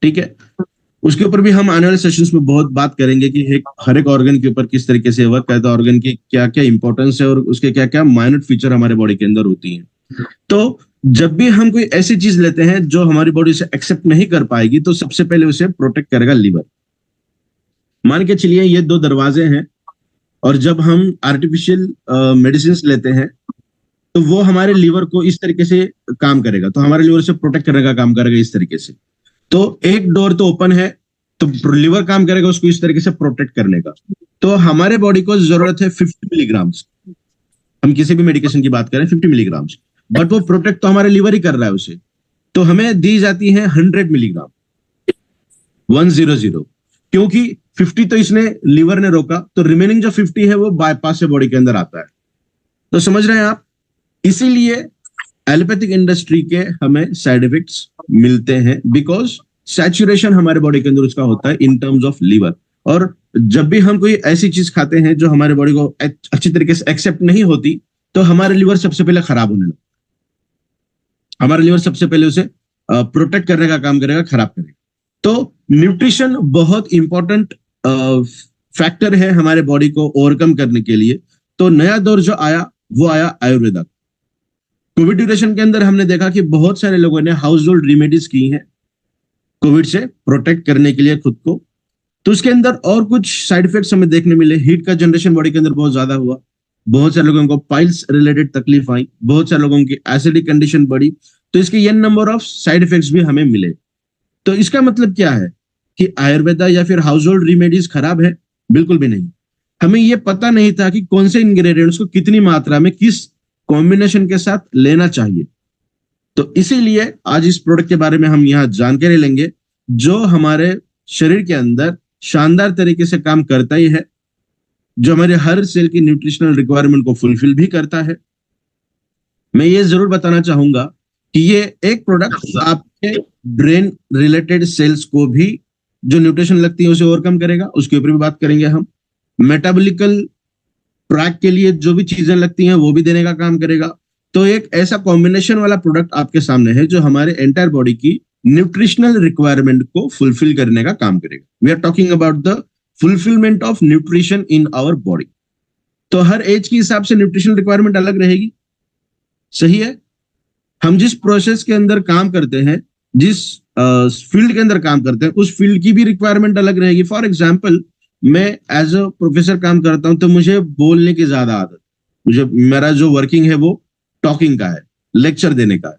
ठीक है। उसके ऊपर भी हम आने वाले सेशंस में बहुत बात करेंगे कि हर एक ऑर्गन के ऊपर किस तरीके से वर्क करता है, ऑर्गन की क्या क्या इंपॉर्टेंस है और उसके क्या क्या माइनर फीचर हमारे बॉडी के अंदर होती हैं। तो जब भी हम कोई ऐसी चीज लेते हैं जो हमारी बॉडी से एक्सेप्ट नहीं कर पाएगी, तो सबसे पहले उसे प्रोटेक्ट करेगा लीवर। मान के चलिए ये दो दरवाजे हैं, और जब हम आर्टिफिशियल मेडिसिन लेते हैं तो वो हमारे लीवर को इस तरीके से काम करेगा, तो हमारे लीवर से प्रोटेक्ट करने का काम करेगा इस तरीके से। तो एक डोर तो ओपन है, तो लीवर काम करेगा उसको इस तरीके से प्रोटेक्ट करने का। तो हमारे बॉडी को जरूरत है 50 मिलीग्राम, हम किसी भी मेडिकेशन की बात करें 50 मिलीग्राम, बट वो प्रोटेक्ट तो हमारे लीवर ही कर रहा है उसे, तो हमें दी जाती है 100 मिलीग्राम, 100, क्योंकि 50 तो इसने लीवर ने रोका, तो रिमेनिंग जो 50 है वो बाईपास से बॉडी के अंदर आता है। तो समझ रहे हैं आप, इसीलिए एलोपैथिक इंडस्ट्री के हमें साइड इफेक्ट्स मिलते हैं, बिकॉज सैचुरेशन हमारे बॉडी के अंदर उसका होता है इन टर्म्स ऑफ लीवर। और जब भी हम कोई ऐसी चीज खाते हैं जो हमारे बॉडी को अच्छी तरीके से एक्सेप्ट नहीं होती, तो हमारे लीवर सबसे पहले खराब होने लगता। हमारा लीवर सबसे पहले उसे प्रोटेक्ट करने का काम करेगा, खराब करेगा। तो न्यूट्रिशन बहुत इंपॉर्टेंट फैक्टर है हमारे बॉडी को ओवरकम करने के लिए। तो नया दौर जो आया वो आया आयुर्वेदा। कोविड ड्यूरेशन के अंदर हमने देखा कि बहुत सारे लोगों ने हाउस होल्ड रेमेडीज की हैं कोविड से प्रोटेक्ट करने के लिए खुद को। तो उसके अंदर और कुछ साइड इफेक्ट्स हमें देखने मिले। हीट का जनरेशन बॉडी के अंदर बहुत ज्यादा हुआ, बहुत सारे लोगों को पाइल्स रिलेटेड तकलीफ आई, बहुत सारे लोगों की एसिडिक कंडीशन बढ़ी। तो इसके ये नंबर ऑफ साइड इफेक्ट्स भी हमें मिले। तो इसका मतलब क्या है कि आयुर्वेदा या फिर हाउस होल्ड रेमेडीज खराब है? बिल्कुल भी नहीं। हमें यह पता नहीं था कि कौन से इंग्रेडिएंट्स को कितनी मात्रा में किस कॉम्बिनेशन के साथ लेना चाहिए। तो इसीलिए आज इस प्रोडक्ट के बारे में हम यहाँ जानकारी लेंगे, जो हमारे शरीर के अंदर शानदार तरीके से काम करता ही है, जो हमारे हर सेल की न्यूट्रिशनल रिक्वायरमेंट को फुलफिल भी करता है। मैं ये जरूर बताना चाहूंगा कि ये एक प्रोडक्ट आपके ब्रेन रिलेटेड सेल्स को भी जो न्यूट्रिशन लगती है उसे ओवरकम करेगा, उसके ऊपर भी बात करेंगे हम। मेटाबॉलिकल ट्रैक के लिए जो भी चीजें लगती हैं वो भी देने का काम करेगा। तो एक ऐसा कॉम्बिनेशन वाला प्रोडक्ट आपके सामने है जो हमारे एंटायर बॉडी की न्यूट्रिशनल रिक्वायरमेंट को फुलफिल करने का काम करेगा। We are talking about the fulfilment of nutrition in our body. तो हर एज के हिसाब से न्यूट्रिशनल रिक्वायरमेंट अलग रहेगी, सही है। हम जिस प्रोसेस के अंदर काम करते हैं, जिस फील्ड के अंदर काम करते हैं, उस फील्ड की भी रिक्वायरमेंट अलग रहेगी। फॉर एग्जाम्पल, मैं एज अ प्रोफेसर काम करता हूं, तो मुझे बोलने की ज्यादा आदत, मुझे मेरा जो वर्किंग है वो टॉकिंग का है, लेक्चर देने का है।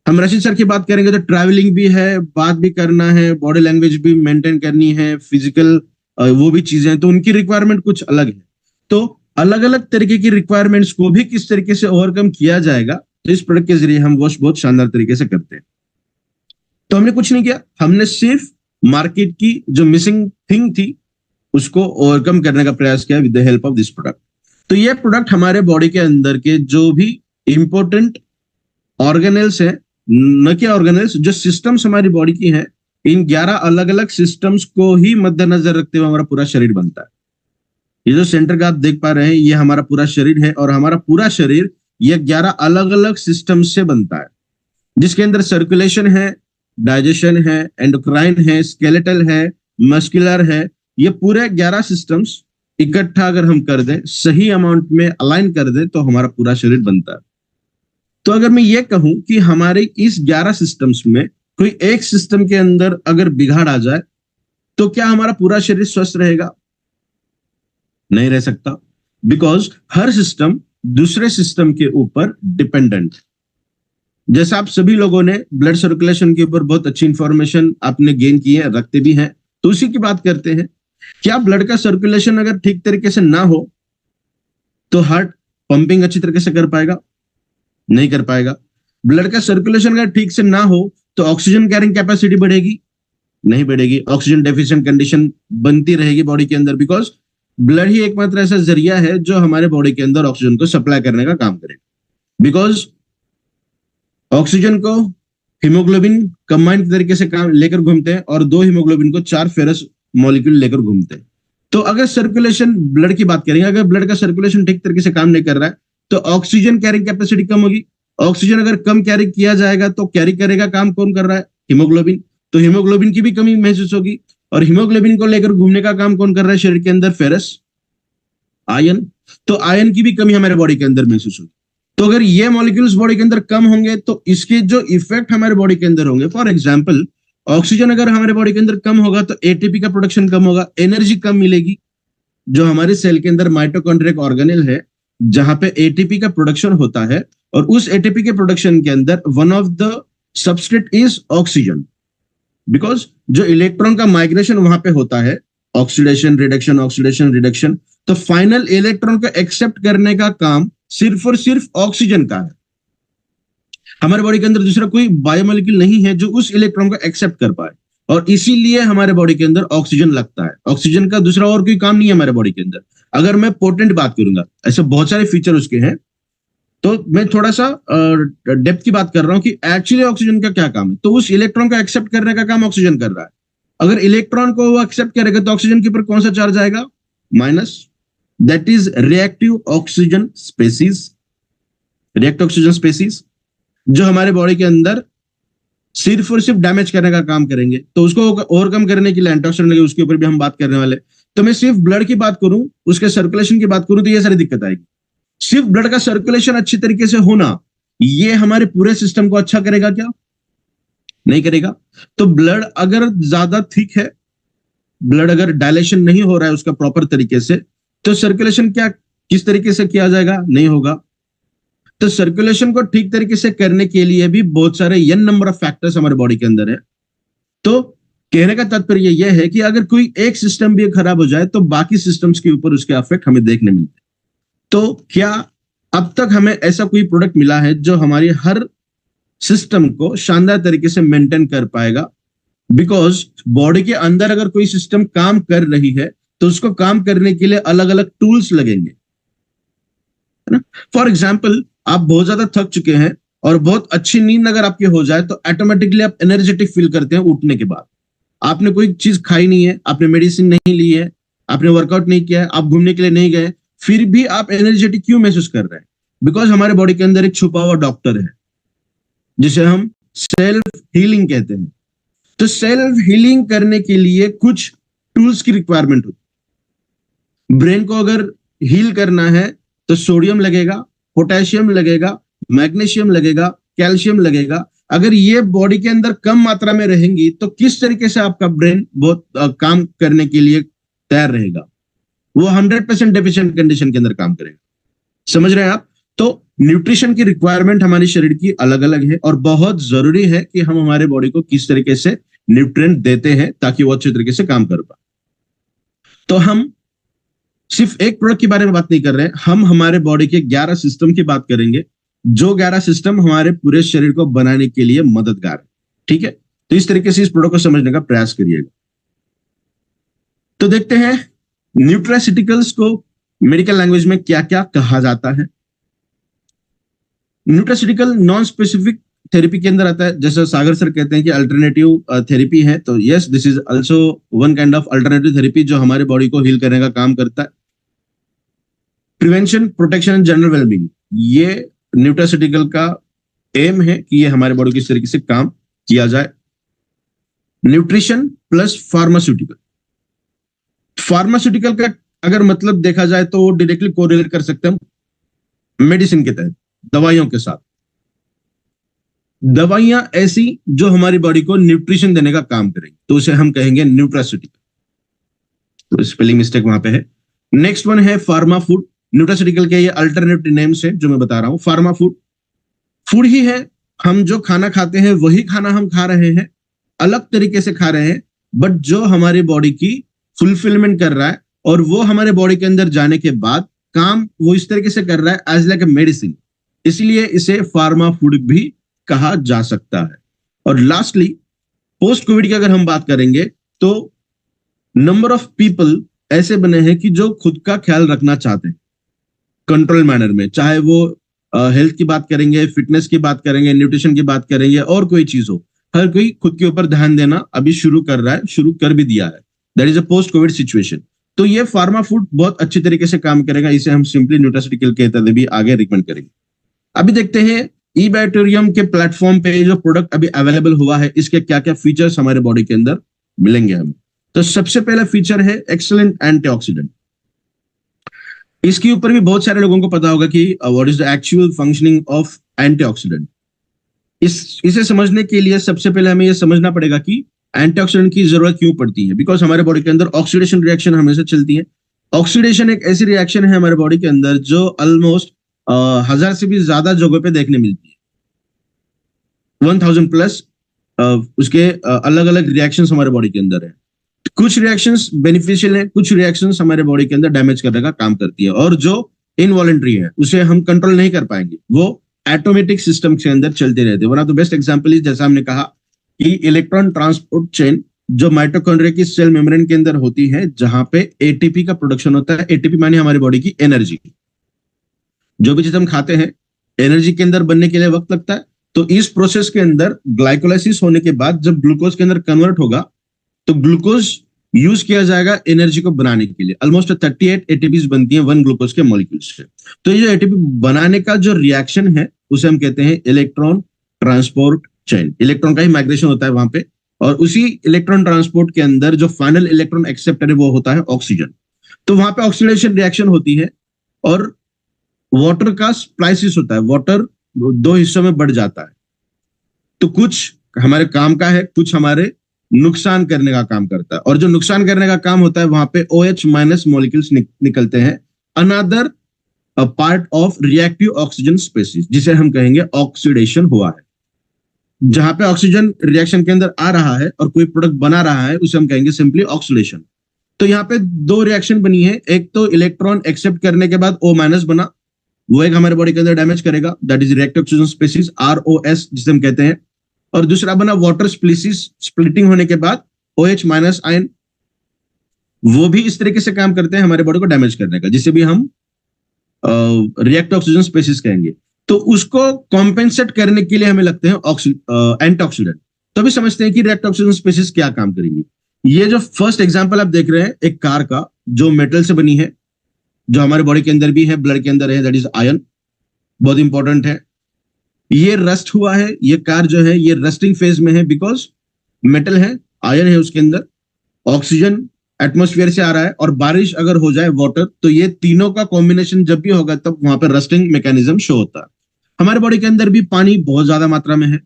हम रशीद सर की बात करेंगे तो ट्रैवलिंग भी है, बात भी करना है, बॉडी लैंग्वेज भी मेंटेन करनी है, फिजिकल वो भी चीजें, तो उनकी रिक्वायरमेंट कुछ अलग है। तो अलग अलग तरीके की रिक्वायरमेंट्स को भी किस तरीके से ओवरकम किया जाएगा, तो इस प्रोडक्ट के जरिए हम वो बहुत शानदार तरीके से करते हैं। तो हमने कुछ नहीं किया, हमने सिर्फ मार्केट की जो मिसिंग थिंग थी उसको ओवरकम करने का प्रयास किया with the help of this product. तो ये प्रोडक्ट हमारे बॉडी के अंदर के जो भी इंपॉर्टेंट ऑर्गेनल्स है, न कि ऑर्गेनल्स, जो सिस्टम्स हमारी बॉडी की हैं, इन 11 अलग अलग सिस्टम्स को ही मद्देनजर रखते हुए हमारा पूरा शरीर बनता है। ये जो सेंटर का आप देख पा रहे हैं, ये हमारा पूरा शरीर है, और हमारा पूरा शरीर ये 11 अलग अलग सिस्टम से बनता है, जिसके अंदर सर्कुलेशन है, डाइजेशन है, एंडोक्राइन है, स्केलेटल है, मस्कुलर है। ये पूरे 11 सिस्टम्स इकट्ठा अगर हम कर दें, सही अमाउंट में अलाइन कर दें, तो हमारा पूरा शरीर बनता है। तो अगर मैं ये कहूं कि हमारे इस 11 सिस्टम्स में कोई एक सिस्टम के अंदर अगर बिगाड़ आ जाए, तो क्या हमारा पूरा शरीर स्वस्थ रहेगा? नहीं रह सकता, बिकॉज हर सिस्टम दूसरे सिस्टम के ऊपर डिपेंडेंट। जैसा आप सभी लोगों ने ब्लड सर्कुलेशन के ऊपर बहुत अच्छी इंफॉर्मेशन आपने गेन की है, रखते भी हैं, तो उसी की बात करते हैं। क्या ब्लड का सर्कुलेशन अगर ठीक तरीके से ना हो तो हार्ट पंपिंग अच्छी तरीके से कर पाएगा? नहीं कर पाएगा। ब्लड का सर्कुलेशन अगर ठीक से ना हो तो ऑक्सीजन कैरिंग कैपेसिटी बढ़ेगी? नहीं बढ़ेगी। ऑक्सीजन डेफिशिएंट कंडीशन बनती रहेगी बॉडी के अंदर, बिकॉज ब्लड ही एकमात्र ऐसा जरिया है जो हमारे बॉडी के अंदर ऑक्सीजन को सप्लाई करने का काम करेगा। बिकॉज ऑक्सीजन को हीमोग्लोबिन कंबाइंड तरीके से काम लेकर घूमते हैं, और 2 हीमोग्लोबिन को 4 फेरस मॉलिक्यूल लेकर घूमते हैं। तो अगर सर्कुलेशन, ब्लड की बात करेंगे, अगर ब्लड का सर्कुलेशन ठीक तरीके से काम नहीं कर रहा है, तो ऑक्सीजन कैरिंग कैपेसिटी कम होगी। ऑक्सीजन अगर कम कैरी किया जाएगा तो कैरी करेगा काम कौन कर रहा है? हीमोग्लोबिन। तो हीमोग्लोबिन की भी कमी महसूस होगी, और हीमोग्लोबिन को लेकर घूमने का काम कौन कर रहा है शरीर के अंदर? Ferrous, ion. तो आयन की भी कमी हमारे बॉडी के अंदर महसूस होगी। तो अगर ये मॉलिक्यूल्स बॉडी के अंदर कम होंगे तो इसके जो इफेक्ट हमारे बॉडी के अंदर होंगे, फॉर एग्जाम्पल ऑक्सीजन अगर हमारे बॉडी के अंदर कम होगा तो एटीपी का प्रोडक्शन कम होगा, एनर्जी कम मिलेगी। जो हमारे सेल के अंदर माइटोकॉन्ड्रिया ऑर्गेनेल है जहां पे एटीपी का प्रोडक्शन होता है, और उस एटीपी के प्रोडक्शन के अंदर one of the substrate is oxygen, because जो इलेक्ट्रॉन का माइग्रेशन वहां पे होता है, ऑक्सीडेशन रिडक्शन, तो फाइनल इलेक्ट्रॉन को एक्सेप्ट करने का काम सिर्फ और सिर्फ ऑक्सीजन का है। हमारे बॉडी के अंदर दूसरा कोई बायोमोलिक्यूल नहीं है जो उस इलेक्ट्रॉन को एक्सेप्ट कर पाए, और इसीलिए हमारे बॉडी के अंदर ऑक्सीजन लगता है। ऑक्सीजन का दूसरा और कोई काम नहीं है हमारे बॉडी के अंदर। अगर मैं पोटेंट बात करूंगा, ऐसे बहुत सारे फीचर उसके हैं, तो मैं थोड़ा सा डेप्थ की बात कर रहा हूं कि एक्चुअली ऑक्सीजन का क्या काम है। तो उस इलेक्ट्रॉन को एक्सेप्ट करने का काम ऑक्सीजन कर रहा है। अगर इलेक्ट्रॉन को वो एक्सेप्ट करेगा तो ऑक्सीजन के ऊपर कौन सा चार्ज आएगा? Minus. That is reactive oxygen species. Reactive oxygen species जो हमारे बॉडी के अंदर सिर्फ और सिर्फ डैमेज करने का काम करेंगे। तो उसको ओवरकम करने के लिए एंटीऑक्सीडेंट लगे, उसके ऊपर भी हम बात करने वाले। तो मैं सिर्फ ब्लड की बात करूं, उसके सर्कुलेशन की बात करूं, तो ये सारी दिक्कत आएगी। सिर्फ ब्लड का सर्कुलेशन अच्छी तरीके से होना, ये हमारे पूरे सिस्टम को अच्छा करेगा क्या? नहीं करेगा। तो ब्लड अगर ज्यादा थिक है, ब्लड अगर डायलेशन नहीं हो रहा है उसका प्रॉपर तरीके से, तो सर्कुलेशन क्या किस तरीके से किया जाएगा? नहीं होगा। तो सर्कुलेशन को ठीक तरीके से करने के लिए भी बहुत सारे n नंबर ऑफ फैक्टर्स हमारे बॉडी के अंदर है। तो कहने का तात्पर्य यह है कि अगर कोई एक सिस्टम भी खराब हो जाए तो बाकी सिस्टम्स के ऊपर उसके इफेक्ट हमें देखने मिलते। तो क्या अब तक हमें ऐसा कोई प्रोडक्ट मिला है जो हमारी हर सिस्टम को शानदार तरीके से मेंटेन कर पाएगा? बिकॉज बॉडी के अंदर अगर कोई सिस्टम काम कर रही है तो उसको काम करने के लिए अलग अलग टूल्स लगेंगे, है ना। फॉर एग्जाम्पल, आप बहुत ज्यादा थक चुके हैं और बहुत अच्छी नींद अगर आपकी हो जाए तो ऑटोमेटिकली आप एनर्जेटिक फील करते हैं उठने के बाद। आपने कोई चीज खाई नहीं है, आपने मेडिसिन नहीं ली है, आपने वर्कआउट नहीं किया है, आप घूमने के लिए नहीं गए, फिर भी आप एनर्जेटिक क्यों महसूस कर रहे हैं? बिकॉज हमारे बॉडी के अंदर एक छुपा हुआ डॉक्टर है जिसे हम सेल्फ हीलिंग कहते हैं। तो सेल्फ हीलिंग करने के लिए कुछ टूल्स की रिक्वायरमेंट होती है। ब्रेन को अगर हील करना है तो सोडियम लगेगा, पोटेशियम लगेगा, मैग्नीशियम लगेगा, कैल्शियम लगेगा। अगर ये बॉडी के अंदर कम मात्रा में रहेंगी तो किस तरीके से आपका ब्रेन बहुत काम करने के लिए तैयार रहेगा? वो 100% डेफिशिएंट कंडीशन के अंदर काम करेगा। समझ रहे हैं आप? तो न्यूट्रिशन की रिक्वायरमेंट हमारी शरीर की अलग अलग है, और बहुत जरूरी है कि हम हमारे बॉडी को किस तरीके से न्यूट्रिएंट देते हैं ताकि वो अच्छे तरीके से काम कर पाए। तो हम सिर्फ एक प्रोडक्ट के बारे में बात नहीं कर रहे हैं, हम हमारे बॉडी के 11 सिस्टम की बात करेंगे, जो 11 सिस्टम हमारे पूरे शरीर को बनाने के लिए मददगार है। ठीक है, तो इस तरीके से इस प्रोडक्ट को समझने का प्रयास करिएगा। तो देखते हैं न्यूट्रास्यूटिकल्स को मेडिकल लैंग्वेज में क्या क्या कहा जाता है। न्यूट्रास्यूटिकल नॉन स्पेसिफिक थेरेपी के अंदर आता है। जैसा सागर सर कहते हैं कि अल्टरनेटिव थेरेपी है, तो yes, this is also one kind of alternative therapy जो हमारे बॉडी को हील करने का काम करता है। Prevention, protection and general wellbeing, ये न्यूट्रास्यूटिकल का एम है कि ये हमारे बॉडी किस तरीके से काम किया जाए। न्यूट्रिशन प्लस फार्मास्यूटिकल, फार्मास्यूटिकल का अगर मतलब देखा जाए तो वो डायरेक्टली कोरिलेट कर सकते हैं मेडिसिन के तहत, दवाइयों के साथ। दवाइयां ऐसी जो हमारी बॉडी को न्यूट्रिशन देने का काम करेंगी, तो उसे हम कहेंगे न्यूट्रास्यूटिकल। तो स्पेलिंग मिस्टेक वहां पे है। नेक्स्ट वन है फार्मा फूड। न्यूट्रास्यूटिकल के ये अल्टरनेटिव नेम्स है जो मैं बता रहा हूं। फार्मा फूड, फूड ही है, हम जो खाना खाते हैं वही खाना हम खा रहे हैं, अलग तरीके से खा रहे हैं, बट जो हमारी बॉडी की फुलफिलमेंट कर रहा है और वो हमारे बॉडी के अंदर जाने के बाद काम वो इस तरीके से कर रहा है एज लाइक ए मेडिसिन, इसलिए इसे फार्मा फूड भी कहा जा सकता है। और लास्टली पोस्ट कोविड की अगर हम बात करेंगे तो नंबर ऑफ पीपल ऐसे बने हैं कि जो खुद का ख्याल रखना चाहते हैं कंट्रोल मैनर में, चाहे वो हेल्थ की बात करेंगे, फिटनेस की बात करेंगे, न्यूट्रिशन की बात करेंगे, और कोई चीज हो, हर कोई खुद के ऊपर ध्यान देना अभी शुरू कर रहा है, शुरू कर भी दिया है। That is a post Covid situation. तो ये फार्मा फूड बहुत अच्छी तरीके से काम करेगा, इसे हम सिंपली न्यूट्रास्यूटिकल के तहत भी आगे रिकमेंड करेंगे। अभी देखते हैं ईबैक्टीरियम के प्लेटफॉर्म पे जो प्रोडक्ट अभी अवेलेबल हुआ है, इसके क्या क्या फीचर्स हमारे बॉडी के अंदर मिलेंगे हमें। तो सबसे पहला फीचर है एक्सीलेंट एंटीऑक्सीडेंट। इसके ऊपर भी बहुत सारे लोगों को पता होगा कि what is the actual functioning of antioxidant. इसे समझने के लिए सबसे पहले हमें यह समझना पड़ेगा कि एंटीऑक्सीडेंट की जरूरत क्यों पड़ती है। बिकॉज हमारे बॉडी के अंदर ऑक्सीडेशन रिएक्शन हमेशा चलती है। ऑक्सीडेशन एक ऐसी रिएक्शन है हमारे बॉडी के अंदर जो ऑलमोस्ट 1000 से भी ज्यादा जगहों पे देखने मिलती है। 1000 प्लस उसके अलग अलग रिएक्शंस हमारे बॉडी के अंदर है। कुछ रिएक्शंस बेनिफिशियल है, कुछ रिएक्शंस हमारे बॉडी के अंदर डैमेज करने का काम करती है, और जो इनवॉलेंट्री है उसे हम कंट्रोल नहीं कर पाएंगे, वो ऑटोमेटिक सिस्टम के अंदर चलते रहते हैं। One of the best example is, जैसा हमने कहा कि इलेक्ट्रॉन ट्रांसपोर्ट चेन जो माइटोकॉन्ड्रिया की सेल मेम्ब्रेन के अंदर होती है, जहां पे एटीपी का प्रोडक्शन होता है। एटीपी माने हमारी बॉडी की एनर्जी। जो भी चीज हम खाते हैं एनर्जी के अंदर बनने के लिए वक्त लगता है, तो इस प्रोसेस के अंदर ग्लाइकोलाइसिस होने के बाद जब ग्लूकोज के अंदर कन्वर्ट होगा तो ग्लूकोज यूज किया जाएगा एनर्जी को बनाने के लिए। ऑलमोस्ट 38 एटीपीज बनती हैं 1 ग्लूकोज के मॉलिक्यूल से। तो ये जो एटीपी बनाने का जो रिएक्शन है उसे हम कहते हैं इलेक्ट्रॉन ट्रांसपोर्ट चेन। इलेक्ट्रॉन का ही माइग्रेशन होता है वहां पे, और उसी इलेक्ट्रॉन ट्रांसपोर्ट के अंदर जो फाइनल इलेक्ट्रॉन एक्सेप्टर है वो होता है ऑक्सीजन। तो वहां पे ऑक्सीडेशन रिएक्शन होती है और वाटर का स्प्लाइसिस होता है। वाटर 2 हिस्सों में बढ़ जाता है। तो कुछ हमारे काम का है, कुछ हमारे नुकसान करने का काम करता है। और जो नुकसान करने का काम होता है वहां पे OH माइनस मॉलिक्यूल्स निकलते हैं, another part of reactive oxygen species, जिसे हम कहेंगे ऑक्सीडेशन हुआ है। जहां पे ऑक्सीजन रिएक्शन के अंदर आ रहा है और कोई प्रोडक्ट बना रहा है उसे हम कहेंगे सिंपली ऑक्सीडेशन। तो यहाँ पे 2 रिएक्शन बनी है। एक तो इलेक्ट्रॉन एक्सेप्ट करने के बाद O माइनस बना, वो एक हमारे बॉडी के अंदर डैमेज करेगा, that is reactive oxygen species ROS जिसे हम कहते हैं। और दूसरा बना वाटर स्प्लिटिंग होने के बाद OH माइनस आयन, वो भी इस तरीके से काम करते हैं हमारे बॉडी को डैमेज करने का, जिसे भी हम रिएक्टिव ऑक्सीजन स्पेसीज कहेंगे। तो उसको कॉम्पेंसेट करने के लिए हमें लगते हैं एंटीऑक्सीडेंट। तो अभी समझते हैं कि रिएक्टिव ऑक्सीजन स्पेसीज क्या काम करेंगी। ये जो फर्स्ट एग्जांपल आप देख रहे हैं एक कार का, जो मेटल से बनी है, जो हमारे बॉडी के अंदर भी है, ब्लड के अंदर है, दैट इज आयन, बहुत इंपॉर्टेंट है। ये रस्ट हुआ है, ये कार जो है ये रस्टिंग फेज में है, बिकॉज मेटल है, आयन है उसके अंदर, ऑक्सीजन एटमॉस्फेयर से आ रहा है, और बारिश अगर हो जाए वाटर, तो ये तीनों का कॉम्बिनेशन जब भी होगा तब वहां पर रस्टिंग मैकेनिज्म शो होता है। हमारे बॉडी के अंदर भी पानी बहुत ज्यादा मात्रा में है।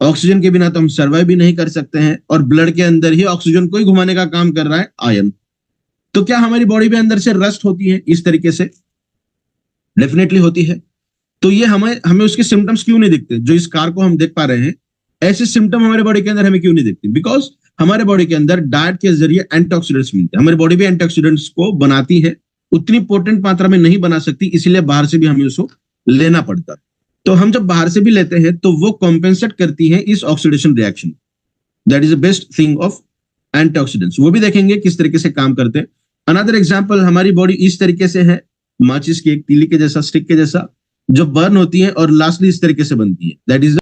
ऑक्सीजन के बिना तो हम सर्वाइव भी नहीं कर सकते हैं, और ब्लड के अंदर ही ऑक्सीजन को ही घुमाने का काम कर रहा है आयन। तो क्या हमारी बॉडी में अंदर से रस्ट होती है इस तरीके से? डेफिनेटली होती है। तो ये हमें उसके सिम्टम्स क्यों नहीं दिखते? जो इस कार को हम देख पा रहे हैं, ऐसे सिम्टम हमारे बॉडी के अंदर हमें क्यों नहीं दिखते? बिकॉज हमारे बॉडी के अंदर डाइट के जरिए एंटीऑक्सीडेंट्स मिलते हैं। हमारी बॉडी भी एंटीऑक्सीडेंट्स को बनाती है, उतनी पोटेंट मात्रा में नहीं बना सकती, इसलिए बाहर से भी हमें उसको लेना पड़ता है। तो हम जब बाहर से भी लेते हैं तो वो कॉम्पेंसेट करती है इस oxidation reaction. That is the best thing of antioxidants. वो भी देखेंगे किस तरीके से काम करते हैं। अनदर एग्जाम्पल, हमारी बॉडी इस तरीके से है, माचिस की एक तीली के जैसा, स्टिक के जैसा, जो बर्न होती है और लास्टली इस तरीके से बनती है। दैट इज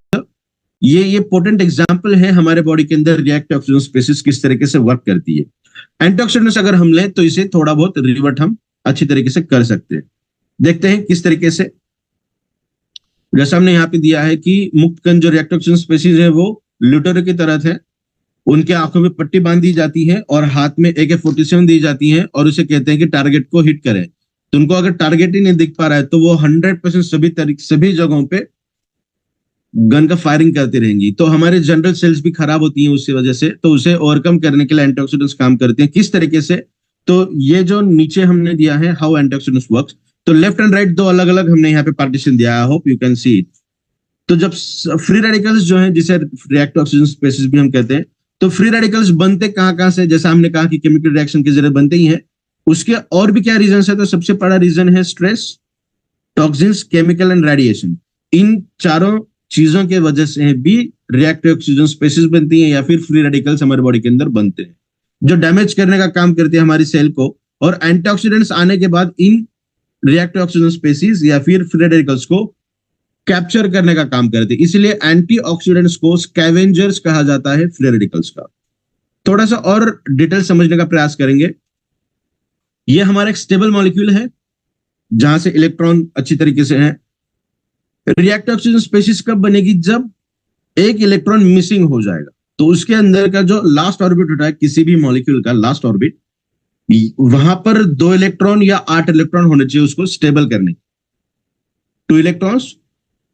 ये पोटेंट एग्जांपल है हमारे बॉडी के अंदर रिएक्टिव ऑक्सीजन स्पेसीज किस तरीके से वर्क करती है। एंटीऑक्सीडेंट्स अगर हम लें तो इसे थोड़ा बहुत रिवर्ट हम अच्छी तरीके से कर सकते हैं। देखते हैं किस तरीके से। जैसा हमने यहाँ पे दिया है कि मुक्त कण जो रिएक्टिव ऑक्सीजन स्पेसीज है वो ल्यूटर की तरह है। उनके आंखों में पट्टी बांध दी जाती है और हाथ में AK-47 दी जाती है, और उसे कहते हैं कि टारगेट को हिट करें। तो उनको अगर टारगेट ही नहीं दिख पा रहा है तो वो 100% सभी जगहों पे गन का फायरिंग करती रहेंगी। तो हमारे जनरल सेल्स भी खराब होती हैं उसकी वजह से। तो उसे ओवरकम करने के लिए एंटीऑक्सीडेंट्स काम करते हैं। किस तरीके से? तो ये जो नीचे हमने दिया है हाउ एंटीऑक्सीडेंट्स वर्क्स, तो लेफ्ट एंड राइट 2 अलग अलग हमने यहाँ पे पार्टीशन दिया है। I hope you can see it. तो जब फ्री रेडिकल्स जो है, जिसे रिएक्टिव ऑक्सीजन स्पेसीज भी हम कहते हैं, तो फ्री रेडिकल्स बनते कहाँ से? जैसा हमने कहा कि केमिकल रिएक्शन के जरिए बनते ही हैं। उसके और भी क्या रीजन है? तो सबसे बड़ा रीजन है stress, toxins, chemical and radiation. इन चारों चीजों के वजह से भी रिएक्टिव ऑक्सीजन स्पेसीज बनती हैं, या फिर फ्री रेडिकल्स हमारे बॉडी के अंदर बनते हैं, जो डैमेज करने का काम करते हैं हमारी सेल को। और एंटीऑक्सीडेंट्स आने के बाद इन रिएक्टिव ऑक्सीजन स्पेसीज या फिर फ्री रेडिकल्स को कैप्चर करने का काम करते हैं। इसलिए एंटीऑक्सीडेंट्स को स्कैवेंजर्स कहा जाता है फ्री रेडिकल्स का। थोड़ा सा और डिटेल समझने का प्रयास करेंगे। ये हमारा एक स्टेबल मॉलिक्यूल है जहां से इलेक्ट्रॉन अच्छी तरीके से है, रिएक्टिव ऑक्सीजन स्पेसीज कब बनेगी? जब एक इलेक्ट्रॉन मिसिंग हो जाएगा, तो उसके अंदर का जो लास्ट ऑर्बिट होता है किसी भी मॉलिक्यूल का लास्ट ऑर्बिट, वहां पर 2 इलेक्ट्रॉन या 8 इलेक्ट्रॉन होने चाहिए उसको स्टेबल करने। 2 इलेक्ट्रॉन्स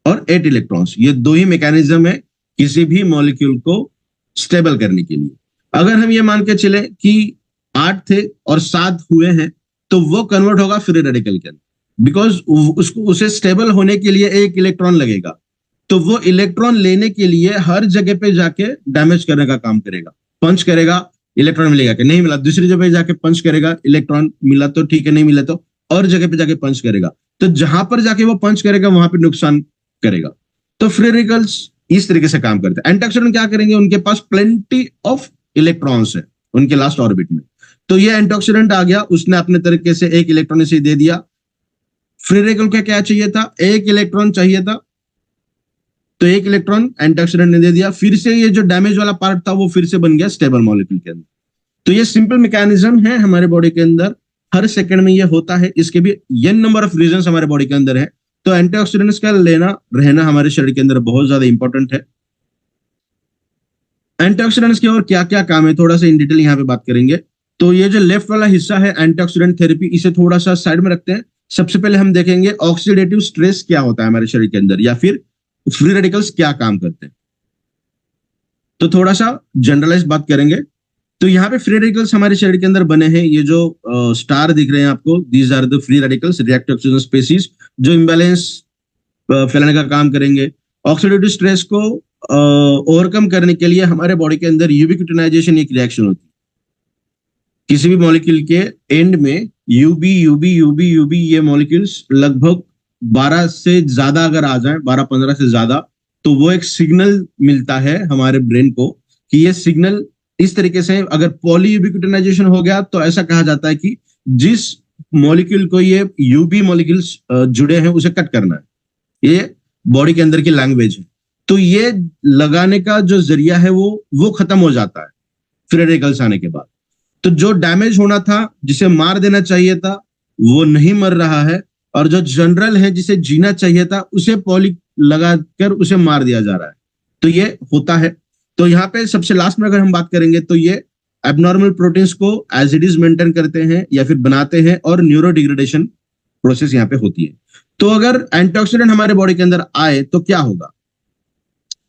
और 8 इलेक्ट्रॉन्स, ये 2 ही मैकेनिज्म है किसी भी मॉलिक्यूल को स्टेबल करने के लिए। अगर हम ये मान के चले कि 8 थे और 7 हुए हैं, तो वो कन्वर्ट होगा फ्री रेडिकल के अंदर, बिकॉज उसको उसे स्टेबल होने के लिए एक इलेक्ट्रॉन लगेगा। तो वो इलेक्ट्रॉन लेने के लिए हर जगह पे जाके डैमेज करने का काम करेगा, पंच करेगा, इलेक्ट्रॉन मिलेगा कि नहीं मिला, दूसरी जगह पे जाके पंच करेगा, इलेक्ट्रॉन मिला तो ठीक है, नहीं मिला तो और जगह पे जाके पंच करेगा। तो जहां पर जाके वो पंच करेगा वहां पे नुकसान करेगा। तो फ्री रेडिकल्स इस तरीके से काम करते हैं। एंटीऑक्सीडेंट क्या करेंगे? उनके पास प्लेंटी ऑफ इलेक्ट्रॉन्स है उनके लास्ट ऑर्बिट में, तो ये एंटीऑक्सीडेंट आ गया, उसने अपने तरीके से एक इलेक्ट्रॉन इसे दे दिया। फ्री रेडिकल को क्या चाहिए था? एक इलेक्ट्रॉन चाहिए था, तो एक इलेक्ट्रॉन एंटीऑक्सीडेंट ने दे दिया, फिर से ये जो डैमेज वाला पार्ट था वो फिर से बन गया स्टेबल मॉलिक्यूल के अंदर। तो ये सिंपल मैकेनिज्म है हमारे बॉडी के अंदर, हर सेकंड में ये होता है। इसके भी n नंबर ऑफ रीजंस हमारे बॉडी के अंदर है। तो एंटीऑक्सीडेंट्स का लेना रहना हमारे शरीर के अंदर बहुत ज्यादा इंपॉर्टेंट है। एंटीऑक्सीडेंट्स के और क्या क्या काम है थोड़ा सा इन डिटेल यहाँ पे बात करेंगे। तो ये जो लेफ्ट वाला हिस्सा है एंटीऑक्सीडेंट थेरेपी, इसे थोड़ा सा साइड में रखते हैं। सबसे पहले हम देखेंगे ऑक्सीडेटिव स्ट्रेस क्या होता है हमारे शरीर के अंदर, या फिर फ्री रेडिकल्स क्या काम करते हैं। तो थोड़ा सा जनरलाइज बात करेंगे। तो यहाँ पे फ्री रेडिकल्स हमारे शरीर के अंदर बने हैं, ये जो स्टार दिख रहे हैं आपको, these are the free radicals, reactive oxygen species, जो इम्बैलेंस फैलाने का काम करेंगे। ऑक्सीडेटिव स्ट्रेस को ओवरकम करने के लिए हमारे बॉडी के अंदर यूबिक्विटिनाइजेशन एक रिएक्शन होती है। किसी भी मॉलिक्यूल के एंड में यूबी यूबी यूबी यूबी ये मॉलिक्यूल्स लगभग 12 से ज्यादा अगर आ जाए, 12-15 से ज्यादा, तो वो एक सिग्नल मिलता है हमारे ब्रेन को कि ये सिग्नल इस तरीके से, अगर पॉलीयूबिक्विटिनाइजेशन हो गया तो ऐसा कहा जाता है कि जिस मॉलिक्यूल को ये यूबी मॉलिक्यूल्स जुड़े हैं उसे कट करना है। ये बॉडी के अंदर की लैंग्वेज है। तो ये लगाने का जो जरिया है वो खत्म हो जाता है फ्री रेडिकल्स आने के बाद। तो जो डैमेज होना था, जिसे मार देना चाहिए था, वो नहीं मर रहा है, और जो जनरल है जिसे जीना चाहिए था उसे पॉली लगाकर उसे मार दिया जा रहा है। तो ये होता है। तो यहाँ पे सबसे लास्ट में अगर हम बात करेंगे तो ये एबनॉर्मल प्रोटीन्स को एज इट इज मेंटेन करते हैं या फिर बनाते हैं, और न्यूरो डिग्रेडेशन प्रोसेस यहाँ पे होती है। तो अगर एंटीऑक्सीडेंट हमारे बॉडी के अंदर आए तो क्या होगा?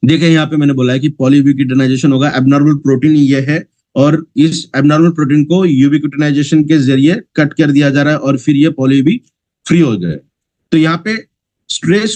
देखिए यहाँ पे मैंने बोला है कि पॉलीयूबिक्विटिनाइजेशन होगा, एबनॉर्मल प्रोटीन ये है, और इस एबनॉर्मल प्रोटीन को यूबिक्विटिनाइजेशन के जरिए कट कर दिया जा रहा है और फिर ये पॉलीयूबी फ्री हो गए। तो यहाँ पे स्ट्रेस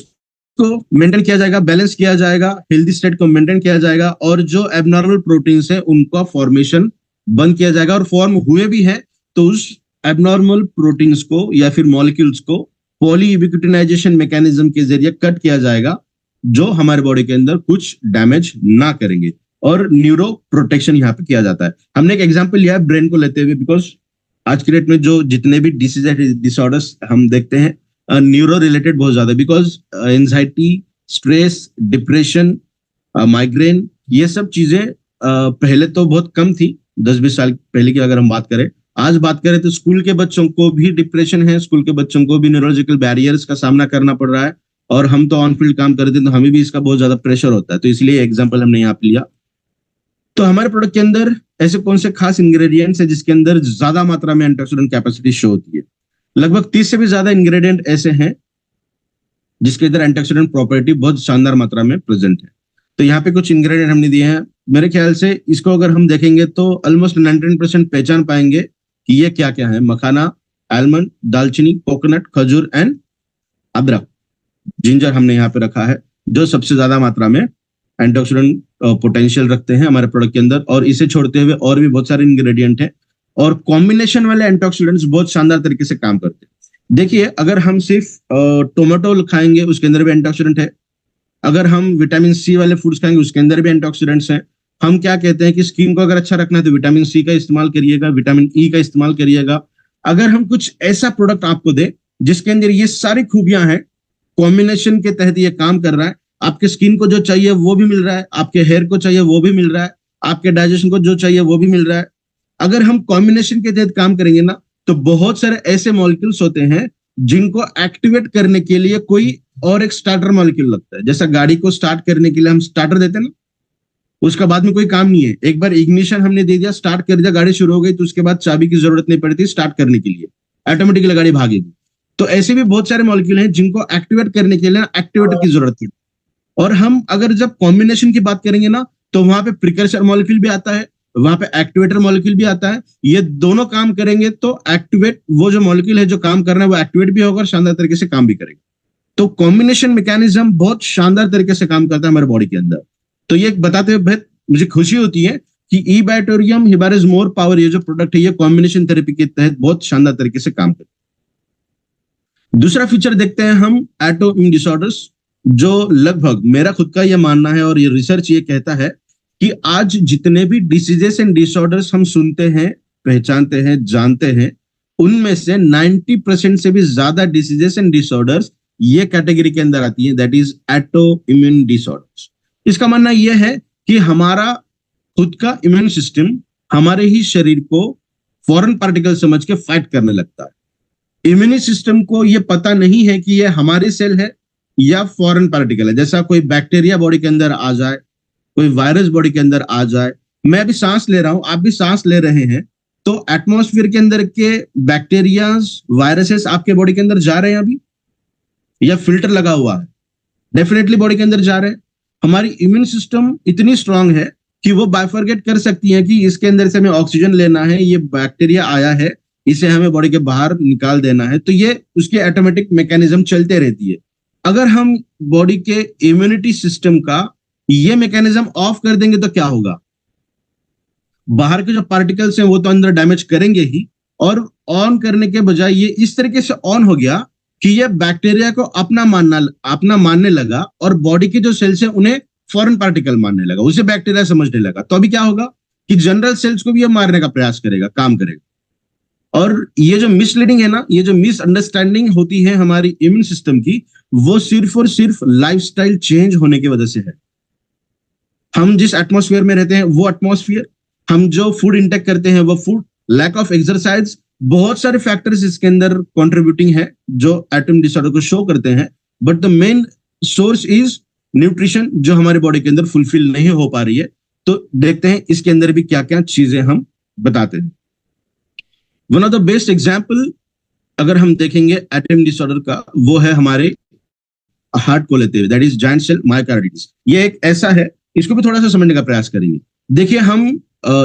को मेंटेन किया जाएगा, बैलेंस किया जाएगा, हेल्दी स्टेट को मेंटेन किया जाएगा, और जो एबनॉर्मल प्रोटीन्स है उनका फॉर्मेशन बंद किया जाएगा, और फॉर्म हुए भी है तो उस एबनॉर्मल प्रोटीन्स को या फिर मॉलिक्यूल्स को पॉलीयूबिक्विटिनाइजेशन मैकेनिज्म के जरिए कट किया जाएगा, जो हमारे बॉडी के अंदर कुछ डैमेज ना करेंगे, और न्यूरो प्रोटेक्शन यहाँ पे किया जाता है। हमने एक एग्जांपल लिया है ब्रेन को लेते हुए, बिकॉज आज के डेट में जो जितने भी डिसीज डिसऑर्डर्स हम देखते हैं न्यूरो रिलेटेड बहुत ज्यादा, because anxiety, stress, depression, migraine, ये सब चीजें पहले तो बहुत कम थी, 10-20 साल पहले की अगर हम बात करें। आज बात करें तो स्कूल के बच्चों को भी डिप्रेशन है, स्कूल के बच्चों को भी न्यूरोलॉजिकल बैरियर्स का सामना करना पड़ रहा है, और हम तो ऑन फील्ड काम करते हैं तो हमें भी इसका बहुत ज्यादा प्रेशर होता है। तो इसलिए एग्जाम्पल हमने यहाँ पे लिया। तो हमारे प्रोडक्ट के अंदर ऐसे कौन से खास इंग्रेडिएंट्स है जिसके अंदर ज्यादा मात्रा में एंटीऑक्सीडेंट कैपेसिटी शो होती है? लगभग 30 से भी ज्यादा इंग्रेडिएंट ऐसे हैं जिसके अंदर एंटीऑक्सीडेंट प्रॉपर्टी बहुत शानदार मात्रा में प्रेजेंट है। तो यहाँ पे कुछ इंग्रेडिएंट हमने दिए हैं। मेरे ख्याल से इसको अगर हम देखेंगे तो ऑलमोस्ट 99% पहचान पाएंगे कि ये क्या क्या है। मखाना, आलमंड, दालचीनी, कोकोनट, खजूर एंड अदरक, जिंजर हमने यहाँ पे रखा है, जो सबसे ज्यादा मात्रा में एंटीऑक्सीडेंट पोटेंशियल रखते हैं हमारे प्रोडक्ट के अंदर। और इसे छोड़ते हुए और भी बहुत सारे इंग्रेडिएंट हैं, और कॉम्बिनेशन वाले एंटीऑक्सीडेंट्स बहुत शानदार तरीके से काम करते हैं। देखिए, अगर हम सिर्फ टोमेटो खाएंगे उसके अंदर भी एंटीऑक्सीडेंट है, अगर हम विटामिन सी वाले फूड्स खाएंगे उसके अंदर भी एंटीऑक्सीडेंट्स हैं। हम क्या कहते हैं कि स्किन को अगर अच्छा रखना है तो विटामिन सी का इस्तेमाल करिएगा, विटामिन ई का इस्तेमाल करिएगा। अगर हम कुछ ऐसा प्रोडक्ट आपको दे जिसके अंदर ये सारी खूबियां हैं, कॉम्बिनेशन के तहत ये काम कर रहा है, आपके स्किन को जो चाहिए वो भी मिल रहा है, आपके हेयर को चाहिए वो भी मिल रहा है, आपके डाइजेशन को जो चाहिए वो भी मिल रहा है, अगर हम कॉम्बिनेशन के तहत काम करेंगे ना, तो बहुत सारे ऐसे मॉलिक्यूल्स होते हैं जिनको एक्टिवेट करने के लिए कोई और एक स्टार्टर मॉलिक्यूल लगता है। जैसा गाड़ी को स्टार्ट करने के लिए हम स्टार्टर देते हैं ना, उसका बाद में कोई काम नहीं है, एक बार इग्निशन हमने दे दिया, स्टार्ट कर दिया, गाड़ी शुरू हो गई, तो उसके बाद चाबी की जरूरत नहीं पड़ती स्टार्ट करने के लिए, ऑटोमेटिकली गाड़ी भागेगी। तो ऐसे भी बहुत सारे मॉलिक्यूल हैं जिनको एक्टिवेट करने के लिए एक्टिवेटर की जरूरत है। और हम अगर जब कॉम्बिनेशन की बात करेंगे ना, तो वहां पे प्रिकर्सर मॉलिक्यूल भी आता है, वहां पे एक्टिवेटर मॉलिक्यूल भी आता है। ये दोनों काम करेंगे तो एक्टिवेट, वो जो मॉलिक्यूल है जो काम कर रहा है वो एक्टिवेट भी होगा और शानदार तरीके से काम भी करेगा। तो कॉम्बिनेशन मैकेनिज्म बहुत शानदार तरीके से काम करता है हमारे बॉडी के अंदर। तो ये बताते हुए मुझे खुशी होती है कि ई-बैक्टीरियम हिबारिस मोर पावर, ये जो प्रोडक्ट है ये कॉम्बिनेशन थेरेपी के तहत बहुत शानदार तरीके से काम करता है। दूसरा फीचर देखते हैं हम, ऑटो इम्यून डिसऑर्डर्स, जो लगभग मेरा खुद का यह मानना है और ये रिसर्च ये कहता है कि आज जितने भी डिसीजेस एंड डिसऑर्डर्स हम सुनते हैं, पहचानते हैं, जानते हैं, उनमें से 90% से भी ज्यादा डिसीजेस एंड डिसऑर्डर्स ये कैटेगरी के अंदर आती है, that is auto immune disorders. इसका मानना यह है कि हमारा खुद का इम्यून सिस्टम हमारे ही शरीर को फॉरेन पार्टिकल समझ के फाइट करने लगता है। इम्यून सिस्टम को यह पता नहीं है कि यह हमारी सेल है या फॉरेन पार्टिकल है। जैसा कोई बैक्टीरिया बॉडी के अंदर आ जाए, कोई वायरस बॉडी के अंदर आ जाए, मैं अभी सांस ले रहा हूं, आप भी सांस ले रहे हैं, तो एटमॉस्फेयर के अंदर के बैक्टीरियाज, वायरसेस आपके बॉडी के अंदर जा रहे हैं अभी, या फिल्टर लगा हुआ है? डेफिनेटली बॉडी के अंदर जा रहे हैं। हमारी इम्यून सिस्टम इतनी स्ट्रांग है कि वो बाइफरगेट कर सकती है कि इसके अंदर से हमें ऑक्सीजन लेना है, ये बैक्टीरिया आया है, इसे हमें बॉडी के बाहर निकाल देना है। तो ये उसके ऑटोमेटिक मैकेनिज्म चलते रहती है। अगर हम बॉडी के इम्यूनिटी सिस्टम का ये मैकेनिज्म ऑफ कर देंगे तो क्या होगा? बाहर के जो पार्टिकल्स हैं वो तो अंदर डैमेज करेंगे ही, और ऑन करने के बजाय ये इस तरीके से ऑन हो गया कि ये बैक्टीरिया को अपना मानने लगा और बॉडी के जो सेल्स हैं उन्हें फॉरेन पार्टिकल मानने लगा, उसे बैक्टीरिया समझने लगा। तो अभी क्या होगा कि जनरल सेल्स को भी ये मारने का प्रयास करेगा, काम करेगा। और ये जो मिसलीडिंग है ना, ये जो मिसअंडरस्टैंडिंग होती है हमारी इम्यून सिस्टम की, वो सिर्फ और सिर्फ लाइफस्टाइल चेंज होने की वजह से है। हम जिस एटमॉस्फेयर में रहते हैं वो एटमॉस्फेयर, हम जो फूड इंटेक करते हैं वो फूड, लैक ऑफ एक्सरसाइज, बहुत सारे फैक्टर्स इसके अंदर कंट्रीब्यूटिंग है जो एटम डिसऑर्डर को शो करते हैं। But the main source is nutrition, जो हमारे बॉडी के अंदर फुलफिल नहीं हो पा रही है। तो देखते हैं इसके अंदर भी क्या क्या चीजें हम बताते हैं। One of the best example अगर हम देखेंगे एटम डिसऑर्डर का, वो है हमारे हार्ट को लेते हुए, that is giant cell myocarditis. ये एक ऐसा है, इसको भी थोड़ा सा समझने का प्रयास करेंगे। देखिए, हम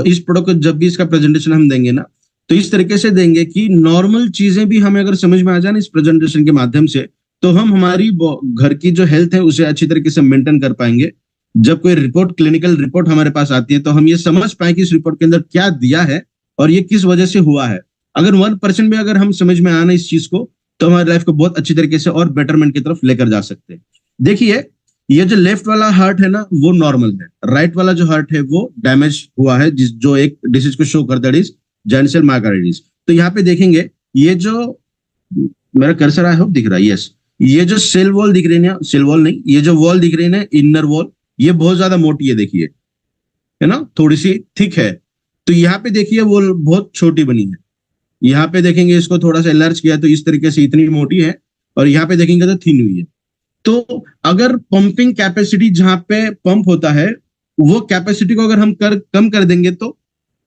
इस प्रोडक्ट को जब भी इसका प्रेजेंटेशन हम देंगे ना, तो इस तरीके से देंगे कि नॉर्मल चीजें भी हमें अगर समझ में आ जाए इस प्रेजेंटेशन के माध्यम से, तो हम हमारी घर की जो हेल्थ है उसे अच्छी तरीके से मेंटेन कर पाएंगे। जब कोई रिपोर्ट, क्लिनिकल रिपोर्ट हमारे पास आती है, तो हम ये समझ पाए कि इस रिपोर्ट के अंदर क्या दिया है और ये किस वजह से हुआ है। अगर 1% भी अगर हम समझ में आना इस चीज को, तो हमारी लाइफ को बहुत अच्छी तरीके से और बेटरमेंट की तरफ लेकर जा सकते हैं। देखिए, ये जो लेफ्ट वाला हार्ट है ना, वो नॉर्मल है। राइट वाला जो हार्ट है वो डैमेज हुआ है, जो एक डिसीज को शो करता है, जायंट सेल मायोकार्डिटिस। तो यहाँ पे देखेंगे, ये जो मेरा कर्सर है दिख रहा है, यस, ये जो सेल वॉल दिख रही है, सेल वॉल नहीं, ये जो वॉल दिख रही है इनर वॉल, ये बहुत ज्यादा मोटी है, देखिए, है ना, थोड़ी सी थिक है। तो यहाँ पे देखिए वो बहुत छोटी बनी है। यहाँ पे देखेंगे इसको थोड़ा सा एनलार्ज किया तो इस तरीके से इतनी मोटी है, और यहाँ पे देखेंगे तो थिन हुई है। तो अगर पंपिंग कैपेसिटी जहां पे पंप होता है, वो कैपेसिटी को अगर हम कम कर देंगे, तो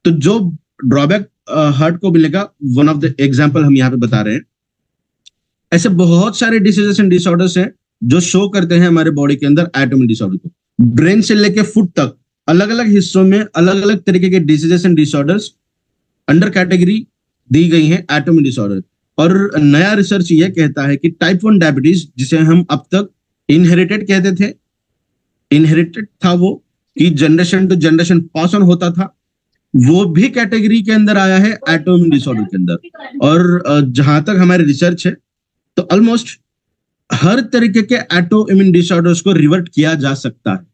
जो ड्रॉबैक हार्ट को मिलेगा, वन ऑफ द एग्जांपल हम यहाँ पे बता रहे हैं। ऐसे बहुत सारे डिसीजेस एंड डिसऑर्डर्स हैं जो शो करते हैं हमारे बॉडी के अंदर एटॉमिक डिसऑर्डर को। ब्रेन से लेके फुट तक अलग अलग हिस्सों में अलग अलग तरीके के diseases and disorders under category दी गई हैं एटॉमिक डिसऑर्डर। और नया रिसर्च ये कहता है कि टाइप 1 डायबिटीज, जिसे हम अब तक इनहेरिटेड कहते थे, इनहेरिटेड था वो, कि generation to generation pass on होता था, वो भी कैटेगरी के अंदर आया है एटॉमिक डिसऑर्डर के अंदर। और जहां तक हमारी रिसर्च है, तो ऑलमोस्ट हर तरीके के एटो इम्यून डिसऑर्डर्स को रिवर्ट किया जा सकता है।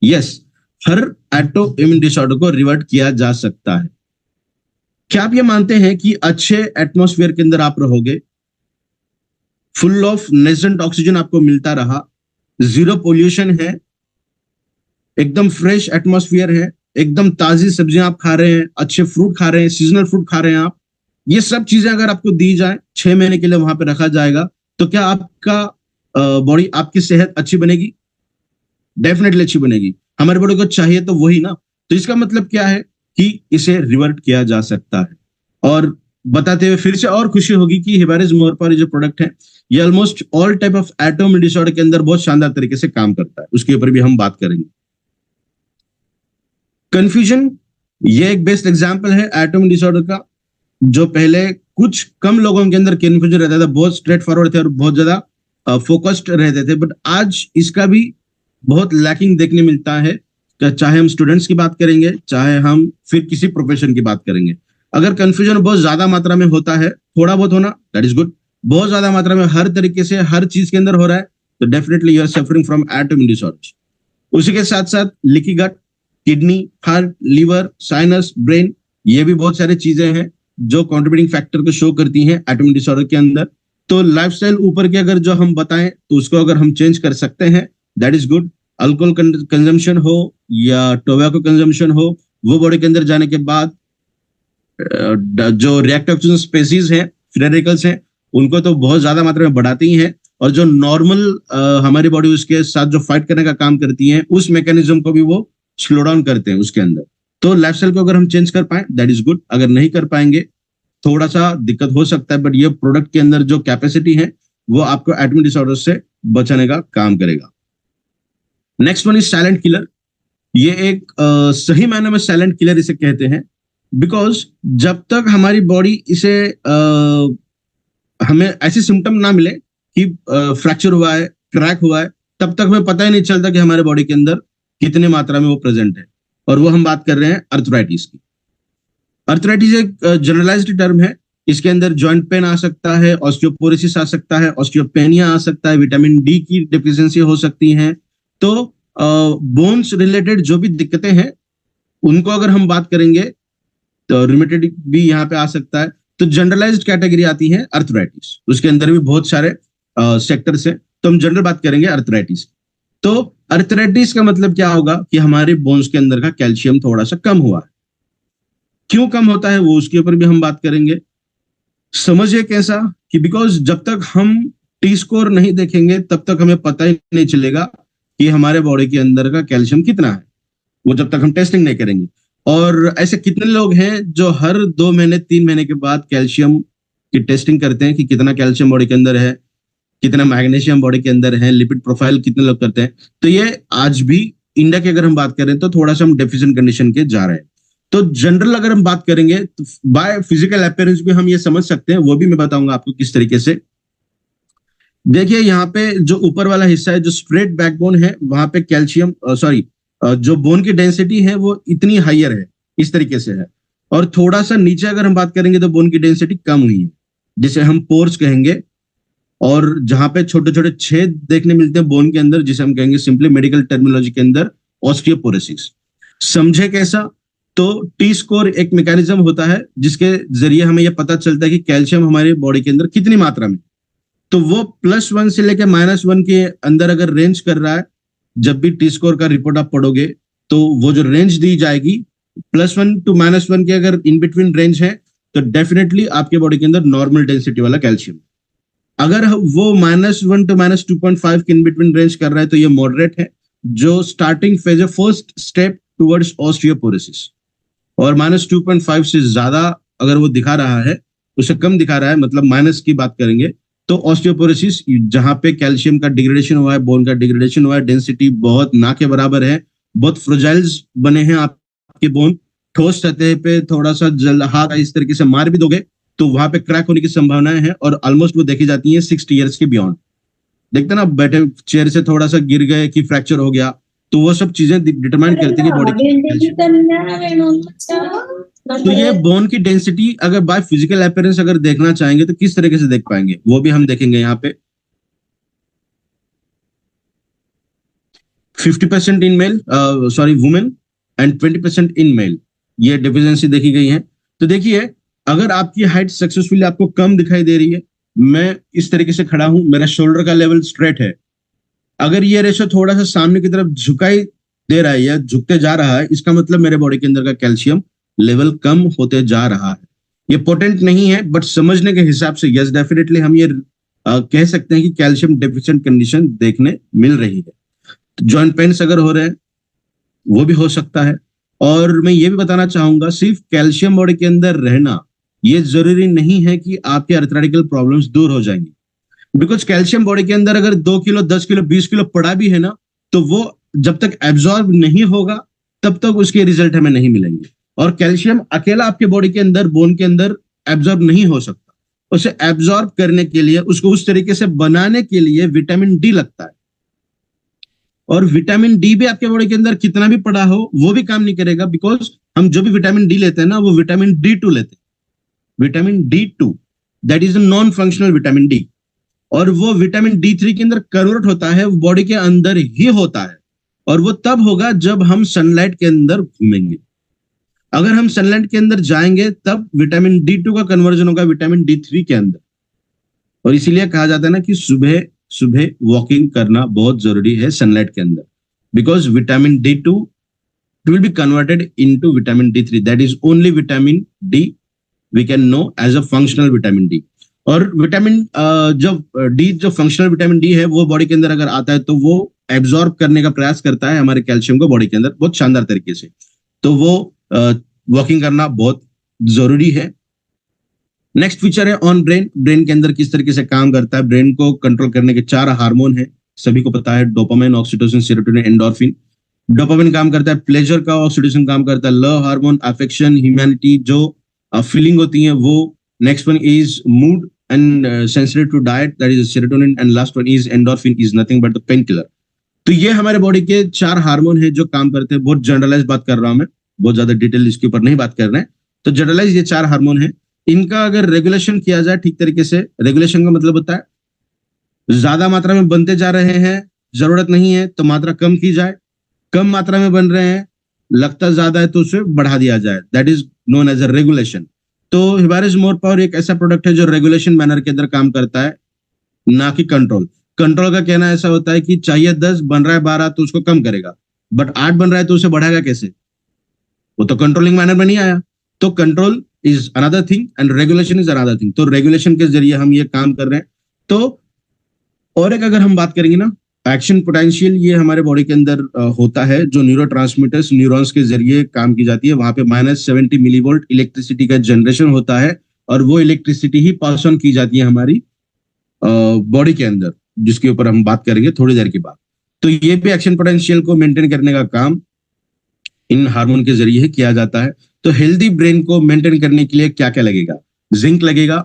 यस, हर एटो इम्यून डिसऑर्डर को रिवर्ट किया जा सकता है। क्या आप ये मानते हैं कि अच्छे एटमॉस्फेयर के अंदर आप रहोगे, फुल ऑफ नेसेंट ऑक्सीजन आपको मिलता रहा, जीरो पोल्यूशन है, एकदम फ्रेश एटमॉस्फेयर है, एकदम ताजी सब्जियां आप खा रहे हैं, अच्छे फ्रूट खा रहे हैं, सीजनल फ्रूट खा रहे हैं आप, ये सब चीजें अगर आपको दी जाए, 6 महीने के लिए वहां पे रखा जाएगा, तो क्या आपका बॉडी आपकी सेहत अच्छी बनेगी, डेफिनेटली अच्छी बनेगी। हमारे बॉडी को चाहिए तो वही ना। तो इसका मतलब क्या है कि इसे रिवर्ट किया जा सकता है। और बताते हुए फिर से और खुशी होगी कि हिबारिस मोरपारी जो प्रोडक्ट है ये almost all type of atom disorder के अंदर बहुत शानदार तरीके से काम करता है, उसके ऊपर भी हम बात करेंगे। कंफ्यूजन, ये एक बेस्ट एग्जांपल है एटोम डिसऑर्डर का, जो पहले कुछ कम लोगों के अंदर कंफ्यूजन रहता था, बहुत स्ट्रेट फॉरवर्ड थे और बहुत ज्यादा फोकस्ड रहते थे, बट आज इसका भी बहुत लैकिंग देखने मिलता है। चाहे हम स्टूडेंट्स की बात करेंगे, चाहे हम फिर किसी प्रोफेशन की बात करेंगे, अगर कंफ्यूजन बहुत ज्यादा मात्रा में होता है, थोड़ा बहुत होना दैट इज गुड, बहुत ज्यादा मात्रा में हर तरीके से हर चीज के अंदर हो रहा है, तो definitely you are suffering from atom disorder. उसी के साथ साथ leaky gut, kidney, heart, liver, sinus, brain, ये भी बहुत सारी चीजें हैं जो कंट्रीब्यूटिंग फैक्टर को शो करती हैं एटोम डिसऑर्डर के अंदर। तो लाइफस्टाइल ऊपर के अगर जो हम बताएं तो उसको अगर हम चेंज कर सकते हैं that is good. Alcohol consumption हो या टोबैको कंजम्पशन हो, वो बॉडी के अंदर जाने के बाद जो रिएक्टिव ऑक्सीजन स्पेसीज हैं, फ्री रेडिकल्स हैं, उनको तो बहुत ज्यादा मात्रा में बढ़ाती हैं, और जो नॉर्मल हमारी बॉडी उसके साथ जो फाइट करने का काम करती है उस मैकेनिज्म को भी वो स्लो डाउन करते हैं उसके अंदर। तो लाइफस्टाइल को अगर हम चेंज कर पाए दैट इज गुड, अगर नहीं कर पाएंगे थोड़ा सा दिक्कत हो सकता है, बट ये प्रोडक्ट के अंदर जो कैपेसिटी है वो आपको एटॉमिक डिसऑर्डर से बचाने का काम करेगा। Next one is silent killer. ये एक सही मायने में साइलेंट किलर इसे कहते हैं, बिकॉज जब तक हमारी बॉडी इसे हमें ऐसे सिम्टम ना मिले कि फ्रैक्चर हुआ है, क्रैक हुआ है, तब तक हमें पता ही नहीं चलता कि हमारे बॉडी के अंदर कितनी मात्रा में वो प्रेजेंट है। और वो हम बात कर रहे हैं अर्थराइटिस की। अर्थराइटिस एक जनरलाइज्ड टर्म है, इसके अंदर जॉइंट पेन आ सकता है, ऑस्टियोपोरोसिस आ सकता है, ऑस्टियोपेनिया आ सकता है, विटामिन डी की डिफिशियंसी हो सकती है। तो बोन्स रिलेटेड जो भी दिक्कतें हैं उनको अगर हम बात करेंगे तो रिमेटेड भी यहाँ पे आ सकता है। तो जनरलाइज्ड कैटेगरी आती है अर्थराइटिस, उसके अंदर भी बहुत सारे सेक्टर्स हैं, तो हम जनरल बात करेंगे अर्थराइटिस। तो अर्थराइटिस का मतलब क्या होगा कि हमारे बोन्स के अंदर का कैल्शियम थोड़ा सा कम हुआ है। क्यों कम होता है वो उसके ऊपर भी हम बात करेंगे। समझिए कैसा कि बिकॉज जब तक हम टी स्कोर नहीं देखेंगे तब तक हमें पता ही नहीं चलेगा कि हमारे बॉडी के अंदर का कैल्शियम कितना है, वो जब तक हम टेस्टिंग नहीं करेंगे। और ऐसे कितने लोग हैं जो हर 2 महीने 3 महीने के बाद कैल्शियम की टेस्टिंग करते हैं कि कितना कैल्शियम बॉडी के अंदर है, कितना मैग्नीशियम बॉडी के अंदर है, लिपिड प्रोफाइल कितने लोग करते हैं। तो ये आज भी इंडिया की अगर हम बात करें तो थोड़ा सा हम डेफिशिएंट कंडीशन के जा रहे हैं। तो जनरल अगर हम बात करेंगे तो बाय फिजिकल अपीयरेंस भी हम ये समझ सकते हैं, वो भी मैं बताऊंगा आपको किस तरीके से। देखिए यहाँ पे जो ऊपर वाला हिस्सा है, जो स्ट्रेट बैकबोन है, वहां पे कैल्शियम जो बोन की डेंसिटी है वो इतनी हाइयर है, इस तरीके से है। और थोड़ा सा नीचे अगर हम बात करेंगे तो बोन की डेंसिटी कम हुई है, जिसे हम पोर्स कहेंगे। और जहां पे छोटे छोटे छेद देखने मिलते हैं बोन के अंदर, जिसे हम कहेंगे सिंपली मेडिकल टर्मिनोलॉजी के अंदर ऑस्टियोपोरोसिस। समझे कैसा? तो टी स्कोर एक मैकेनिज्म होता है जिसके जरिए हमें यह पता चलता है कि कैल्शियम हमारे बॉडी के अंदर कितनी मात्रा में। तो वो +1 से लेकर -1 के अंदर अगर रेंज कर रहा है, जब भी टी स्कोर का रिपोर्ट आप पढ़ोगे तो वो जो रेंज दी जाएगी +1 to -1 के अगर इन बिटवीन रेंज है तो डेफिनेटली आपके बॉडी के अंदर नॉर्मल डेंसिटी वाला कैल्शियम। अगर वो -1 to -2.5 के इन बिटवीन रेंज कर रहा है तो ये मॉडरेट है, जो स्टार्टिंग फेज है, फर्स्ट स्टेप टुवर्ड्स ऑस्टियोपोरोसिस। और -2.5 से ज्यादा अगर वो दिखा रहा है, उससे कम दिखा रहा है, मतलब माइनस की बात करेंगे, तो ऑस्टियोपोरोसिस जहां पे कैल्शियम का डिग्रेडेशन हुआ है, बोन का डिग्रेडेशन हुआ है, डेंसिटी बहुत ना के बराबर है, बहुत फ्रेजाइल्स बने हैं आपके बोन, ठोस सतह पे थोड़ा सा हाथ इस तरीके से मार भी दोगे तो वहां पे क्रैक होने की संभावनाएं हैं, और ऑलमोस्ट वो देखी जाती है 60 ईयर्स के बियॉन्ड। देखते ना, बैठे चेयर से थोड़ा सा गिर गए कि फ्रैक्चर हो गया, तो वो सब चीजें डिटरमाइन करती है कि बॉडी। तो ये बोन की डेंसिटी अगर बाय फिजिकल अपीयरेंस अगर देखना चाहेंगे तो किस तरीके से देख पाएंगे, वो भी हम देखेंगे यहाँ पे। 50% in male, women and 20% in male, ये डिफिशियंसी देखी गई है। तो देखिए, अगर आपकी हाइट सक्सेसफुली आपको कम दिखाई दे रही है, मैं इस तरीके से खड़ा हूं, मेरा शोल्डर का लेवल स्ट्रेट है, अगर ये रेशो थोड़ा सा सामने की तरफ झुकाई दे रहा है या झुकते जा रहा है, इसका मतलब मेरे बॉडी के अंदर का कैल्शियम लेवल कम होते जा रहा है। ये पोटेंट नहीं है, बट समझने के हिसाब से यस डेफिनेटली हम ये कह सकते हैं कि कैल्शियम डेफिशिएंट कंडीशन देखने मिल रही है। जॉइंट पेन्स अगर हो रहे हैं वो भी हो सकता है। और मैं ये भी बताना चाहूंगा, सिर्फ कैल्शियम बॉडी के अंदर रहना ये जरूरी नहीं है कि आपके अर्थराइटिकल प्रॉब्लम्स दूर हो जाएंगी। बिकॉज कैल्शियम बॉडी के अंदर अगर 2 किलो, 10 किलो, 20 किलो पड़ा भी है ना, तो वो जब तक एब्जॉर्ब नहीं होगा तब तक उसके रिजल्ट हमें नहीं मिलेंगे। और कैल्शियम अकेला आपके बॉडी के अंदर, बोन के अंदर एब्जॉर्ब नहीं हो सकता। उसे एब्जॉर्ब करने के लिए, उसको उस तरीके से बनाने के लिए विटामिन डी लगता है। और विटामिन डी भी आपके बॉडी के अंदर कितना भी पड़ा हो वो भी काम नहीं करेगा, बिकॉज हम जो भी विटामिन डी लेते हैं ना, वो विटामिन D2 लेते हैं। Vitamin D2 that is a non functional vitamin D. और वो विटामिन D3 के अंदर कन्वर्ट होता है, वो बॉडी के अंदर ही होता है। और वो तब होगा जब हम सनलाइट के अंदर घूमेंगे। अगर हम सनलाइट के अंदर जाएंगे तब विटामिन D2 का कन्वर्जन होगा विटामिन D3 के अंदर। और इसीलिए कहा जाता है ना कि सुबह सुबह वॉकिंग करना बहुत जरूरी है सनलाइट के अंदर, because vitamin D2 will be converted into vitamin D3, that is only vitamin D we can know as a functional vitamin D. और विटामिन जो फंक्शनल विटामिन डी है, वो बॉडी के अंदर अगर आता है तो वो एब्जॉर्ब करने का प्रयास करता है हमारे कैल्शियम को बॉडी के अंदर बहुत शानदार तरीके से। तो वो वॉकिंग करना बहुत जरूरी है। नेक्स्ट फीचर है ऑन ब्रेन। ब्रेन के अंदर किस तरीके से काम करता है। ब्रेन को कंट्रोल करने के 4 हार्मोन है, सभी को पता है, dopamine, oxytocin, serotonin, endorphin. Dopamine काम करता है प्लेजर का, ऑक्सीटोसिन काम करता है लव हार्मोन, अफेक्शन, ह्यूमैनिटी, जो फीलिंग होती है वो। Next one is mood and sensitive to diet, that is serotonin. And last one is endorphin, is nothing but the pain killer. तो ये हमारे बॉडी के 4 हार्मोन है जो काम करते हैं। बहुत जनरलाइज बात कर रहा हूं मैं, बहुत ज्यादा डिटेल इसके ऊपर नहीं बात कर रहे हैं। तो जनरलाइज ये 4 हार्मोन है, इनका अगर रेगुलेशन किया जाए ठीक तरीके से। रेगुलेशन का मतलब होता है ज्यादा मात्रा में बनते जा रहे हैं, जरूरत नहीं है तो मात्रा कम की जाए। कम मात्रा में बन रहे हैं, लगता ज्यादा है तो उसे बढ़ा दिया जाए, that is known as a regulation. तो हिमालयस मोर पावर एक ऐसा प्रोडक्ट है जो रेगुलेशन मैनर के अंदर काम करता है, ना कि कंट्रोल। कंट्रोल का कहना ऐसा होता है कि चाहिए 10, बन रहा है 12 तो उसको कम करेगा, बट 8 बन रहा है तो उसे बढ़ाएगा कैसे? वो तो कंट्रोलिंग मैनर में नहीं आया। तो control is another thing and regulation is another thing. तो रेगुलेशन के जरिए हम ये काम कर रहे हैं। तो और एक अगर हम बात करेंगे ना, एक्शन पोटेंशियल, ये हमारे बॉडी के अंदर होता है, जो न्यूरोट्रांसमीटर्स, न्यूरॉन्स के जरिए काम की जाती है। वहां पे -70 मिलीवोल्ट इलेक्ट्रिसिटी का जनरेशन होता है, और वो इलेक्ट्रिसिटी ही पास ऑन की जाती है हमारी बॉडी के अंदर, जिसके ऊपर हम बात करेंगे थोड़ी देर के बाद। तो ये भी एक्शन पोटेंशियल को मेंटेन करने का काम इन हार्मोन के जरिए किया जाता है। तो हेल्दी ब्रेन को मेंटेन करने के लिए क्या क्या लगेगा? जिंक लगेगा,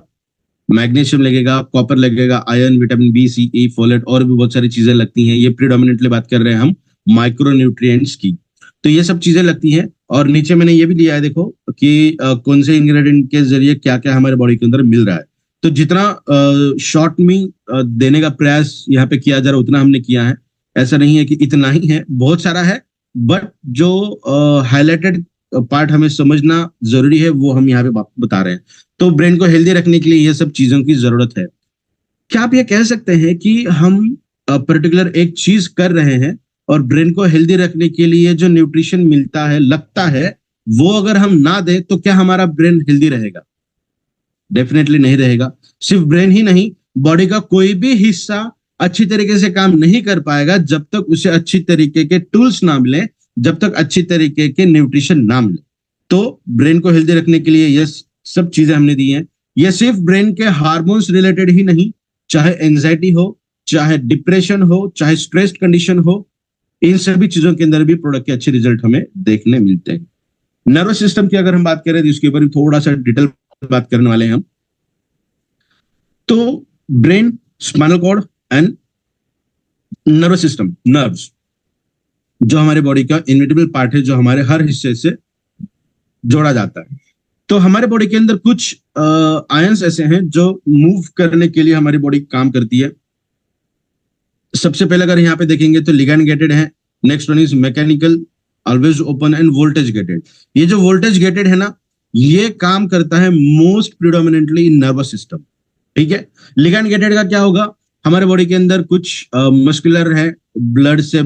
मैग्नीशियम लगेगा, कॉपर लगेगा, आयरन, विटामिन बी, सी, ई, फोलेट, और भी बहुत सारी चीजें लगती हैं। ये प्रीडोमिनेंटली बात कर रहे हैं हम माइक्रो न्यूट्रिएंट्स की। तो ये सब चीजें लगती हैं। और नीचे मैंने ये भी लिया है, देखो कि कौन से इंग्रेडिएंट के जरिए क्या क्या हमारे बॉडी के अंदर मिल रहा है। तो जितना शॉर्ट में देने का प्रयास यहाँ पे किया जा रहा है उतना हमने किया है। ऐसा नहीं है कि इतना ही है, बहुत सारा है, बट जो हाईलाइटेड पार्ट हमें समझना जरूरी है वो हम यहाँ पे बता रहे हैं। तो ब्रेन को हेल्दी रखने के लिए ये सब चीजों की जरूरत है। क्या आप ये कह सकते हैं कि हम पर्टिकुलर एक चीज कर रहे हैं और ब्रेन को हेल्दी रखने के लिए जो न्यूट्रिशन मिलता है, लगता है, वो अगर हम ना दे तो क्या हमारा ब्रेन हेल्दी रहेगा? डेफिनेटली नहीं रहेगा। सिर्फ ब्रेन ही नहीं, बॉडी का कोई भी हिस्सा अच्छी तरीके से काम नहीं कर पाएगा जब तक उसे अच्छी तरीके के टूल्स ना मिले, जब तक अच्छी तरीके के न्यूट्रिशन ना मिले। तो ब्रेन को हेल्दी रखने के लिए ये सब चीजें हमने दी हैं। ये सिर्फ ब्रेन के हार्मोन्स रिलेटेड ही नहीं, चाहे एंजाइटी हो, चाहे डिप्रेशन हो, चाहे स्ट्रेस कंडीशन हो, इन सभी चीजों के अंदर भी प्रोडक्ट के अच्छे रिजल्ट हमें देखने मिलते हैं। नर्वस सिस्टम की अगर हम बात करें तो इसके ऊपर थोड़ा सा डिटेल बात करने वाले हैं हम। तो brain, spinal cord and nervous system, nerves, जो हमारे बॉडी का इनविटेबल पार्ट है, जो हमारे हर हिस्से से जोड़ा जाता है। तो हमारे बॉडी के अंदर कुछ आयंस ऐसे हैं जो मूव करने के लिए हमारी बॉडी काम करती है। सबसे पहले अगर यहाँ पे देखेंगे तो लिगैंड गेटेड है, next one is mechanical, always open end voltage gated. ये जो वोल्टेज गेटेड है ना, ये काम करता है मोस्ट प्रिडोमिनेंटली इन नर्वस सिस्टम, ठीक है। लिगैंड गेटेड का क्या होगा? हमारे बॉडी के अंदर कुछ मस्कुलर है, ब्लड से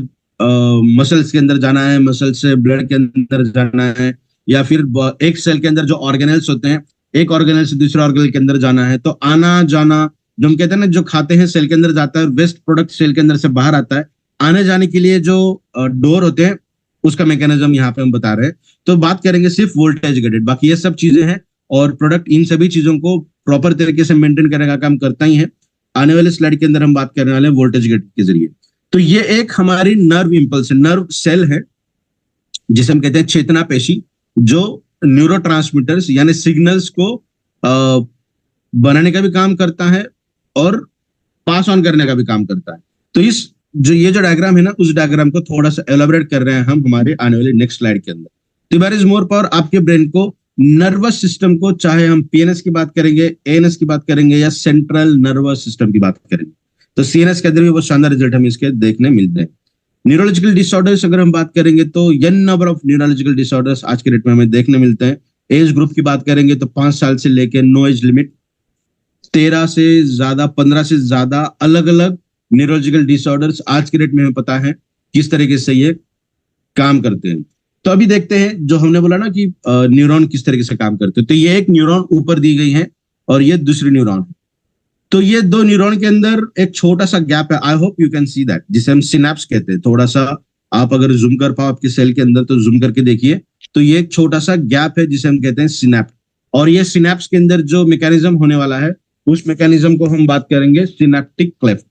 मसल्स के अंदर जाना है, मसल से ब्लड के अंदर जाना है, या फिर एक सेल के अंदर जो ऑर्गेनल्स होते हैं, एक ऑर्गेनल से दूसरे ऑर्गेनल के अंदर जाना है। तो आना जाना जो हम कहते हैं ना, जो खाते हैं सेल के अंदर जाता है, वेस्ट प्रोडक्ट सेल के अंदर से बाहर आता है, आने जाने के लिए जो डोर होते हैं, उसका मैकेनिज्म यहाँ पे हम बता रहे हैं। तो बात करेंगे सिर्फ वोल्टेज गेटेड, बाकी ये सब चीजें हैं और प्रोडक्ट इन सभी चीजों को प्रॉपर तरीके से मेंटेन करने का काम करता ही है। आने वाले स्लाइड के अंदर हम बात करने वाले हैं वोल्टेज गेट के जरिए। तो ये एक हमारी नर्व इंपल्स, नर्व सेल है, जिसे हम कहते हैं चेतना पेशी, जो न्यूरोट्रांसमीटर्स यानी सिग्नल्स को बनाने का भी काम करता है और पास ऑन करने का भी काम करता है। तो इस ये जो डायग्राम है ना, उस डायग्राम को थोड़ा सा एलाबोरेट कर रहे हैं हम हमारे आने वाले नेक्स्ट स्लाइड के अंदर। तो देयर इज मोर पावर, आपके ब्रेन को, नर्वस सिस्टम को, चाहे हम पीएनएस की बात करेंगे, एएनएस की बात करेंगे या सेंट्रल नर्वस सिस्टम की बात करेंगे, तो सीएनएस के अंदर भी बहुत शानदार रिजल्ट हमें इसके देखने मिलते हैं। न्यूरोलॉजिकल डिसऑर्डर्स अगर हम बात करेंगे तो an number of neurological disorders आज के डेट में हमें देखने मिलते हैं। एज ग्रुप की बात करेंगे तो 5 साल से लेकर नो एज लिमिट, 13 से ज्यादा, 15 से ज्यादा अलग अलग न्यूरोलॉजिकल डिसऑर्डर्स आज के डेट में हमें पता है किस तरीके से ये काम करते हैं। तो अभी देखते हैं, जो हमने बोला ना कि न्यूरॉन किस तरीके से काम करते हैं। तो ये एक न्यूरॉन ऊपर दी गई है और ये दूसरी न्यूरॉन है। तो ये दो न्यूरॉन के अंदर एक छोटा सा गैप है, I hope you can see that, जिसे हम सिनेप्स कहते हैं। थोड़ा सा आप अगर जूम कर पाओ आपके सेल के अंदर तो जूम करके देखिए, तो ये एक छोटा सा गैप है जिसे हम कहते हैं सिनेप्स। और ये सिनेप्स के अंदर जो मैकेनिज्म होने वाला है, उस मैकेनिज्म को हम बात करेंगे सिनेप्टिक क्लेफ्ट,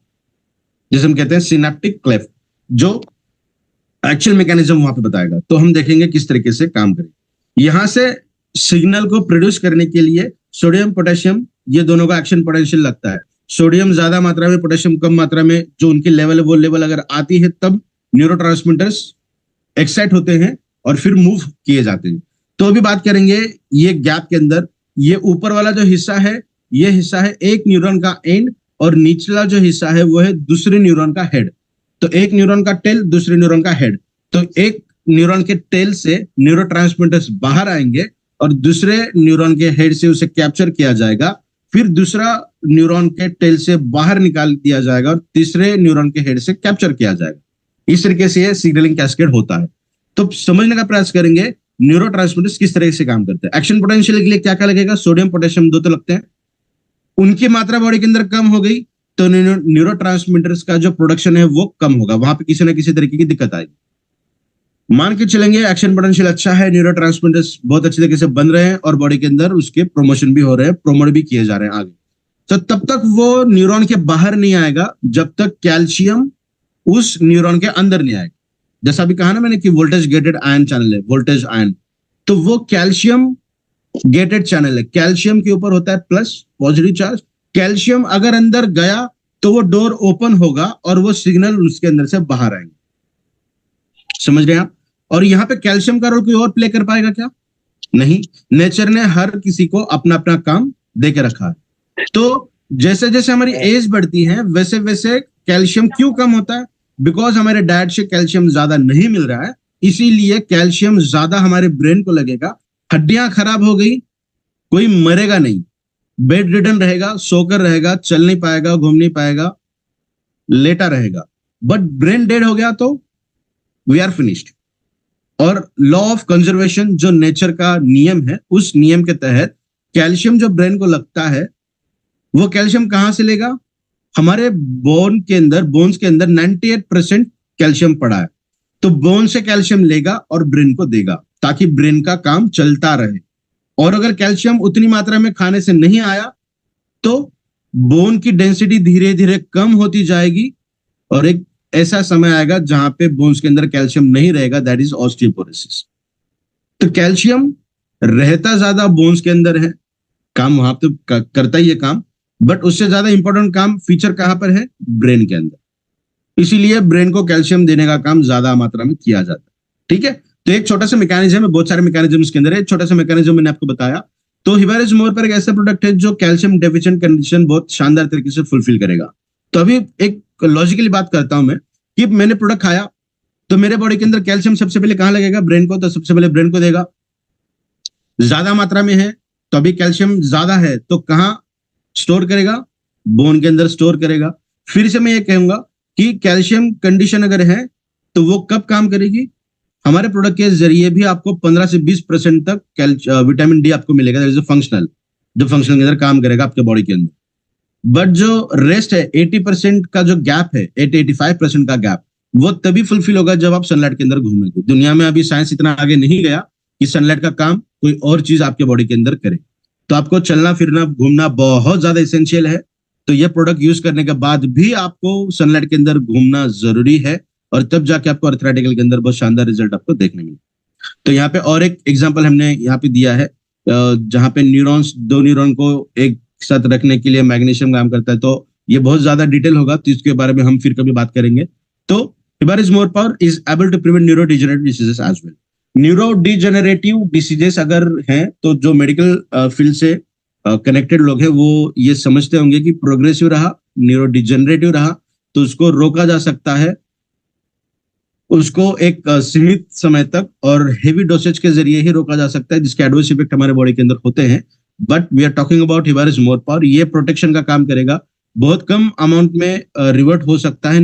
जिसे हम कहते हैं सिनेप्टिक क्लेफ्ट, जो एक्चुअल मैकेनिज्म वहां पे बताएगा। तो हम देखेंगे किस तरीके से काम करें। यहां से सिग्नल को प्रोड्यूस करने के लिए सोडियम पोटेशियम, ये दोनों का एक्शन पोटेंशियल लगता है। सोडियम ज्यादा मात्रा में, पोटेशियम कम मात्रा में, जो उनकी लेवल है वो लेवल अगर आती है तब न्यूरोट्रांसमीटर्स एक्साइट होते हैं और फिर मूव किए जाते हैं। तो अभी बात करेंगे ये गैप के अंदर, ये ऊपर वाला जो हिस्सा है, ये हिस्सा है एक न्यूरॉन का एंड, और निचला जो हिस्सा है वो है दूसरे न्यूरॉन का हेड। तो एक न्यूरॉन का टेल, दूसरे न्यूरॉन का हेड। तो एक न्यूरॉन के टेल से न्यूरोट्रांसमीटर्स बाहर आएंगे और दूसरे न्यूरॉन के हेड से उसे कैप्चर किया जाएगा, फिर दूसरा न्यूरॉन के टेल से बाहर निकाल दिया जाएगा और तीसरे न्यूरॉन के हेड से कैप्चर किया जाएगा। इस तरीके से ये सिग्नलिंग कैस्केड होता है। तो समझने का प्रयास करेंगे न्यूरोट्रांसमीटर्स किस तरह से काम करते हैं। एक्शन पोटेंशियल के लिए क्या क्या लगेगा, सोडियम पोटेशियम दो तो लगते हैं, उनकी मात्रा बॉडी के अंदर कम हो गई तो न्यूरोट्रांसमीटर्स का जो प्रोडक्शन है वो कम होगा, वहां पे किसी ना किसी तरीके की दिक्कत आएगी। मान के चलेंगे एक्शन पोटेंशियल अच्छा है, न्यूरोट्रांसमीटर्स बहुत अच्छे तरीके से बन रहे हैं और बॉडी के अंदर उसके प्रमोशन भी हो रहे हैं, प्रोमोट भी किए जा रहे हैं आगे, तो तब तक वो न्यूरॉन के बाहर नहीं आएगा जब तक कैल्शियम उस न्यूरॉन के अंदर नहीं आएगा। जैसा अभी कहा ना मैंने कि वोल्टेज गेटेड आयन चैनल है, वोल्टेज आयन, तो वो कैल्शियम गेटेड चैनल है। कैल्शियम के ऊपर होता है प्लस, पॉजिटिव चार्ज। कैल्शियम अगर अंदर गया तो वो डोर ओपन होगा और वो सिग्नल उसके अंदर से बाहर आएंगे। समझ रहे हैं आप? और यहां पे कैल्शियम का रोल कोई और प्ले कर पाएगा क्या? नहीं। नेचर ने हर किसी को अपना अपना काम दे के रखा है। तो जैसे जैसे हमारी एज बढ़ती है वैसे वैसे कैल्शियम क्यों कम होता है? बिकॉज हमारे डाइट से कैल्शियम ज्यादा नहीं मिल रहा है, इसीलिए कैल्शियम ज्यादा हमारे ब्रेन को लगेगा। हड्डियां खराब हो गई, कोई मरेगा नहीं, बेड रिडन रहेगा, सोकर रहेगा, चल नहीं पाएगा, घूम नहीं पाएगा, लेटा रहेगा, बट ब्रेन डेड हो गया तो वी आर फिनिश्ड। और लॉ ऑफ कंजर्वेशन जो नेचर का नियम है, उस नियम के तहत कैल्शियम जो ब्रेन को लगता है, वो कैल्शियम कहां से लेगा? हमारे बोन्स के अंदर 98% कैल्शियम पड़ा है, तो बोन से कैल्शियम लेगा और ब्रेन को देगा ताकि ब्रेन का काम चलता रहे। और अगर कैल्शियम उतनी मात्रा में खाने से नहीं आया तो बोन की डेंसिटी धीरे धीरे कम होती जाएगी और एक ऐसा समय आएगा जहां पे बोन्स के अंदर कैल्शियम नहीं रहेगा, दैट इज ऑस्टियोपोरोसिस। तो कैल्शियम रहता ज्यादा बोन्स के अंदर है, काम वहां तो करता ही है काम, बट उससे ज्यादा इंपॉर्टेंट काम फीचर कहां पर है? ब्रेन के अंदर। इसीलिए ब्रेन को कैल्शियम देने का काम ज्यादा मात्रा में किया जाता है। ठीक है, तो एक छोटा सा मैकेनिज्म है, बहुत सारे मैकेनिज्म इसके अंदर है, एक छोटा सा मैकेनिज्म मैंने आपको बताया। तो हिवारिज़मोर पर एक ऐसा प्रोडक्ट है जो कैल्शियम डेफिशिएंट कंडीशन बहुत शानदार तरीके से फुलफिल करेगा। तो अभी एक लॉजिकली बात करता हूं मैं कि मैंने प्रोडक्ट खाया तो मेरे बॉडी के अंदर कैल्शियम सबसे पहले कहां लगेगा? ब्रेन को, तो सबसे पहले ब्रेन को देगा। ज्यादा मात्रा में है तो अभी कैल्शियम ज्यादा है तो कहां स्टोर करेगा? बोन के अंदर स्टोर करेगा। फिर से मैं ये कहूंगा कि कैल्शियम कंडीशन अगर है तो वो कब काम करेगी? हमारे प्रोडक्ट के जरिए भी आपको 15 से 20% तक विटामिन डी आपको मिलेगा, फंक्शनल, जो फंक्शनल के अंदर काम करेगा आपके बॉडी के अंदर। बट जो रेस्ट है 80% का जो गैप है, 80-85% का गैप, वो तभी फुलफिल होगा जब आप सनलाइट के अंदर घूमेंगे। दुनिया में अभी साइंस इतना आगे नहीं गया कि सनलाइट का काम कोई और चीज आपके बॉडी के अंदर करे। तो आपको चलना फिरना घूमना बहुत ज्यादा इसेंशियल है। तो ये प्रोडक्ट यूज करने के बाद भी आपको सनलाइट के अंदर घूमना जरूरी है, और तब जाके आपको अर्थराइटिकल के अंदर बहुत शानदार रिजल्ट आपको देखने मिले। तो यहाँ पे और एक एग्जांपल हमने यहाँ पे दिया है, जहाँ पे न्यूरॉन्स, दो न्यूरॉन को एक साथ रखने के लिए मैग्नीशियम काम करता है। तो ये बहुत ज्यादा डिटेल होगा, तो इसके बारे में हम फिर कभी बात करेंगे। तो Hibar is more power is able to prevent neuro degenerative diseases as well. Neuro degenerative diseases अगर हैं तो जो मेडिकल फील्ड से कनेक्टेड लोग हैं वो ये समझते होंगे कि प्रोग्रेसिव रहा, न्यूरो डिजेनरेटिव रहा तो उसको रोका जा सकता है, उसको एक सीमित समय तक और हेवी डोसेज के जरिए ही रोका जा सकता है, जिसके एडवर्स इफेक्ट हमारे बॉडी के अंदर होते हैं। But we are talking about Hibar is more power, ये प्रोटेक्शन का काम करेगा। बहुत कम अमाउंट में रिवर्ट हो सकता है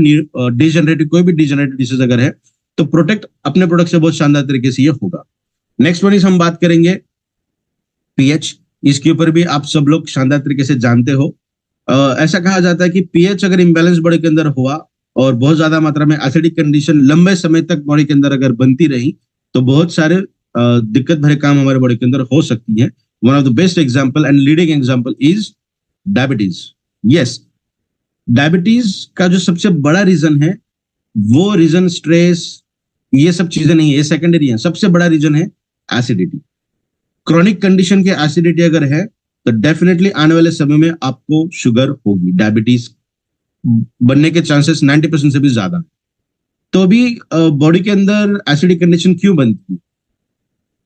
डिजेनरेटिव, कोई भी डिजेनरेटिव डिसीज अगर है तो प्रोटेक्ट अपने प्रोडक्ट से बहुत शानदार तरीके से ये होगा। नेक्स्ट वन इज हम बात करेंगे पीएच। इसके ऊपर भी आप सब लोग शानदार तरीके से जानते हो। ऐसा कहा जाता है कि पीएच अगर इम्बैलेंस बॉडी के अंदर हुआ और बहुत ज्यादा मात्रा में एसिडिक कंडीशन लंबे समय तक बॉडी के अंदर अगर बनती रही तो बहुत सारे दिक्कत भरे काम हमारे बॉडी के अंदर हो सकती है। One of the best example and leading example is diabetes. Yes, diabetes का जो सबसे बड़ा रीजन है वो रीजन स्ट्रेस, ये सब चीजें नहीं है, ये सेकेंडरी है। सबसे बड़ा रीजन है एसिडिटी। क्रॉनिक कंडीशन के एसिडिटी अगर है तो डेफिनेटली आने वाले समय में आपको शुगर होगी, डायबिटीज बनने के चांसेस 90% से भी ज्यादा। तो अभी बॉडी के अंदर एसिडिक कंडीशन क्यों बनती है?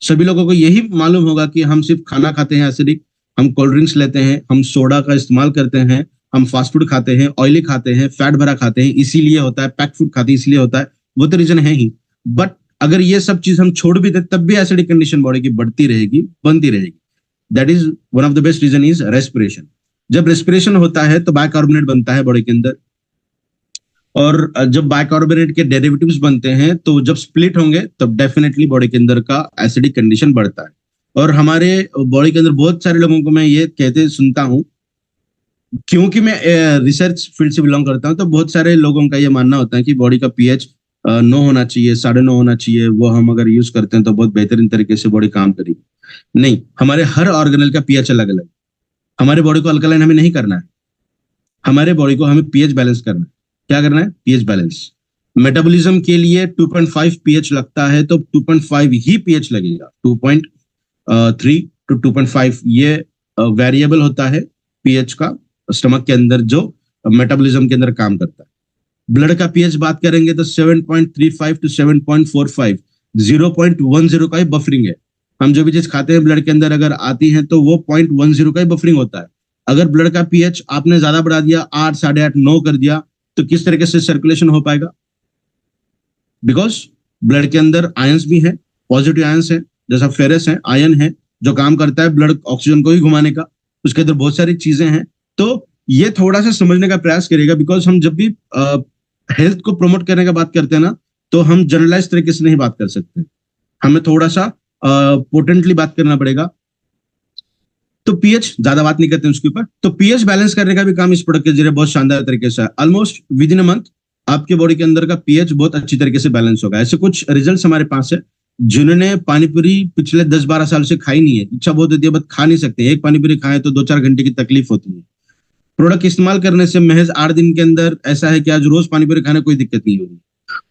सभी लोगों को यही मालूम होगा कि हम सिर्फ खाना खाते हैं एसिडिक, हम कोल्ड ड्रिंक्स लेते हैं, हम सोडा का इस्तेमाल करते हैं, हम फास्ट फूड खाते हैं, ऑयली खाते हैं, फैट भरा खाते हैं, इसीलिए होता है। पैक फूड खाते हैं इसलिए होता है, वो तो रीजन है ही। बट अगर ये सब चीज हम छोड़ भी दे तब भी एसिडिक कंडीशन बॉडी की बढ़ती रहेगी, बनती रहेगी। That is one of the best reason is respiration. जब रेस्पिरेशन होता है तो बाइकार्बोनेट बनता है बॉडी के अंदर, और जब बाइकार्बोनेट के डेरिवेटिव्स बनते हैं तो जब स्प्लिट होंगे तब डेफिनेटली बॉडी के अंदर का एसिडिक कंडीशन बढ़ता है। और हमारे बॉडी के अंदर बहुत सारे लोगों को मैं ये कहते सुनता हूँ, क्योंकि मैं रिसर्च फील्ड से बिलोंग करता हूँ, तो बहुत सारे लोगों का ये मानना होता है कि बॉडी का पीएच 9 होना चाहिए, 9.5 होना चाहिए। वो हम अगर यूज करते हैं तो बहुत बेहतरीन तरीके से बॉडी काम करेगी। नहीं, हमारे हर ऑर्गेनल का पीएच अलग अलग। हमारे बॉडी को अल्कलाइन हमें नहीं करना है, हमारे बॉडी को हमें पीएच बैलेंस करना है। क्या करना है? PH balance. मेटाबॉलिज्म के लिए 2.5 पीएच लगता है तो 2.5 ही पीएच लगेगा। 2.3 to 2.5 ये वेरिएबल होता है पीएच का, स्टमक के अंदर जो मेटाबॉलिज्म के अंदर काम करता है। ब्लड का पीएच बात करेंगे तो 7.35 to 7.45, 0.10 का ही बफरिंग है। हम जो भी चीज खाते हैं ब्लड के अंदर अगर आती है तो वो 0.10 का ही बफरिंग होता है। अगर ब्लड का पीएच आपने ज्यादा बढ़ा दिया, 8, 8.5, 9 कर दिया, तो किस तरीके से सर्कुलेशन हो पाएगा? बिकॉज ब्लड के अंदर आयंस भी हैं, पॉजिटिव आयंस हैं, जैसा फेरस है, आयन है जो काम करता है ब्लड ऑक्सीजन को ही घुमाने का। उसके अंदर बहुत सारी चीजें हैं। तो ये थोड़ा सा समझने का प्रयास करेगा, बिकॉज हम जब भी हेल्थ को प्रमोट करने का बात करते हैं ना, तो हम जनरलाइज तरीके से नहीं बात कर सकते, हमें थोड़ा सा पोटेंटली बात करना पड़ेगा। तो पीएच ज्यादा बात नहीं करते उसके ऊपर। तो पीएच बैलेंस करने का भी काम इस प्रोडक्ट के जरिए बहुत शानदार तरीके से है। Almost with in a month आपके बॉडी के अंदर का पीएच बहुत अच्छी तरीके से बैलेंस होगा। ऐसे कुछ रिजल्ट्स हमारे पास है, जिन्होंने पानीपुरी पिछले 10-12 साल से खाई नहीं है, इच्छा बहुत होती है बट खा नहीं सकते। एक पानीपुरी खाए तो 2-4 घंटे की तकलीफ होती है। प्रोडक्ट इस्तेमाल करने से महज 8 दिन के अंदर ऐसा है कि आज रोज पानीपुरी खाने कोई दिक्कत नहीं होगी।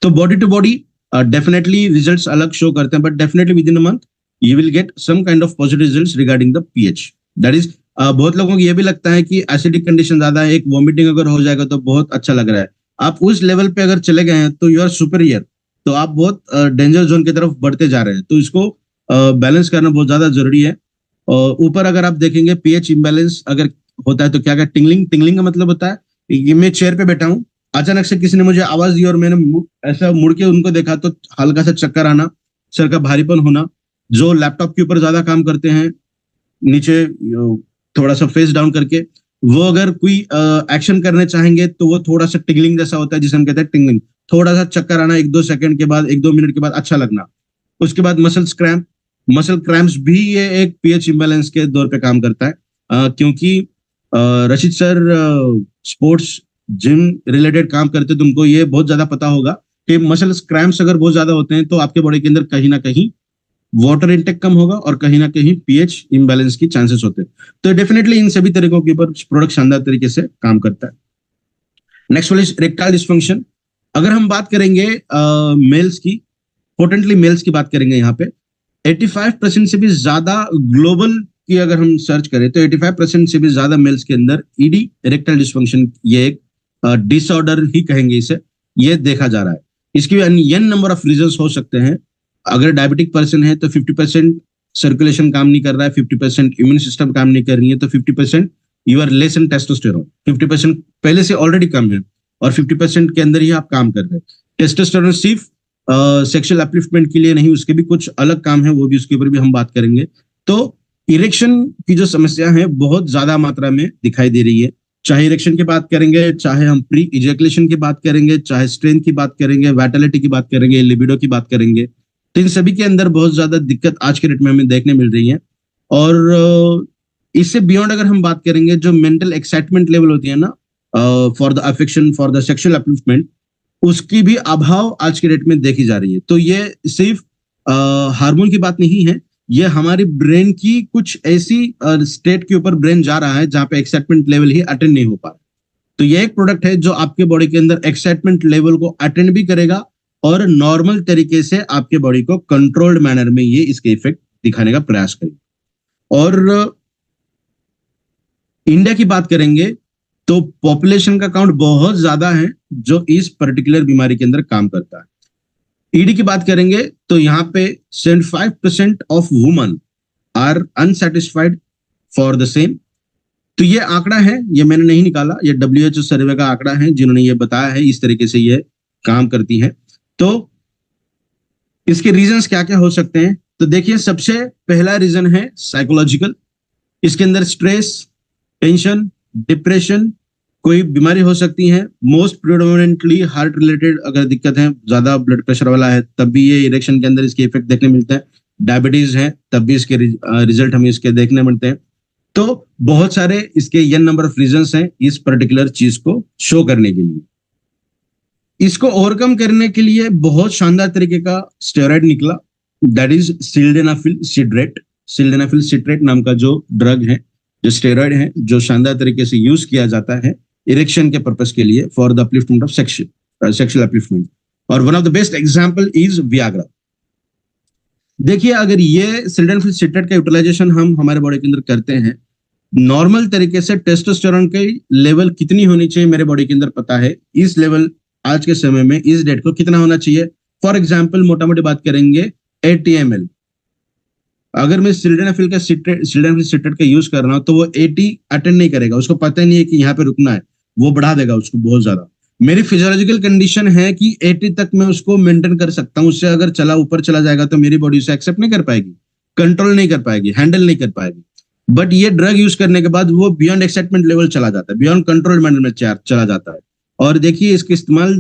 तो body to body definitely results अलग शो करते हैं, but definitely within a month you will get some kind of positive results regarding the PH. That is बहुत लोगों को ये भी लगता है कि एसिडिक कंडीशन ज्यादा है, एक वॉमिटिंग अगर हो जाएगा तो बहुत अच्छा लग रहा है। आप उस लेवल पे अगर चले गए हैं तो यू आर सुपीरियर, तो आप बहुत डेंजर जोन की तरफ बढ़ते जा रहे हैं। तो इसको बैलेंस करना बहुत ज्यादा जरूरी है। ऊपर अगर आप देखेंगे पीएच इम्बैलेंस अगर होता है तो क्या क्या टिंगलिंग का मतलब होता है कि मैं चेयर पे बैठा हूँ, अचानक से किसी ने मुझे आवाज दी और मैंने ऐसा मुड़ के उनको देखा तो हल्का सा चक्कर आना, सर का भारीपन होना। जो लैपटॉप के ऊपर ज्यादा काम करते हैं, नीचे थोड़ा सा फेस डाउन करके, वो अगर कोई एक्शन करने चाहेंगे तो वो थोड़ा सा टिंगलिंग जैसा होता है, जिसे हम कहते हैं टिंगलिंग। थोड़ा सा चक्कर आना 1-2 सेकंड के बाद, 1-2 मिनट के बाद अच्छा लगना। उसके बाद मसल क्रैम्प्स भी ये एक पीएच इम्बैलेंस के दौर पे काम करता है, क्योंकि Rashid sir sports gym related काम करते, तुमको ये बहुत ज्यादा पता होगा कि मसल्स क्रैम्प्स अगर बहुत ज्यादा होते हैं तो आपके बॉडी के अंदर कहीं ना कहीं वाटर इंटेक कम होगा और कहीं ना कहीं पीएच इम्बैलेंस की चांसेस होते हैं। तो डेफिनेटली इन सभी तरीकों के ऊपर प्रोडक्ट शानदार तरीके से काम करता है। नेक्स्ट वाला रेक्टाइल डिस्फंक्शन। अगर हम बात करेंगे मेल्स की, पोटेंटली मेल्स की बात करेंगे यहाँ पे 85% से भी ज्यादा ग्लोबल की अगर हम सर्च करें तो 85% से भी ज्यादा मेल्स के अंदर ईडी इरेक्टाइल डिस्फंक्शन, ये एक डिसऑर्डर ही कहेंगे इसे, ये देखा जा रहा है। इसकी एन नंबर ऑफ रीजंस हो सकते हैं। अगर डायबिटिक पर्सन है तो 50% सर्कुलेशन काम नहीं कर रहा है, 50% इम्यून सिस्टम काम नहीं कर रही है, तो 50% you are less in testosterone, 50% पहले से ऑलरेडी कम है और 50% के अंदर ही आप काम कर रहे हैं। टेस्टोस्टेरोन सिर्फ सेक्सुअल अपलिफ्टमेंट के लिए नहीं, उसके भी कुछ अलग काम है, वो भी उसके ऊपर भी हम बात करेंगे। तो इरेक्शन की जो समस्या है बहुत ज्यादा मात्रा में दिखाई दे रही है। चाहे इरेक्शन की बात करेंगे, चाहे हम प्री इजैकुलेशन की बात करेंगे, चाहे स्ट्रेंथ की बात करेंगे, वाइटलिटी की बात करेंगे, लिबिडो की बात करेंगे, तो इन सभी के अंदर बहुत ज्यादा दिक्कत आज के डेट में हमें देखने मिल रही है। और इससे बियॉन्ड अगर हम बात करेंगे, जो मेंटल एक्साइटमेंट लेवल होती है ना for the affection, for the sexual upliftment, उसकी भी अभाव आज के डेट में देखी जा रही है। तो ये सिर्फ हार्मोन की बात नहीं है, ये हमारी ब्रेन की कुछ ऐसी स्टेट के ऊपर ब्रेन जा रहा है जहां पे एक्साइटमेंट लेवल ही अटेंड नहीं हो पा रहा। तो ये एक प्रोडक्ट है जो आपके बॉडी के अंदर एक्साइटमेंट लेवल को अटेंड भी करेगा और नॉर्मल तरीके से आपके बॉडी को कंट्रोल्ड मैनर में ये इसके इफेक्ट दिखाने का प्रयास करेगा। और इंडिया की बात करेंगे तो पॉपुलेशन का काउंट बहुत ज्यादा है जो इस पर्टिकुलर बीमारी के अंदर काम करता है। ईडी की बात करेंगे तो यहाँ पे 75% of women are unsatisfied for the same. तो ये आंकड़ा है, ये मैंने नहीं निकाला, ये WHO सर्वे का आंकड़ा है जिन्होंने ये बताया है, इस तरीके से ये काम करती है। तो इसके रीजंस क्या क्या हो सकते हैं, तो देखिए सबसे पहला रीजन है साइकोलॉजिकल। इसके अंदर स्ट्रेस, टेंशन, डिप्रेशन, कोई बीमारी हो सकती है। मोस्ट प्रिडोमिनेंटली हार्ट रिलेटेड अगर दिक्कत है, ज्यादा ब्लड प्रेशर वाला है तब भी ये इरेक्शन के अंदर इसके इफेक्ट देखने मिलते हैं। डायबिटीज है तब भी इसके रिजल्ट हमें इसके देखने मिलते हैं। तो बहुत सारे इसके एन नंबर ऑफ रीजंस हैं इस पर्टिकुलर चीज को शो करने के लिए। इसको ओवरकम करने के लिए बहुत शानदार तरीके का स्टेरॉइड निकला, that is sildenafil citrate. Sildenafil citrate नाम का जो ड्रग है, जो स्टेरॉइड है, जो शानदार तरीके से यूज किया जाता है इरेक्शन के पर्पस के लिए for the upliftment of sexual upliftment. और one of the best example is Viagra. देखिए अगर ये सिल्डेनाफिल सिट्रेट का यूटिलाइजेशन हम हमारे बॉडी के अंदर करते हैं, नॉर्मल तरीके से टेस्टोस्टेरोन की लेवल कितनी होनी चाहिए मेरे बॉडी के अंदर पता है। इस लेवल आज के समय में इस डेट को कितना होना चाहिए, फॉर एग्जाम्पल मोटा मोटी बात करेंगे 80 ml। अगर मैं सिल्डेनाफिल सिट्रेट का यूज कर रहा हूं तो वो 80 अटेंड नहीं करेगा, उसको पता ही नहीं है कि यहाँ पे रुकना है, वो बढ़ा देगा उसको बहुत ज्यादा। मेरी फिजियोलॉजिकल कंडीशन है कि 80 तक मैं उसको मेंटेन कर सकता हूँ, उससे अगर चला ऊपर चला जाएगा तो मेरी बॉडी उसे एक्सेप्ट नहीं कर पाएगी, कंट्रोल नहीं कर पाएगी, हैंडल नहीं कर पाएगी। बट ये ड्रग यूज करने के बाद वो बियॉन्ड एक्साइटमेंट लेवल चला जाता है, बियॉन्ड कंट्रोल मैनर में चला जाता है। और देखिए इसके इस्तेमाल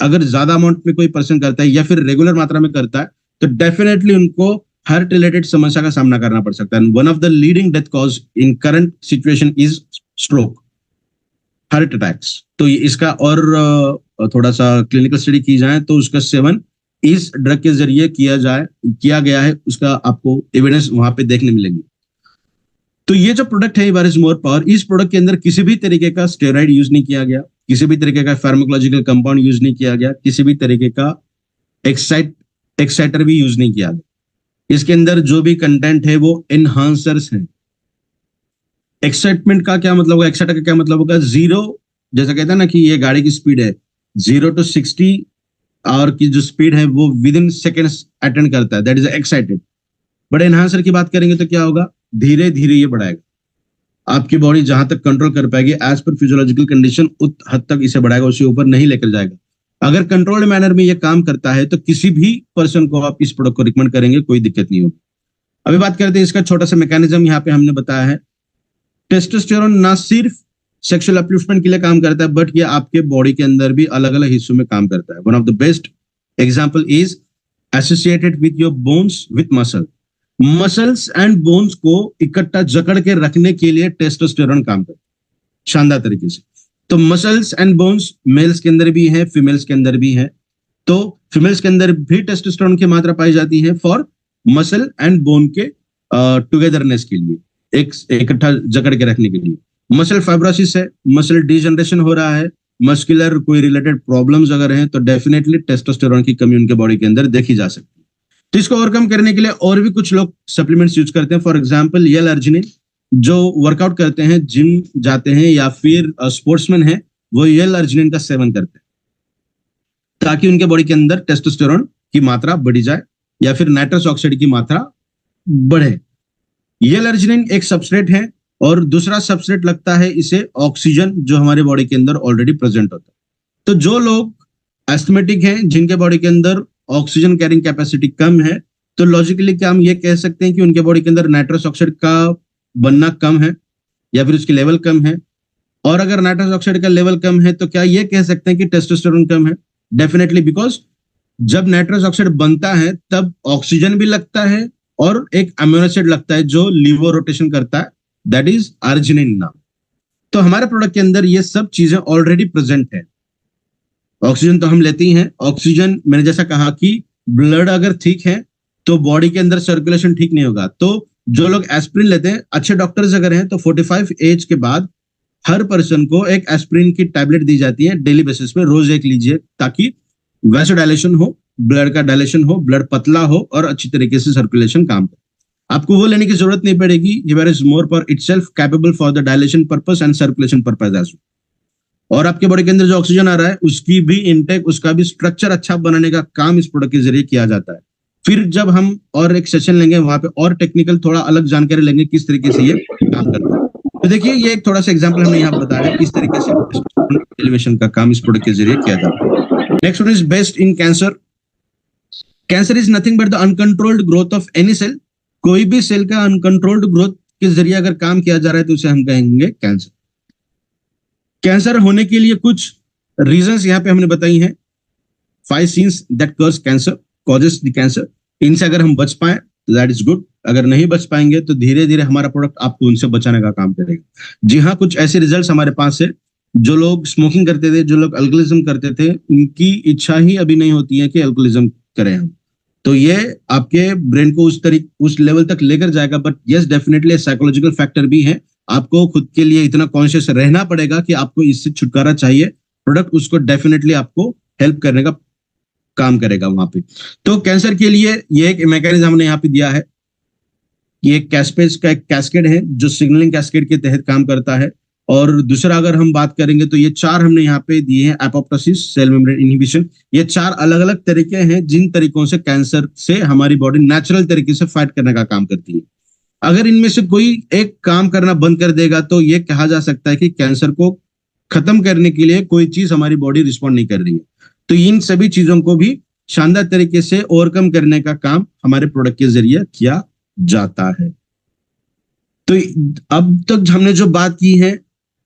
अगर ज्यादा अमाउंट में कोई पर्सन करता है या फिर रेगुलर मात्रा में करता है तो डेफिनेटली उनको हार्ट रिलेटेड समस्या का सामना करना पड़ सकता है। One of the leading death cause in current situation is stroke, heart attacks. तो इसका और थोड़ा सा क्लिनिकल स्टडी की जाए तो उसका सेवन इस ड्रग के जरिए किया गया है, उसका आपको एविडेंस वहां पे देखने मिलेंगे। तो ये जो प्रोडक्ट है इज मोर पावर, इस प्रोडक्ट के अंदर किसी भी तरीके का स्टेरॉइड यूज नहीं किया गया, किसी भी तरीके का फार्माकोलॉजिकल कंपाउंड यूज नहीं किया गया, किसी भी तरीके का एक्साइटर भी यूज नहीं किया गया। इसके अंदर जो भी कंटेंट है वो एनहांसर्स हैं। एक्साइटमेंट का क्या मतलब होगा, एक्साइटर का क्या मतलब होगा, जीरो, जैसा कहता है ना कि ये गाड़ी की स्पीड है 0 to 60 और की जो स्पीड है वो विद इन सेकेंड्स अटेंड करता है, that is excited. But enhancer की बात करेंगे तो क्या होगा, धीरे धीरे ये बढ़ाएगा, आपकी बॉडी जहां तक कंट्रोल कर पाएगी एज पर फिजियोलॉजिकल कंडीशन उस हद तक इसे बढ़ाएगा, उससे ऊपर नहीं लेकर जाएगा। अगर कंट्रोल्ड मैनर में ये काम करता है तो किसी भी पर्सन को आप इस प्रोडक्ट को रिकमेंड करेंगे, कोई दिक्कत नहीं होगी। अभी बात करते हैं इसका छोटा सा मैकेनिज्म, यहाँ पे हमने बताया है टेस्टोस्टेरोन ना सिर्फ सेक्सुअल अपलिफ्टमेंट के लिए काम करता है बट ये आपके बॉडी के अंदर भी अलग अलग हिस्सों में काम करता है। One of the best example is associated with your bones with muscles and bones को इकट्ठा जकड़ के रखने के लिए टेस्टोस्टेरोन काम करता है। शानदार तरीके से। तो मसल्स एंड बोन्स मेल्स के अंदर भी है, फीमेल्स के अंदर भी है। तो फीमेल्स के अंदर भी टेस्टोस्टेरोन की मात्रा पाई जाती है फॉर मसल एंड बोन के टुगेदरनेस के लिए, एक इकट्ठा जकड़ के रखने के लिए। मसल फाइब्रोसिस है, मसल डिजनरेशन हो रहा है, मस्कुलर कोई रिलेटेड प्रॉब्लम्स अगर हैं तो डेफिनेटली टेस्टोस्टेरोन की कमी उनके बॉडी के अंदर देखी जा सकती है। तो इसको ओवरकम करने के लिए और भी कुछ लोग सप्लीमेंट्स यूज करते हैं। फॉर एग्जाम्पल L-अर्जिनिन, जो वर्कआउट करते हैं, जिम जाते हैं या फिर स्पोर्ट्समैन है, वो L-अर्जिनिन का सेवन करते हैं ताकि उनके बॉडी के अंदर टेस्टोस्टेरोन की मात्रा बढ़ी जाए या फिर नाइट्रस ऑक्साइड की मात्रा बढ़े। L-अर्जिनिन एक सबस्ट्रेट है और दूसरा सबस्ट्रेट लगता है इसे ऑक्सीजन, जो हमारे बॉडी के अंदर ऑलरेडी प्रेजेंट होता है। तो जो लोग एस्थमेटिक हैं, जिनके बॉडी के अंदर ऑक्सीजन कैरिंग कैपेसिटी कम है, तो लॉजिकली क्या हम ये कह सकते हैं कि उनके बॉडी के अंदर नाइट्रस ऑक्साइड का बनना कम है या फिर उसकी लेवल कम है। और अगर नाइट्रस ऑक्साइड का लेवल कम है तो क्या ये कह सकते हैं कि टेस्टोस्टेरोन कम है? डेफिनेटली, बिकॉज जब नाइट्रस ऑक्साइड बनता है तब ऑक्सीजन भी लगता है और एक अमीनो एसिड लगता है जो लीवर रोटेशन करता है, दैट इज अर्जिनिन नाम। तो हमारे प्रोडक्ट के अंदर ये सब चीजें ऑलरेडी प्रेजेंट है। ऑक्सीजन तो हम लेते ही हैं। ऑक्सीजन, मैंने जैसा कहा कि ब्लड अगर ठीक है तो बॉडी के अंदर सर्कुलेशन ठीक नहीं होगा। तो जो लोग एस्प्रिन लेते हैं, अच्छे डॉक्टर्स अगर हैं, तो 45 एज के बाद हर पर्सन को एक एस्प्रिन की टैबलेट दी जाती है डेली बेसिस पे, रोज एक लीजिए ताकि वैसोडायलेशन हो, ब्लड का डायलेशन हो, ब्लड पतला हो और अच्छी तरीके से सर्कुलेशन काम करे। आपको वो लेने की जरूरत नहीं पड़ेगी। Hibar is more for itself capable for the dilation purpose and circulation purpose as well. और आपके बॉडी के अंदर जो ऑक्सीजन आ रहा है उसकी भी इनटेक, उसका भी स्ट्रक्चर अच्छा बनाने का काम इस प्रोडक्ट के जरिए किया जाता है। फिर जब हम और एक सेशन लेंगे वहां पे और टेक्निकल थोड़ा अलग जानकारी लेंगे किस तरीके से ये काम करता है। तो देखिए, ये एक थोड़ा सा एग्जांपल हमने यहाँ बताया किस तरीके से एलिवेशन का काम इस प्रोडक्ट के जरिए किया जाता है। Next one is best in cancer. Cancer is nothing but the uncontrolled growth of any cell. कोई भी सेल का अनकंट्रोल्ड ग्रोथ के जरिए अगर काम किया जा रहा है तो उसे हम कहेंगे कैंसर। कैंसर होने के लिए कुछ रीजंस यहाँ पे हमने बताई हैं। 5 scenes that cause cancer, causes the cancer. इनसे अगर हम बच पाए तो दैट इज गुड। अगर नहीं बच पाएंगे तो धीरे धीरे हमारा प्रोडक्ट आपको उनसे बचाने का काम करेगा। जी हाँ, कुछ ऐसे रिजल्ट्स हमारे पास है। जो लोग स्मोकिंग करते थे, जो लोग अल्कोहलिज्म करते थे, उनकी इच्छा ही अभी नहीं होती है कि अल्कोहलिज्म करें हम। तो ये आपके ब्रेन को उस लेवल तक लेकर जाएगा। But yes, definitely psychological factor भी है। आपको खुद के लिए इतना कॉन्शियस रहना पड़ेगा कि आपको इससे छुटकारा चाहिए। प्रोडक्ट उसको डेफिनेटली आपको हेल्प करने का काम करेगा वहां पे। तो कैंसर के लिए ये एक मैकेनिज्म हमने यहाँ पे दिया है। ये कैस्पेज का एक कैस्केड है जो सिग्नलिंग कैस्केड के तहत काम करता है। और दूसरा अगर हम बात करेंगे तो ये 4 हमने यहाँ पे दिए हैं। एपोप्टोसिस, सेल मेम्ब्रेन इनहिबिशन, ये 4 अलग अलग तरीके हैं जिन तरीकों से कैंसर से हमारी बॉडी नेचुरल तरीके से फाइट करने का काम करती है। अगर इनमें से कोई एक काम करना बंद कर देगा तो ये कहा जा सकता है कि कैंसर को खत्म करने के लिए कोई चीज हमारी बॉडी रिस्पॉन्ड नहीं कर रही है। तो इन सभी चीजों को भी शानदार तरीके से ओवरकम करने का काम हमारे प्रोडक्ट के जरिए किया जाता है। तो अब तक हमने जो बात की है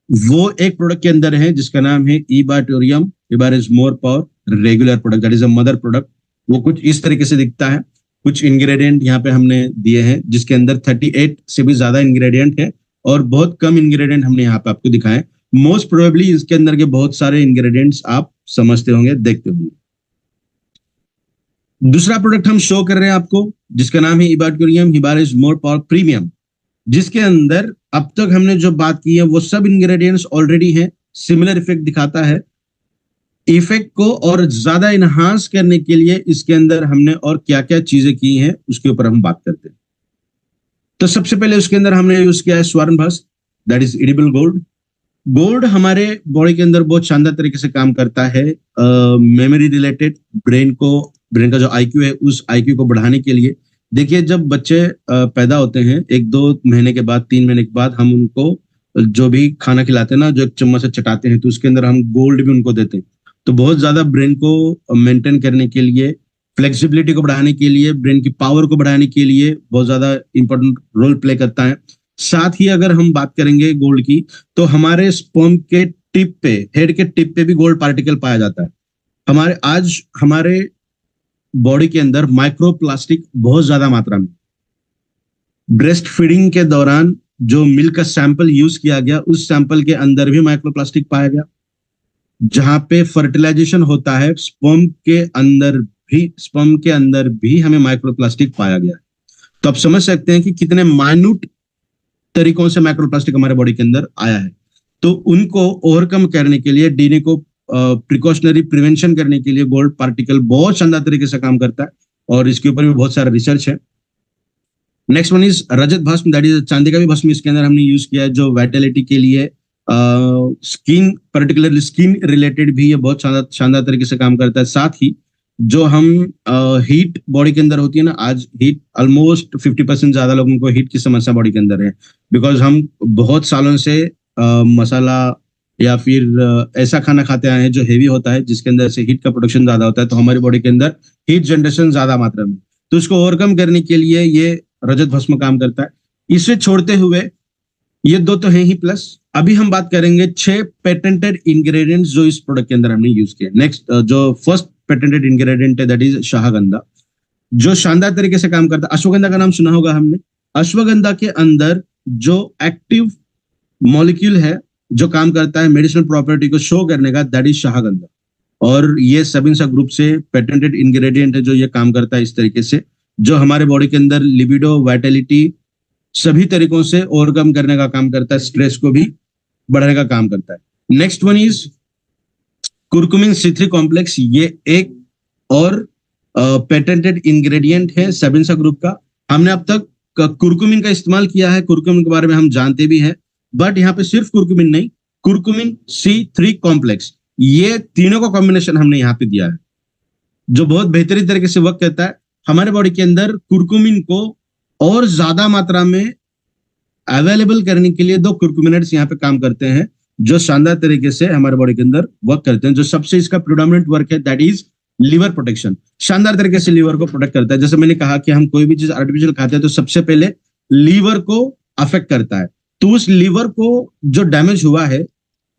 वो एक प्रोडक्ट के अंदर है जिसका नाम है इबाटोरियम। Ibar is more power regular product, that is a mother product. वो कुछ इस तरीके से दिखता है। कुछ इंग्रेडिएंट यहाँ पे हमने दिए हैं जिसके अंदर 38 से भी ज्यादा इंग्रेडिएंट है और बहुत कम इंग्रेडिएंट हमने यहाँ पे आपको दिखाए। मोस्ट प्रोबेबली इसके अंदर के बहुत सारे इंग्रेडिएंट्स आप समझते होंगे, देखते होंगे। दूसरा प्रोडक्ट हम शो कर रहे हैं आपको जिसका नाम है इबाटोरियम हिबार इज मोर पावर प्रीमियम, जिसके अंदर अब तक हमने जो बात की है वो सब इंग्रेडिएंट्स ऑलरेडी हैं। सिमिलर इफेक्ट दिखाता है। इफेक्ट को और ज्यादा इनहांस करने के लिए इसके अंदर हमने और क्या क्या चीजें की हैं उसके ऊपर हम बात करते हैं। तो सबसे पहले उसके अंदर हमने यूज किया है स्वर्णभस्म, that is edible gold. Gold हमारे बॉडी के अंदर बहुत शानदार तरीके से काम करता है मेमोरी रिलेटेड, ब्रेन का जो आईक्यू है उस आईक्यू को बढ़ाने के लिए। देखिए, जब बच्चे पैदा होते हैं 1-2 महीने के बाद, 3 महीने के बाद हम उनको जो भी खाना खिलाते हैं ना, जो एक चम्मच से चटाते हैं, तो उसके अंदर हम गोल्ड भी उनको देते हैं। तो बहुत ज्यादा ब्रेन को मेंटेन करने के लिए, फ्लेक्सिबिलिटी को बढ़ाने के लिए, ब्रेन की पावर को बढ़ाने के लिए बहुत ज्यादा इंपॉर्टेंट रोल प्ले करता है। साथ ही अगर हम बात करेंगे गोल्ड की तो हमारे स्पर्म के टिप पे, हेड के टिप पे भी गोल्ड पार्टिकल पाया जाता है। हमारे बॉडी के अंदर माइक्रोप्लास्टिक बहुत ज्यादा मात्रा में ब्रेस्ट फीडिंग के दौरान जो मिल्क का सैंपल यूज किया गया उस सैंपल के अंदर भी माइक्रोप्लास्टिक पाया गया। जहां पे फर्टिलाइजेशन होता है स्पर्म के अंदर भी हमें माइक्रोप्लास्टिक पाया गया। तो आप समझ सकते हैं कि कितने माइन्यूट तरीकों से माइक्रोप्लास्टिक हमारे बॉडी के अंदर आया है। तो उनको ओवरकम करने के लिए डीएनए को प्रिकॉशनरी प्रिवेंशन करने के लिए गोल्ड पार्टिकल बहुत शानदार तरीके से काम करता है और इसके ऊपर भी बहुत सारा रिसर्च है। नेक्स्ट वन इज रजत भस्म, दैट इज चांदी का भी भस्म इसके अंदर हमने यूज किया है जो वाइटलिटी के लिए, स्किन पर्टिकुलरली स्किन रिलेटेड भी ये बहुत शानदार तरीके से काम करता है। साथ ही जो हम हीट बॉडी के अंदर होती है ना, आज हीट ऑलमोस्ट 50% ज्यादा लोगों को हीट की समस्या बॉडी के अंदर है, बिकॉज हम बहुत सालों से मसाला या फिर ऐसा खाना खाते आए हैं जो हेवी होता है जिसके अंदर से हीट का प्रोडक्शन ज्यादा होता है, तो हमारी बॉडी के अंदर हीट जनरेशन ज्यादा मात्रा में। तो उसको ओवरकम करने के लिए ये रजत भस्म काम करता है। इसे छोड़ते हुए ये दो तो है ही, प्लस अभी हम बात करेंगे 6 पेटेंटेड इंग्रेडिएंट्स जो इस प्रोडक्ट के अंदर हमने यूज किए। नेक्स्ट जो फर्स्ट पेटेंटेड इंग्रेडिएंट है दैट इज शाहगंधा, जो शानदार तरीके से काम करता है। अश्वगंधा का नाम सुना होगा हमने। अश्वगंधा के अंदर जो एक्टिव मॉलिक्यूल है जो काम करता है मेडिसिनल प्रॉपर्टी को शो करने का, दैट इज शाहगंधा। और ये सबिंसा ग्रुप से पेटेंटेड इंग्रेडिएंट है जो ये काम करता है इस तरीके से, जो हमारे बॉडी के अंदर लिबिडो, वाइटलिटी सभी तरीकों से ओवरकम करने का काम करता है, स्ट्रेस को भी बढ़ाने का काम करता है। Next one is curcumin C3 complex. ये एक और पेटेंटेड इंग्रेडिएंट है सबिंसा ग्रुप का। हमने अब तक कुरकुमिन का इस्तेमाल किया है, कुरकुमिन के बारे में हम जानते भी हैं, बट यहाँ पे सिर्फ कुरकुमिन नहीं, कुरकुमिन C3 कॉम्प्लेक्स, ये तीनों का कॉम्बिनेशन हमने यहाँ पे दिया है जो बहुत बेहतरीन तरीके से वर्क करता है। हमारे बॉडी के अंदर कुरकुमिन को और ज्यादा मात्रा में अवेलेबल करने के लिए 2 कुरकुमिनेट्स यहाँ पे काम करते हैं जो शानदार तरीके से हमारे बॉडी के अंदर वर्क करते हैं। जो सबसे इसका प्रोडोमिनेंट वर्क है दैट इज लीवर प्रोटेक्शन। शानदार तरीके से लीवर को प्रोटेक्ट करता है। जैसे मैंने कहा कि हम कोई भी चीज आर्टिफिशियल खाते हैं तो सबसे पहले लीवर को अफेक्ट करता है, तो उस लीवर को जो डैमेज हुआ है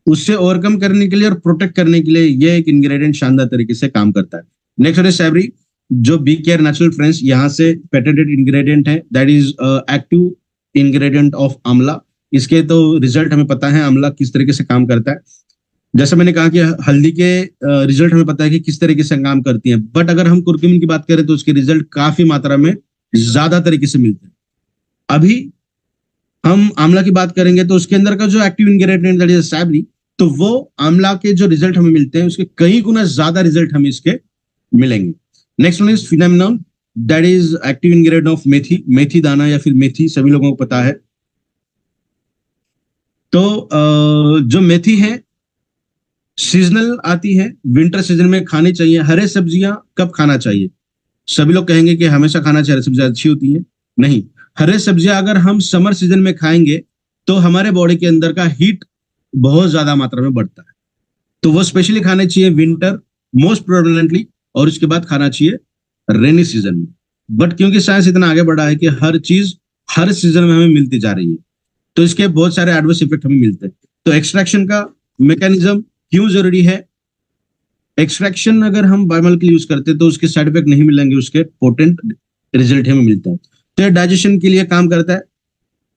उससे ओवरकम करने के लिए और प्रोटेक्ट करने के लिए ये एक इंग्रेडिएंट शानदार तरीके से काम करता है। नेक्स्ट है सैवरी, जो बी केयर नेचुरल फ्रेंड्स यहाँ से पेटेंटेड इंग्रेडिएंट है, that is active ingredient of आंवला। इसके तो रिजल्ट हमें पता है आंवला किस तरीके से काम करता है। जैसे मैंने कहा कि हल्दी के रिजल्ट हमें पता है कि किस तरीके से काम करती है, बट अगर हम कुरकुमिन की बात करें तो उसके रिजल्ट काफी मात्रा में ज्यादा तरीके से मिलते हैं। अभी हम आंवला की बात करेंगे तो उसके अंदर का जो एक्टिव इंग्रेडिएंट दैट इज सैवरी, तो वो आंवला के जो रिजल्ट हमें मिलते हैं उसके कई गुना ज्यादा रिजल्ट हमें इसके मिलेंगे। Next one is phenomenon, that is active ingredient of मेथी। मेथी दाना या फिर मेथी सभी लोगों को पता है। तो जो मेथी है सीजनल आती है, विंटर सीजन में खानी चाहिए। हरे सब्जियां कब खाना चाहिए? सभी लोग कहेंगे कि हमेशा खाना चाहिए, हरी सब्जियां अच्छी होती है। नहीं, हरे सब्जियां अगर हम समर सीजन में खाएंगे तो हमारे बॉडी के अंदर का हीट बहुत ज्यादा मात्रा में बढ़ता है, तो वो स्पेशली खाने चाहिए विंटर मोस्ट प्रोमिनेंटली, और उसके बाद खाना चाहिए रेनी सीजन में। बट क्योंकि साइंस इतना आगे बढ़ा है कि हर चीज हर सीजन में हमें मिलती जा रही है, तो इसके बहुत सारे एडवर्स इफेक्ट हमें मिलते हैं। तो एक्सट्रैक्शन का मैकेनिज्म क्यों जरूरी है? एक्सट्रैक्शन अगर हम बायोमोलिक्यूल यूज करते हैं तो उसके साइड इफेक्ट नहीं मिलेंगे, उसके पोटेंट रिजल्ट हमें मिलते हैं। तो ये डाइजेशन के लिए काम करता है,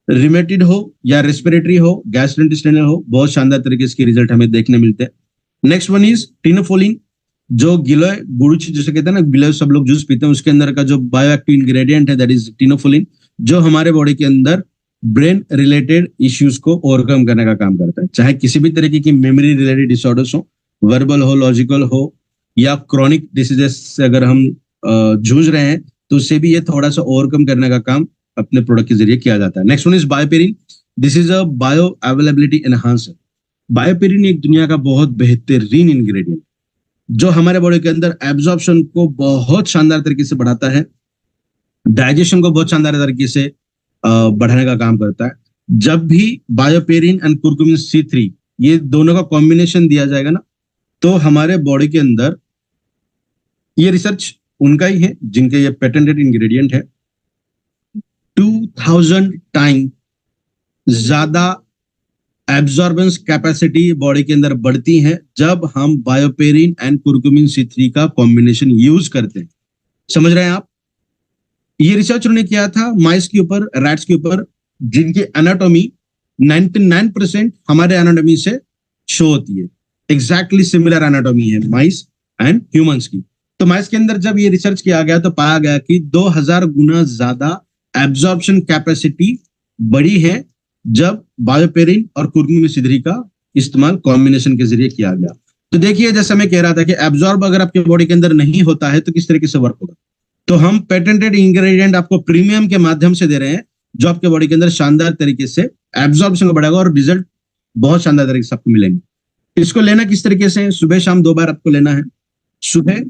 रिमेटेड हो या रेस्पिरेटरी हो, गैस्ट्रोइंटेस्टाइनल हो, बहुत शानदार तरीके से रिजल्ट हमें देखने मिलते हैं। नेक्स्ट वन इज टिनोफोलिन, जो गिलोय गुड़ जैसे कहते हैं ना, गिलोय सब लोग जूस पीते हैं, उसके अंदर का जो बायोएक्टिव इंग्रेडिएंट है दैट इज टिनोफोलिन, जो हमारे बॉडी के अंदर ब्रेन रिलेटेड इश्यूज को ओवरकम करने का काम करता है। चाहे किसी भी तरीके की मेमोरी रिलेटेड डिसऑर्डर्स हो, वर्बल हो, लॉजिकल हो, या क्रॉनिक डिसीजेस से अगर हम जूझ रहे हैं तो उससे भी ये थोड़ा सा ओवरकम करने का काम अपने प्रोडक्ट के जरिए किया जाता है। Next one is Bioperine, this is a bio availability enhancer. Bioperine एक दुनिया का बहुत बेहतरीन इंग्रेडिएंट जो हमारे बॉडी के अंदर एब्जॉर्प्शन को बहुत शानदार तरीके से बढ़ाता है, डाइजेशन को बहुत शानदार तरीके से बढ़ाने का काम करता है। जब भी बायोपेरिन एंड कुरकुमिन C3 ये दोनों का कॉम्बिनेशन दिया जाएगा ना, तो हमारे बॉडी के अंदर, ये रिसर्च उनका ही है जिनके ये पेटेंटेड इंग्रेडिएंट है, 2000 टाइम ज्यादा एब्जॉर्बेंस कैपेसिटी बॉडी के अंदर बढ़ती है जब हम बायोपेरिन एंड कुरकुमिन C3 का कॉम्बिनेशन यूज करते हैं। समझ रहे हैं आप? ये रिसर्च उन्होंने किया था माइस के ऊपर, रैट्स के ऊपर, जिनकी एनाटॉमी 99% हमारे एनाटॉमी से शो होती है। एग्जैक्टली सिमिलर एनाटॉमी है माइस एंड ह्यूमंस की। तो माइस के अंदर जब ये रिसर्च किया गया तो पाया गया कि 2000 गुना ज्यादा एब्जॉर्प्शन कैपेसिटी बड़ी है जब बायोपेरिन और कुर्कुमिन सिदरी का इस्तेमाल कॉम्बिनेशन के जरिए किया गया। तो देखिए, जैसा मैं कह रहा था कि एब्जॉर्ब अगर आपके बॉडी के अंदर नहीं होता है तो किस तरीके से वर्क होगा। तो हम पेटेंटेड इंग्रेडिएंट आपको प्रीमियम के माध्यम से दे रहे हैं, जो आपके बॉडी के अंदर शानदार तरीके से एब्जॉर्प्शन को बढ़ाएगा और रिजल्ट बहुत शानदार तरीके से आपको मिलेंगे। इसको लेना किस तरीके से, सुबह शाम 2 बार आपको लेना है। सुबह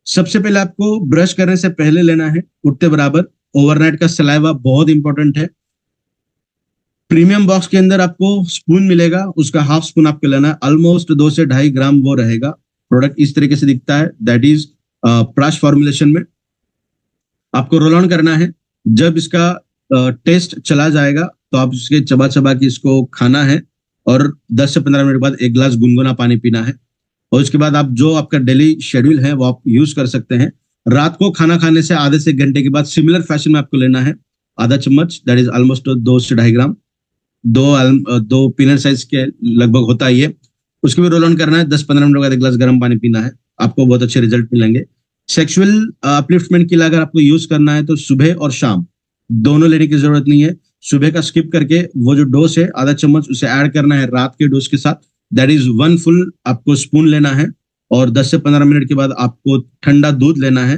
सबसे पहले आपको ब्रश करने से पहले लेना है, उठते बराबर। ओवरनाइट का सलाइवा बहुत इंपॉर्टेंट है। प्रीमियम बॉक्स के अंदर आपको स्पून मिलेगा, उसका हाफ स्पून आपको लेना है। ऑलमोस्ट 2 से 2.5 ग्राम वो रहेगा। प्रोडक्ट इस तरीके से दिखता है, दैट इज प्राश फॉर्मुलेशन में। आपको रोल ऑन करना है। जब इसका टेस्ट चला जाएगा तो आप इसके चबा चबा के इसको खाना है और 10 से 15 मिनट बाद 1 गिलास गुनगुना पानी पीना है। और उसके बाद आप जो आपका डेली शेड्यूल है वो आप यूज कर सकते हैं। रात को खाना खाने से आधे से 1 घंटे के बाद सिमिलर फैशन में आपको लेना है आधा चम्मच, दैट इज ऑलमोस्ट 2 से 2.5 ग्राम। दो पीनट साइज के लगभग होता है ये। उसके भी रोल ऑन करना है। 10-15 मिनट बाद 1 गिलास गर्म पानी पीना है। आपको बहुत अच्छे रिजल्ट मिलेंगे। सेक्सुअल अपलिफ्टमेंट के लिए अगर आपको यूज करना है तो सुबह और शाम दोनों लेने की जरूरत नहीं है। सुबह का स्किप करके वो जो डोज है आधा चम्मच उसे ऐड करना है रात के डोज के साथ, दैट इज 1 फुल आपको स्पून लेना है। और 10 से 15 मिनट के बाद आपको ठंडा दूध लेना है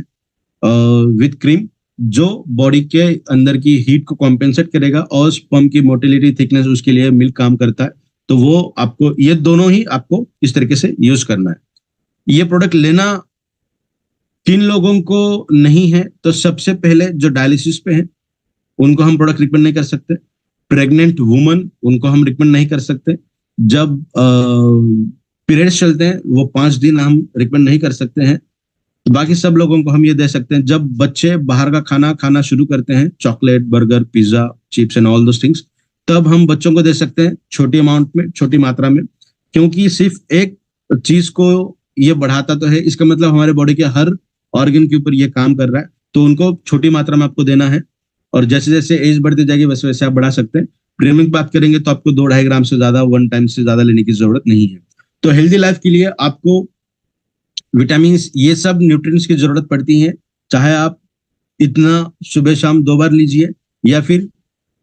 विथ क्रीम, जो बॉडी के अंदर की हीट को कॉम्पेंसेट करेगा और स्पर्म की मोटिलिटी थिकनेस उसके लिए मिल्क काम करता है। तो वो आपको ये दोनों ही आपको इस तरीके से यूज करना है। ये प्रोडक्ट लेना किन लोगों को नहीं है, तो सबसे पहले जो डायलिसिस पे हैं उनको हम प्रोडक्ट रिकमेंड नहीं कर सकते। प्रेग्नेंट वुमन, उनको हम रिकमेंड नहीं कर सकते। जब पीरियड्स चलते हैं वो 5 दिन हम रिकमेंड नहीं कर सकते हैं। बाकी सब लोगों को हम ये दे सकते हैं जब बच्चे बाहर का खाना खाना शुरू करते हैं, chocolate, burger, pizza, chips and all those things, तब हम बच्चों को दे सकते हैं छोटी अमाउंट में, छोटी मात्रा में। क्योंकि सिर्फ एक चीज को ये बढ़ाता तो है, इसका मतलब हमारे बॉडी के हर ऑर्गन के ऊपर ये काम कर रहा है। तो उनको छोटी मात्रा में आपको देना है और जैसे जैसे एज बढ़ती जाएगी वैसे वैसे आप बढ़ा सकते हैं। प्रीमियम की बात करेंगे तो आपको 2-2.5 ग्राम से ज्यादा 1 टाइम से ज्यादा लेने की जरूरत नहीं है। तो हेल्दी लाइफ के लिए आपको विटामिन, ये सब न्यूट्रिएंट्स की जरूरत पड़ती है। चाहे आप इतना सुबह शाम 2 बार लीजिए या फिर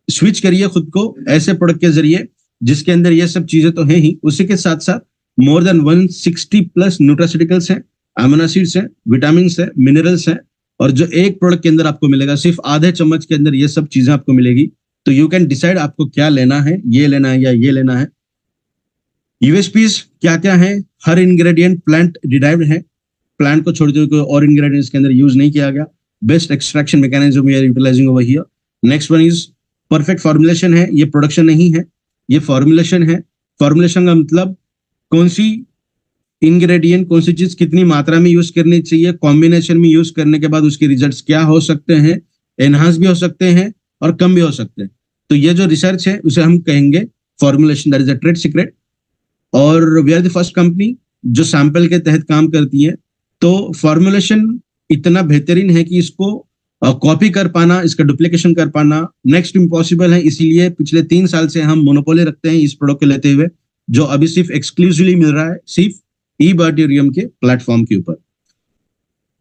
स्विच करिए खुद को ऐसे प्रोडक्ट के जरिए जिसके अंदर ये सब चीजें तो है ही, उसी के साथ साथ मोर देन 160 प्लस न्यूट्रास्यूटिकल्स हैं, अमीनो एसिड्स हैं, विटामिन है, मिनरल्स हैं। और जो एक प्रोडक्ट के अंदर आपको मिलेगा, सिर्फ आधे चम्मच के अंदर ये सब चीजें आपको मिलेगी। तो यू कैन डिसाइड आपको क्या लेना है, ये लेना है या ये लेना है। यूएसपीज क्या क्या है? हर इंग्रेडिएंट प्लांट डिराइव्ड है, प्लांट को छोड़ते हुए कोई और इंग्रेडिएंट्स के अंदर यूज नहीं किया गया। Best extraction mechanism we are utilising over here. Next one is perfect formulation है। ये प्रोडक्शन नहीं है, ये फॉर्मुलेशन है। फॉर्मुलेशन का मतलब कौन सी इंग्रेडिएंट, कौन सी चीज कितनी मात्रा में यूज करनी चाहिए, कॉम्बिनेशन में यूज करने के बाद उसके रिजल्ट्स क्या हो सकते हैं, एनहांस भी हो सकते हैं और कम भी हो सकते हैं। तो ये जो रिसर्च है उसे हम कहेंगे formulation, that is a trade secret. और we are the first company जो सैंपल के तहत काम करती है। तो फॉर्मुलेशन इतना बेहतरीन है कि इसको कॉपी कर पाना, इसका डुप्लीकेशन कर पाना नेक्स्ट इम्पॉसिबल है। इसीलिए पिछले 3 साल से हम मोनोपोली रखते हैं इस प्रोडक्ट को लेते हुए, जो अभी सिर्फ एक्सक्लूसिवली मिल रहा है सिर्फ ई-बायोटिरियम के प्लेटफॉर्म के ऊपर।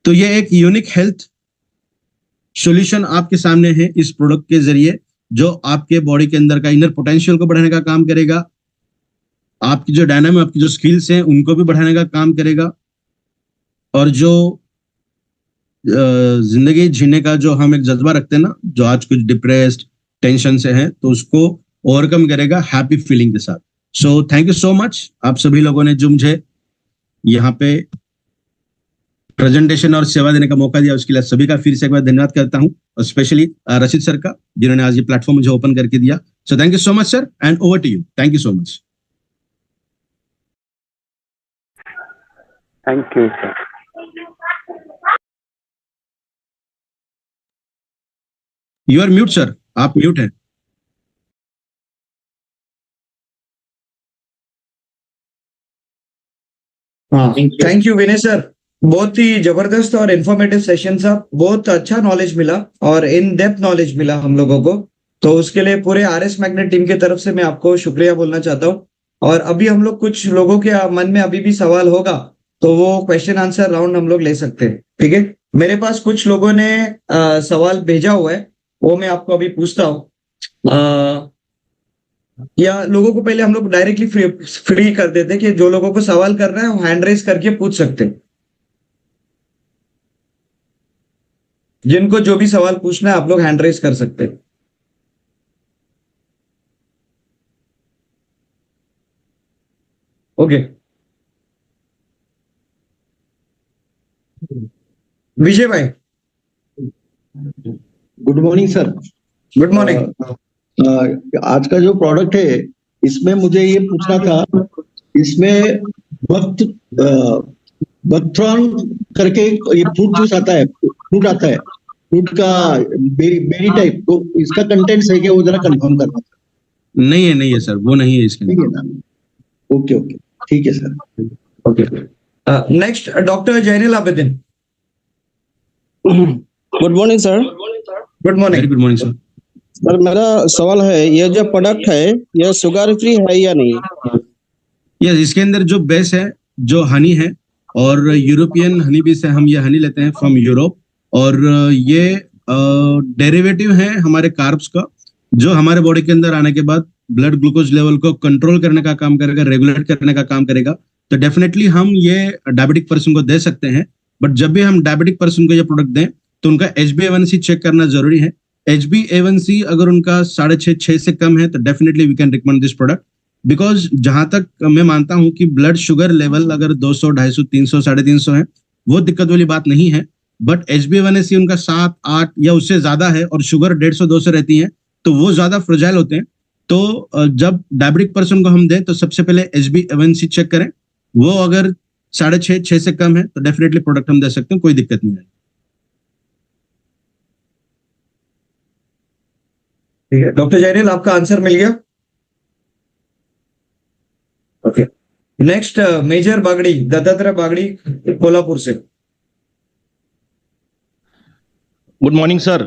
तो ये एक यूनिक हेल्थ सॉल्यूशन आपके सामने है इस प्रोडक्ट के जरिए, जो आपके बॉडी के अंदर का इनर पोटेंशियल को बढ़ाने का काम करेगा, आपकी जो डायनामिक, आपकी जो स्किल्स हैं उनको भी बढ़ाने का काम करेगा। और जो जिंदगी जीने का जो हम एक जज्बा रखते हैं ना, जो आज कुछ डिप्रेस्ड, टेंशन से है, तो उसको ओवरकम करेगा हैप्पी फीलिंग के साथ। सो थैंक यू सो मच आप सभी लोगों ने जो मुझे यहाँ पे प्रेजेंटेशन और सेवा देने का मौका दिया, उसके लिए सभी का फिर से एक बार धन्यवाद करता हूँ, और स्पेशली रशीद सर का, जिन्होंने आज ये प्लेटफॉर्म मुझे ओपन करके दिया। So thank you so much sir, and over to you. Thank you so much. Thank you sir. You are mute sir, आप म्यूट हैं। हाँ, थैंक यू विनय सर, बहुत ही जबरदस्त और इन्फॉर्मेटिव सेशन था। बहुत अच्छा नॉलेज मिला और इन डेप्थ नॉलेज मिला हम लोगों को। तो उसके लिए पूरे RS मैग्नेट टीम की तरफ से मैं आपको शुक्रिया बोलना चाहता हूँ। और अभी हम लोग कुछ लोगों के मन में अभी भी सवाल होगा तो वो क्वेश्चन आंसर राउंड हम लोग ले सकते हैं, ठीक है। मेरे पास कुछ लोगों ने सवाल भेजा हुआ है, वो मैं आपको अभी पूछता हूँ। या लोगों को पहले हम लोग डायरेक्टली फ्री कर देते हैं कि जो लोगों को सवाल करना है वो हैंड रेज करके पूछ सकते हैं। जिनको जो भी सवाल पूछना है आप लोग हैंड रेज कर सकते हैं। ओके, विजय भाई। Good morning sir. Good morning. आज का जो प्रोडक्ट है इसमें मुझे ये पूछना था, इसमें वक्त बकथ्रॉन करके ये फ्रूट जूस आता है, फ्रूट आता है, फ्रूट का बेरी टाइप, तो इसका कंटेंट्स है क्या, वो जरा कंफर्म करना था। नहीं है सर, वो नहीं है इसके ठीक है ना? ओके ओके, ठीक है sir. Okay, next doctor Zainul Abidin. Good morning sir. Good morning. Very good morning sir. Sir मेरा सवाल है, ये जो प्रोडक्ट है ये शुगर फ्री है या नहीं? यस, इसके अंदर जो बेस है, जो हनी है, और यूरोपियन हनी बी से हम ये हनी लेते हैं फ्रॉम यूरोप, और ये डेरिवेटिव है हमारे कार्ब्स का, जो हमारे बॉडी के अंदर आने के बाद ब्लड ग्लूकोज लेवल को कंट्रोल करने का काम करेगा, रेगुलेट करने का काम करेगा। तो डेफिनेटली हम ये डायबिटिक पर्सन को दे सकते हैं, बट जब भी हम डायबिटिक पर्सन को ये प्रोडक्ट दें तो उनका HbA1c चेक करना जरूरी है। HbA1c अगर उनका 6.5 से कम है तो definitely we can recommend this product, because जहां तक मैं मानता हूं कि ब्लड शुगर लेवल अगर 200, 250, 300, 350 है, वो दिक्कत वाली बात नहीं है। बट HbA1c उनका 7, 8 या उससे ज्यादा है और शुगर 150, 200 रहती है, तो वो ज्यादा फ्रेजाइल होते हैं। तो जब डायबिटिक पर्सन को हम दें तो सबसे पहले HbA1c चेक करें, वो अगर 6.5, 6 से कम है तो डेफिनेटली प्रोडक्ट हम दे सकते हैं, कोई दिक्कत नहीं है। ठीक है डॉक्टर जैनुल, आपका आंसर मिल गया। Okay, next major Bagdi, Dattatray Bagdi, Kolhapur से। Good morning sir.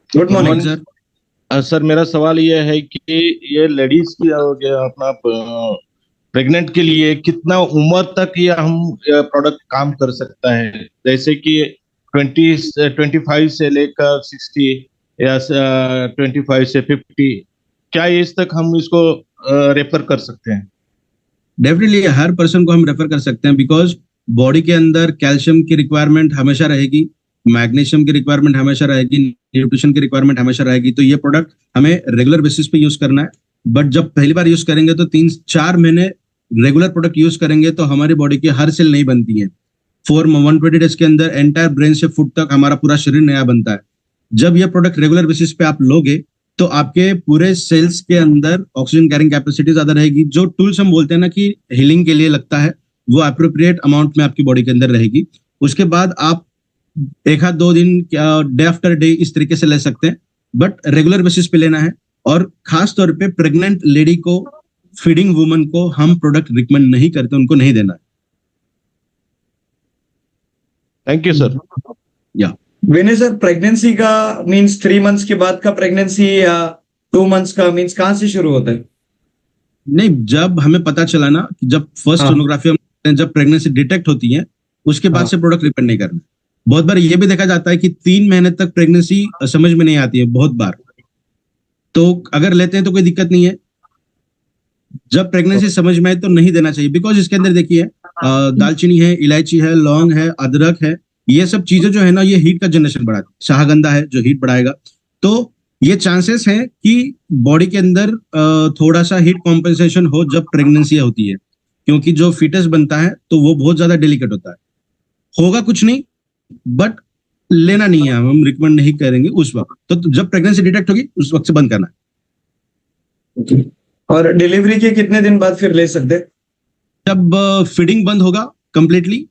Good morning sir. Sir मेरा सवाल ये है कि ये लेडीज की अपना प्रेग्नेंट के लिए कितना उम्र तक ये हम प्रोडक्ट काम कर सकता है, जैसे कि 25 से लेकर 60 या 25 से 50, क्या एज तक हम इसको रेफर कर सकते हैं? डेफिनेटली हर पर्सन को हम रेफर कर सकते हैं, बिकॉज बॉडी के अंदर कैल्शियम की रिक्वायरमेंट हमेशा रहेगी, मैग्नीशियम की रिक्वायरमेंट हमेशा रहेगी, न्यूट्रिशन की रिक्वायरमेंट हमेशा रहेगी। तो ये प्रोडक्ट हमें रेगुलर बेसिस पे यूज करना है, बट जब पहली बार यूज करेंगे तो 3-4 महीने रेगुलर प्रोडक्ट यूज करेंगे तो हमारी बॉडी की हर सेल नहीं बनती है। 120 डेज के अंदर एंटायर ब्रेन से फुट तक हमारा पूरा शरीर नया बनता है। जब ये प्रोडक्ट रेगुलर बेसिस पे आप लोगे तो आपके पूरे सेल्स के अंदर ऑक्सीजन कैरिंग कैपेसिटी ज्यादा रहेगी। जो टूल्स हम बोलते हैं ना कि हीलिंग के लिए लगता है, वो अप्रोप्रिएट अमाउंट में आपकी बॉडी के अंदर रहेगी। उसके बाद आप 1-2 दिन डे आफ्टर डे इस तरीके से ले सकते हैं, बट रेगुलर बेसिस पे लेना है। और खास तौर पे प्रेग्नेंट लेडी को, फीडिंग वुमन को हम प्रोडक्ट रिकमेंड नहीं करते, उनको नहीं देना है। Thank you sir. या विनय सर, प्रेगनेंसी का मींस 3 मंथ्स के बाद का प्रेगनेंसी या 2 मंथ्स का मींस कहां से शुरू होता है? नहीं, जब हमें पता चला ना कि जब फर्स्ट सोनोग्राफी हम जब प्रेगनेंसी डिटेक्ट होती है उसके बाद से प्रोडक्ट रिकमेंड नहीं करना। बहुत बार ये भी देखा जाता है कि 3 महीने तक प्रेगनेंसी समझ में नहीं आती है बहुत बार, तो अगर लेते हैं तो कोई दिक्कत नहीं है। जब प्रेगनेंसी समझ में आए तो नहीं देना चाहिए, बिकॉज इसके अंदर देखिए दालचीनी है, इलायची है, लौंग है, अदरक है, ये सब चीजें जो है ना ये हीट का जनरेशन बढ़ाती है। शाहगंधा है जो हीट बढ़ाएगा, तो ये चांसेस है कि बॉडी के अंदर थोड़ा सा हीट कॉम्पेंसेशन हो जब प्रेगनेंसी होती है, क्योंकि जो फीटस बनता है तो वो बहुत ज्यादा डेलिकेट होता है। होगा कुछ नहीं, बट लेना नहीं है, हम रिकमेंड नहीं करेंगे उस वक्त। तो जब प्रेगनेंसी डिटेक्ट होगी उस वक्त से बंद करना है। और डिलीवरी के कितने दिन बाद फिर ले सकते? जब फीडिंग बंद होगा कंप्लीटली,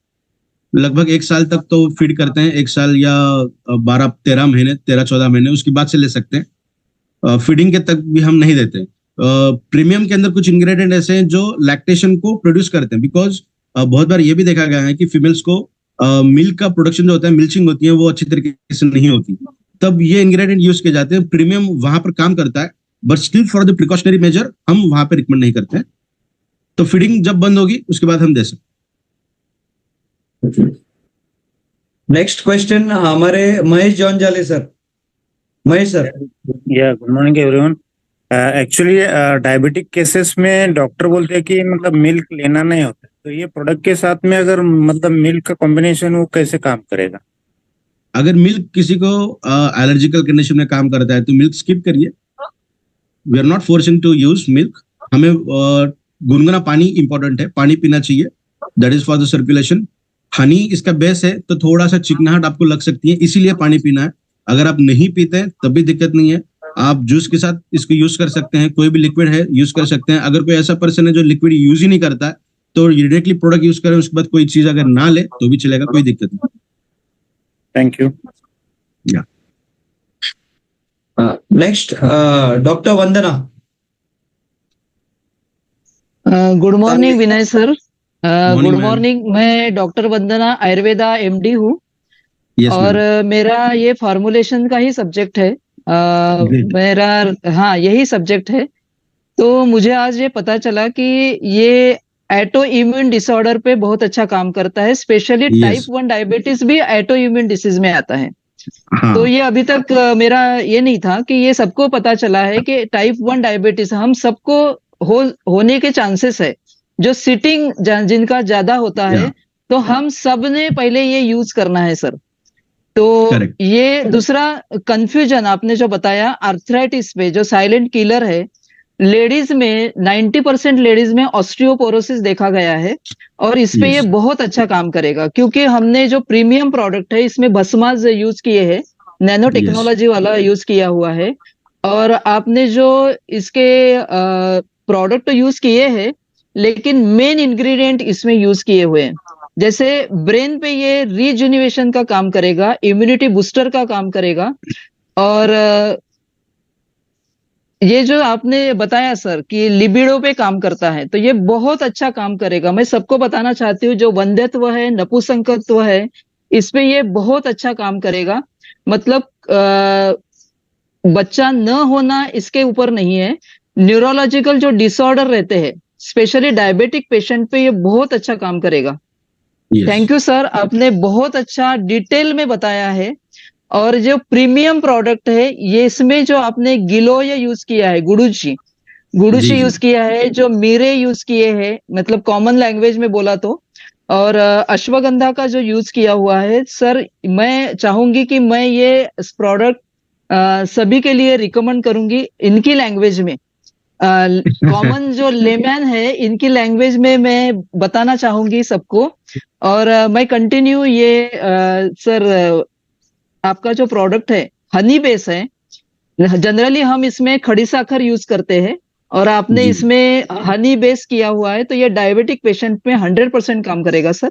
लगभग 1 साल तक तो फीड करते हैं, 1 साल या 12-13 महीने, 13-14 महीने, उसके बाद से ले सकते हैं। फीडिंग के तक भी हम नहीं देते। प्रीमियम के अंदर कुछ इंग्रेडिएंट ऐसे हैं जो लैक्टेशन को प्रोड्यूस करते हैं, बिकॉज बहुत बार ये भी देखा गया है कि फीमेल्स को मिल्क का प्रोडक्शन जो होता है, मिल्चिंग होती है, वो अच्छी तरीके से नहीं होती। तब ये इंग्रेडिएंट यूज किए जाते हैं। प्रीमियम वहां पर काम करता है, but still for the precautionary major हम वहां पे रिकमेंड नहीं करते हैं। तो फीडिंग जब बंद होगी उसके बाद हम दे सकते नेक्स्ट क्वेश्चन हमारे महेश जॉनजाले सर। महेश सर। या good morning everyone. Actually diabetic cases में डॉक्टर बोलते हैं कि मतलब मिल्क लेना नहीं होता, तो ये प्रोडक्ट के साथ में अगर मतलब मिल्क का कॉम्बिनेशन वो कैसे काम करेगा? अगर मिल्क किसी को एलर्जिकल कंडीशन में काम करता है तो मिल्क स्किप करिए। We are not forcing to use milk. हमें गुनगुना पानी इंपॉर्टेंट है, पानी पीना चाहिए, that is for the circulation. Honey इसका बेस है तो थोड़ा सा चिकनाहट आपको लग सकती है, इसीलिए पानी पीना है। अगर आप नहीं पीते हैं तब भी दिक्कत नहीं है, आप जूस के साथ इसको यूज कर सकते हैं, कोई भी लिक्विड है यूज कर सकते हैं। अगर कोई ऐसा पर्सन है जो लिक्विड यूज ही नहीं करता है तो डायरेक्टली प्रोडक्ट यूज करें, उसके बाद कोई चीज अगर ना ले तो भी चलेगा, कोई दिक्कत नहीं। Thank you. Next doctor Vandana. Good morning Vinay sir. Morning, good ma'am. Morning. मैं डॉक्टर वंदना आयुर्वेदा एमडी हूँ Yes, और ma'am. मेरा ये फॉर्मुलेशन का ही सब्जेक्ट है। Great. मेरा हाँ यही सब्जेक्ट है। तो मुझे आज ये पता चला कि ये एटो इम्यून डिसऑर्डर पे बहुत अच्छा काम करता है, स्पेशली Yes. टाइप 1 डायबिटीज भी एटो इम्यून डिसीज में आता है। हाँ, तो ये अभी तक मेरा ये नहीं था कि ये सबको पता चला है कि टाइप 1 डायबिटीज हम सबको होने के चांसेस है, जो सिटिंग जिनका ज्यादा होता है। Yeah. तो हम सब ने पहले ये यूज करना है सर। तो Correct. ये दूसरा कंफ्यूजन आपने जो बताया आर्थराइटिस पे, जो साइलेंट किलर है, लेडीज में 90% लेडीज में ऑस्टियोपोरोसिस देखा गया है और इस पे Yes. ये बहुत अच्छा काम करेगा, क्योंकि हमने जो प्रीमियम प्रोडक्ट है इसमें भस्माज यूज किए हैं, नैनो टेक्नोलॉजी वाला यूज किया हुआ है। और आपने जो इसके प्रोडक्ट यूज किए हैं, लेकिन मेन इंग्रेडिएंट इसमें यूज किए हुए हैं। जैसे ब्रेन पे ये रीजुनिवेशन का काम करेगा, इम्यूनिटी बूस्टर का काम करेगा। और ये जो आपने बताया सर कि लिबिडो पे काम करता है, तो ये बहुत अच्छा काम करेगा। मैं सबको बताना चाहती हूँ, जो वंध्यत्व है, नपुंसकत्व है, इस पे ये बहुत अच्छा काम करेगा। मतलब बच्चा न होना इसके ऊपर नहीं है, न्यूरोलॉजिकल जो डिसऑर्डर रहते हैं, स्पेशली डायबिटिक पेशेंट पे ये बहुत अच्छा काम करेगा। Yes. थैंक यू सर, आपने बहुत अच्छा डिटेल में बताया है। और जो प्रीमियम प्रोडक्ट है, ये इसमें जो आपने गिलोय यूज किया है, जी, गुडुची जी। यूज किया है, जो मीरे यूज किए हैं, मतलब कॉमन लैंग्वेज में बोला तो, और अश्वगंधा का जो यूज किया हुआ है सर, मैं चाहूंगी कि मैं ये प्रोडक्ट सभी के लिए रिकमेंड करूंगी इनकी लैंग्वेज में। कॉमन जो लेमैन है, इनकी लैंग्वेज में मैं बताना चाहूंगी सबको। और मैं कंटिन्यू ये सर, आपका जो प्रोडक्ट है हनी बेस है, जनरली हम इसमें खड़ी साखर यूज करते हैं, और आपने जी। इसमें हनी बेस किया हुआ है, तो ये डायबिटिक पेशेंट में 100% काम करेगा सर।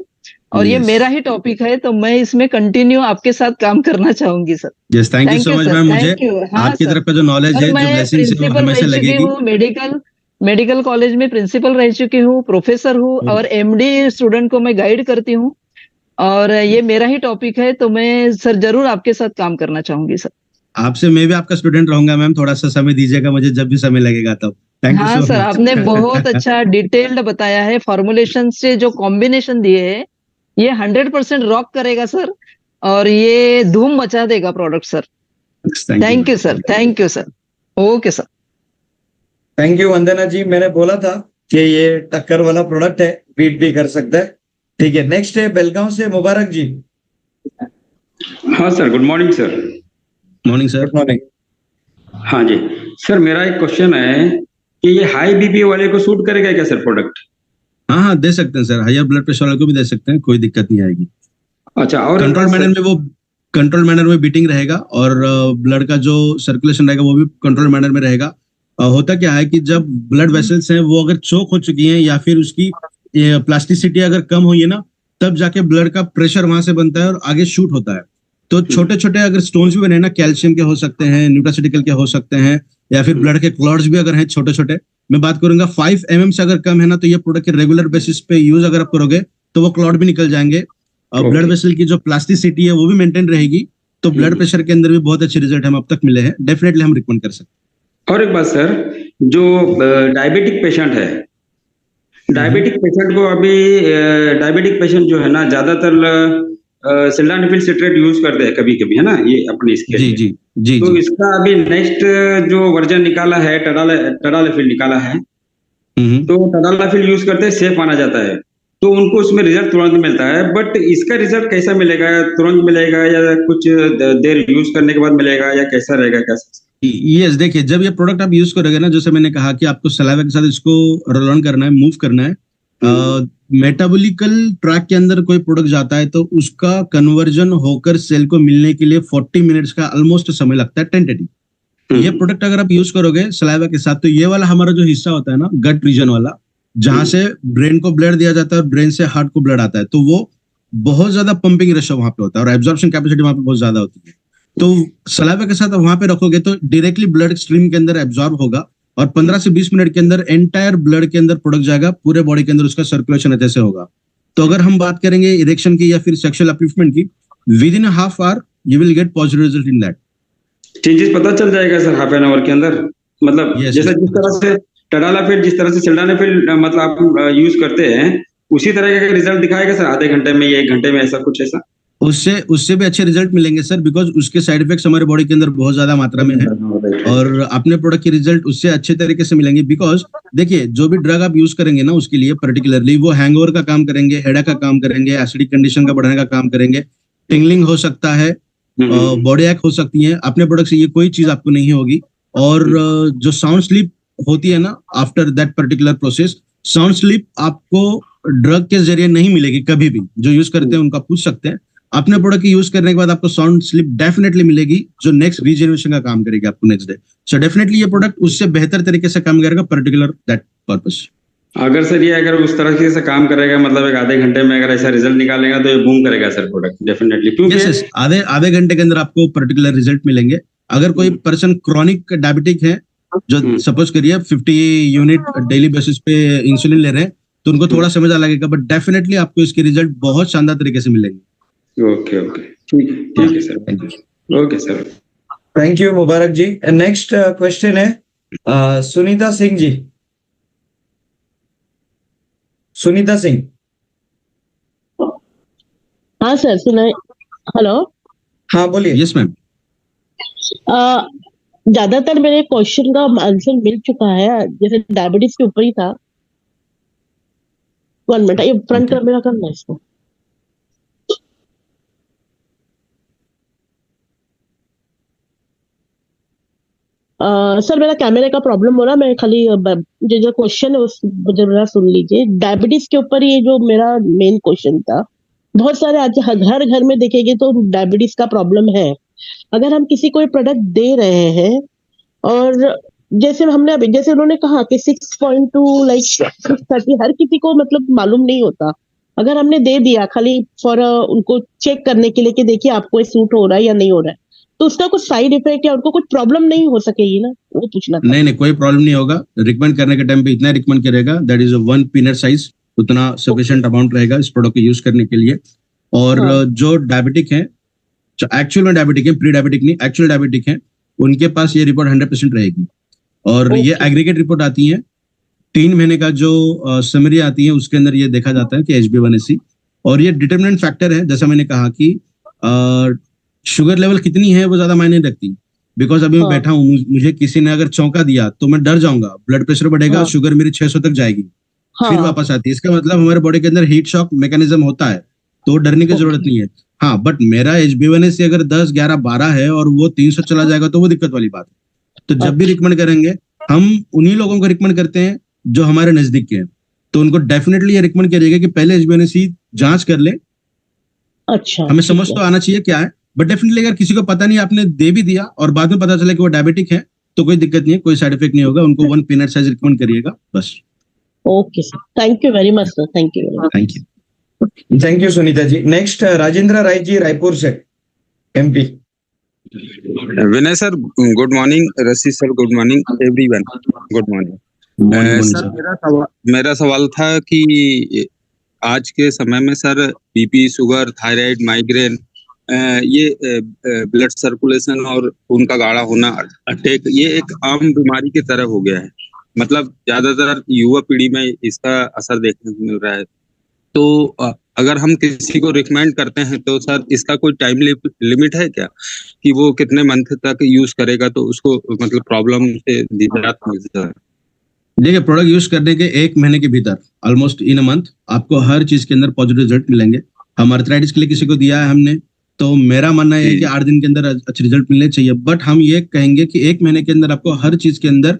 और ये Yes. मेरा ही टॉपिक है, तो मैं इसमें कंटिन्यू आपके साथ काम करना चाहूंगी sir. Yes, thank you so much ma'am. मुझे हाँ आपकी सर। तरफ का जो नॉलेज और है, जो मैं ब्लेसिंग्स है, वो प्रिंसिपल हमेशा रह चुकी लगेगी। हूँ, मेडिकल कॉलेज में प्रिंसिपल रह चुकी हूँ, प्रोफेसर हूँ, और एमडी स्टूडेंट को मैं गाइड करती हूँ। और ये मेरा ही टॉपिक है, तो मैं सर जरूर आपके साथ काम करना चाहूंगी सर। आपसे मैं भी आपका स्टूडेंट रहूंगा मैम, थोड़ा सा समय दीजिएगा मुझे, जब भी समय लगेगा तब। थैंक यू हाँ सो सर, मच। आपने बहुत अच्छा डिटेल्ड बताया है। फॉर्मुलेशन से जो कॉम्बिनेशन दिए हैं, ये 100% रॉक करेगा सर, और ये धूम मचा देगा product sir. Thank you sir, thank you sir. Okay sir. Thank you Vandana ji. मैंने बोला था कि ये टक्कर वाला प्रोडक्ट है, बीट भी कर सकता है। ठीक है, नेक्स्ट है बेलगांव से मुबारक जी। हाँ sir, good morning sir. Morning sir. Good morning. हाँ जी सर, मेरा एक क्वेश्चन है कि ये हाई बीपी वाले को सूट करेगा क्या सर प्रोडक्ट? हाँ हाँ, दे सकते हैं सर, हायर ब्लड प्रेशर वाले को भी दे सकते हैं, कोई दिक्कत नहीं आएगी। अच्छा, और कंट्रोल मैनर में बीटिंग रहेगा, और ब्लड का जो सर्कुलेशन रहेगा वो भी कंट्रोल मैनर में रहेगा। होता क्या है कि जब ब्लड वेसल्स हैं वो अगर चोक हो चुकी हैं या फिर उसकी प्लास्टिसिटी अगर कम हुई है ना, तब जाके ब्लड का प्रेशर वहां से बनता है और आगे शूट होता है। तो छोटे छोटे अगर स्टोन्स भी बने ना, कैल्शियम के हो सकते हैं, न्यूट्रास्यूटिकल के हो सकते हैं, या फिर ब्लड के क्लॉट्स भी अगर हैं छोटे छोटे, मैं बात करूंगा 5 mm से अगर कम है ना, तो ये प्रोडक्ट के रेगुलर बेसिस पे यूज अगर आप करोगे तो वो क्लॉट भी निकल जाएंगे, और ब्लड वेसल की जो प्लास्टिसिटी है वो भी मेंटेन रहेगी। तो ब्लड प्रेशर के अंदर भी बहुत अच्छे रिजल्ट हम अब तक मिले हैं, डेफिनेटली हम रिकमेंड कर सकते और एक बात सर, जो डायबिटिक पेशेंट है, डायबिटिक पेशेंट को अभी डायबिटिक पेशेंट जो है ना ज्यादातर सिल्डेनाफिल सिट्रेट यूज करते हैं कभी कभी, है ना, ये अपने इसके जी लिए। जी जी तो जी। इसका अभी नेक्स्ट जो वर्जन निकाला है, टडालाफिल निकाला है, तो टडालाफिल यूज करते हैं, सेफ माना जाता है, तो उनको उसमें रिजल्ट तुरंत मिलता है। बट इसका रिजल्ट कैसा मिलेगा, तुरंत मिलेगा या कुछ देर यूज करने के बाद मिलेगा, या कैसा रहेगा, कैसा? यस, देखिए जब ये प्रोडक्ट आप यूज करोगे ना, जैसे मैंने कहा कि आपको सलाइवा के साथ इसको रोल ऑन करना है, मूव करना है, मेटाबॉलिकल ट्रैक के अंदर कोई प्रोडक्ट जाता है तो उसका कन्वर्जन होकर सेल को मिलने के लिए 40 मिनट्स का ऑलमोस्ट समय लगता है टेंटेटिव। ये प्रोडक्ट अगर आप यूज करोगे सलाइवा के साथ, तो ये वाला हमारा जो हिस्सा होता है ना, गट रीजन वाला, जहां से ब्रेन को ब्लड दिया जाता है और ब्रेन से हार्ट को ब्लड आता है, तो वो बहुत ज्यादा पंपिंग रेशो वहां पे होता है और एब्जॉर्प्शन कैपेसिटी वहां पे बहुत ज्यादा होती है। तो सलाइवा के साथ आप वहां पे रखोगे तो डायरेक्टली ब्लड स्ट्रीम के अंदर एब्जॉर्ब होगा और 15 से 20 मिनट के अंदर एंटायर ब्लड के अंदर प्रोडक्ट जाएगा, पूरे बॉडी के अंदर उसका सर्कुलेशन अच्छे से होगा। तो अगर हम बात करेंगे इरेक्शन की या फिर सेक्सुअल अपलिफ्टमेंट की, with in half hour you will gate positive result in that. Changes पता चल जाएगा सर हाफ एन आवर के अंदर, मतलब जैसे जिस तरह से टडालाफिल, जिस तरह से सिल्डेनाफिल मतलब आप यूज करते हैं, उसी तरह का रिजल्ट दिखाएगा सर आधे घंटे में या 1 घंटे में, ऐसा कुछ ऐसा? उससे भी अच्छे रिजल्ट मिलेंगे सर, बिकॉज उसके साइड इफेक्ट्स हमारे बॉडी के अंदर बहुत ज्यादा मात्रा में है और अपने प्रोडक्ट के रिजल्ट उससे अच्छे तरीके से मिलेंगे। बिकॉज देखिए जो भी ड्रग आप यूज करेंगे ना, उसके लिए पर्टिकुलरली वो हैंगओवर का काम करेंगे, हेडेक का काम करेंगे, एसिडिक कंडीशन का बढ़ाने का काम करेंगे, टिंगलिंग हो सकता है, बॉडी एक्ट हो सकती है। अपने प्रोडक्ट से ये कोई चीज आपको नहीं होगी। और जो साउंड स्लीप होती है ना after that particular process, sound sleep आपको ड्रग के जरिए नहीं मिलेगी कभी भी। जो यूज करते हैं उनका पूछ सकते हैं, अपने प्रोडक्ट की यूज करने के बाद आपको साउंड स्लीप डेफिनेटली मिलेगी, जो नेक्स्ट रीजनरेशन का काम करेगी आपको नेक्स्ट डे। सो डेफिनेटली ये प्रोडक्ट उससे बेहतर तरीके से काम करेगा पर्टिकुलर दैट पर्पस। अगर सर ये अगर उस तरह से काम करेगा, मतलब एक आधे घंटे में अगर ऐसा रिजल्ट निकालेगा तो ये बूम करेगा सर प्रोडक्ट डेफिनेटली, क्योंकि yes, आधे घंटे के अंदर आपको पर्टिकुलर रिजल्ट मिलेंगे। अगर कोई पर्सन क्रॉनिक डायबिटिक है, जो सपोज करिए 50 यूनिट डेली बेसिस पे इंसुलिन ले रहे हैं, तो उनको थोड़ा समय लगेगा, बट डेफिनेटली आपको इसके रिजल्ट बहुत शानदार तरीके से मिलेंगे। ओके ओके, ठीक है sir, thank you. Okay sir, thank you Mubarak ji. Next question है सुनीता सिंह जी। सुनीता सिंह। हाँ सर, सुनाए। हेलो। हाँ बोलिए। Yes ma'am. ज्यादातर मेरे क्वेश्चन का आंसर मिल चुका है, जैसे डायबिटीज के ऊपर ही था। 1 मिनट, ये फ्रंट कैमरा करना है इसको। सर मेरा कैमरे का प्रॉब्लम हो रहा है, मैं खाली जो क्वेश्चन है उस जरा सुन लीजिए। डायबिटीज के ऊपर ये जो मेरा मेन क्वेश्चन था, बहुत सारे आज घर घर में देखेंगे तो डायबिटीज का प्रॉब्लम है। अगर हम किसी को प्रोडक्ट दे रहे हैं और जैसे हमने अभी जैसे उन्होंने कहा कि 6.2 लाइक 630 हर किसी को मतलब मालूम नहीं होता। अगर हमने दे दिया खाली फॉर उनको चेक करने के लिए कि देखिए आपको ये सूट हो रहा है या नहीं हो रहा है, तो उसका कुछ साइड इफेक्ट या उनको कुछ प्रॉब्लम नहीं हो सकेगी ना, वो पूछना था। नहीं, कोई प्रॉब्लम नहीं होगा। रिकमेंड करने के टाइम पे इतना रिकमेंड करेगा, दैट इज 1 पीनट साइज, उतना सफिशिएंट अमाउंट रहेगा इस प्रोडक्ट को यूज करने के लिए। और जो डायबिटिक है, जो एक्चुअल में डायबिटिक है, प्री डायबिटिक नहीं, एक्चुअल डायबिटिक है, उनके पास ये रिपोर्ट 100% रहेगी। और ये एग्रीगेट रिपोर्ट आती है, 3 महीने का जो समरी आती है, उसके अंदर ये देखा जाता है कि HbA1c, और ये डिटरमिनेंट फैक्टर है। जैसा मैंने कहा कि शुगर लेवल कितनी है वो ज्यादा मायने रखती, बिकॉज अभी मैं बैठा हूँ, मुझे किसी ने अगर चौंका दिया तो मैं डर जाऊंगा, ब्लड प्रेशर बढ़ेगा, शुगर मेरी 600 तक जाएगी, फिर वापस आती है। इसका मतलब हमारे बॉडी के अंदर हीट शॉक मैकेनिज्म होता है, तो डरने की जरूरत नहीं है। हाँ, बट मेरा HbA1c अगर 10, 11, 12 है और वो 300 चला जाएगा तो वो दिक्कत वाली बात है। तो जब भी रिकमेंड करेंगे, हम उन्हीं लोगों को रिकमेंड करते हैं जो हमारे नजदीक के हैं, तो उनको डेफिनेटली ये रिकमेंड करिएगा कि पहले HbA1c जांच कर ले। अच्छा, हमें समझ तो आना चाहिए क्या है, बट डेफिनेटली अगर किसी को पता नहीं, आपने दे भी दिया और बाद में पता चला कि वो डायबिटिक है, तो कोई दिक्कत नहीं है, कोई साइड इफेक्ट नहीं होगा। उनको 1 पीनट साइज रिकमेंड करिएगा बस। Okay sir, thank you very much sir, thank you. Thank you Sunita ji. Next Rajendra Rai ji, Raipur से, MP। Vinay sir good morning, Rashid sir good morning, everyone good morning. Sir मेरा सवाल था कि आज के समय में sir BP, sugar, thyroid, migraine ये ब्लड सर्कुलेशन और खून का गाढ़ा होना, अटैक, ये एक आम बीमारी की तरह हो गया है। मतलब ज्यादातर युवा पीढ़ी में इसका असर देखने को मिल रहा है। तो अगर हम किसी को रिकमेंड करते हैं तो सर इसका कोई टाइम लिमिट है क्या, कि वो कितने मंथ तक यूज करेगा तो उसको मतलब प्रॉब्लम से निजात मिल जाए? देखिए, प्रोडक्ट यूज करने के 1 महीने के भीतर, ऑलमोस्ट इन अ मंथ, आपको हर चीज के अंदर पॉजिटिव रिजल्ट मिलेंगे। हम आर्थराइटिस के लिए किसी को दिया है हमने, तो मेरा मानना है कि 8 दिन के अंदर अच्छे रिजल्ट मिलने चाहिए। बट हम ये कहेंगे कि 1 महीने के अंदर आपको हर चीज के अंदर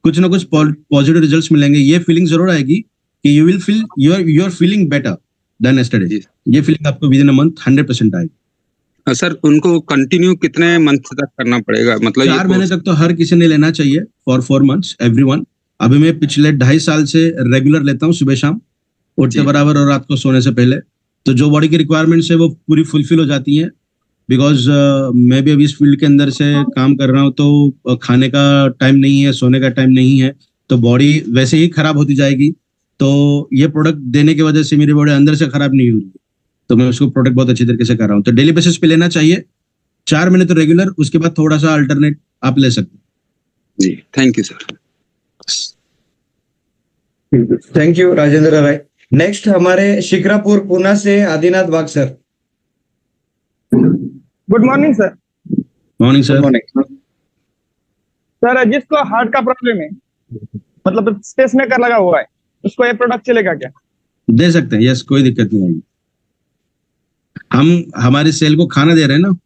कुछ ना कुछ पॉजिटिव रिजल्ट्स मिलेंगे। ये फीलिंग जरूर आएगी कि you will feel you are feeling better than yesterday. ये फीलिंग आपको विद इन अ मंथ 100% आएगी। सर उनको कंटिन्यू कितने मंथ तक करना पड़ेगा? मतलब 4 महीने तक तो हर किसी ने लेना चाहिए, फॉर 4 months एवरीवन। अभी मैं पिछले 2.5 साल से रेगुलर लेता हूँ, सुबह शाम उठते बराबर और रात को सोने से पहले। तो जो बॉडी की रिक्वायरमेंट्स है वो पूरी फुलफिल हो जाती हैं। बिकॉज मैं भी अभी इस फील्ड के अंदर से काम कर रहा हूँ, तो खाने का टाइम नहीं है, सोने का टाइम नहीं है, तो बॉडी वैसे ही खराब होती जाएगी। तो ये प्रोडक्ट देने की वजह से मेरी बॉडी अंदर से खराब नहीं हुई, तो मैं उसको प्रोडक्ट बहुत अच्छी तरीके से कर रहा हूँ। तो डेली बेसिस पे लेना चाहिए, 4 महीने तो रेगुलर, उसके बाद थोड़ा सा अल्टरनेट आप ले सकते हैं। जी, thank you sir. Thank you Rajendra Rai. Next हमारे शिक्रापुर पूना से Adinath Bag sir. Good morning sir. Morning sir. Morning sir, जिसको हार्ट का प्रॉब्लम है, मतलब स्पेस मेकर लगा हुआ है, उसको ये प्रोडक्ट चलेगा क्या? दे सकते हैं, यस, कोई दिक्कत नहीं आएगी। हम हमारे सेल को खाना दे रहे हैं ना,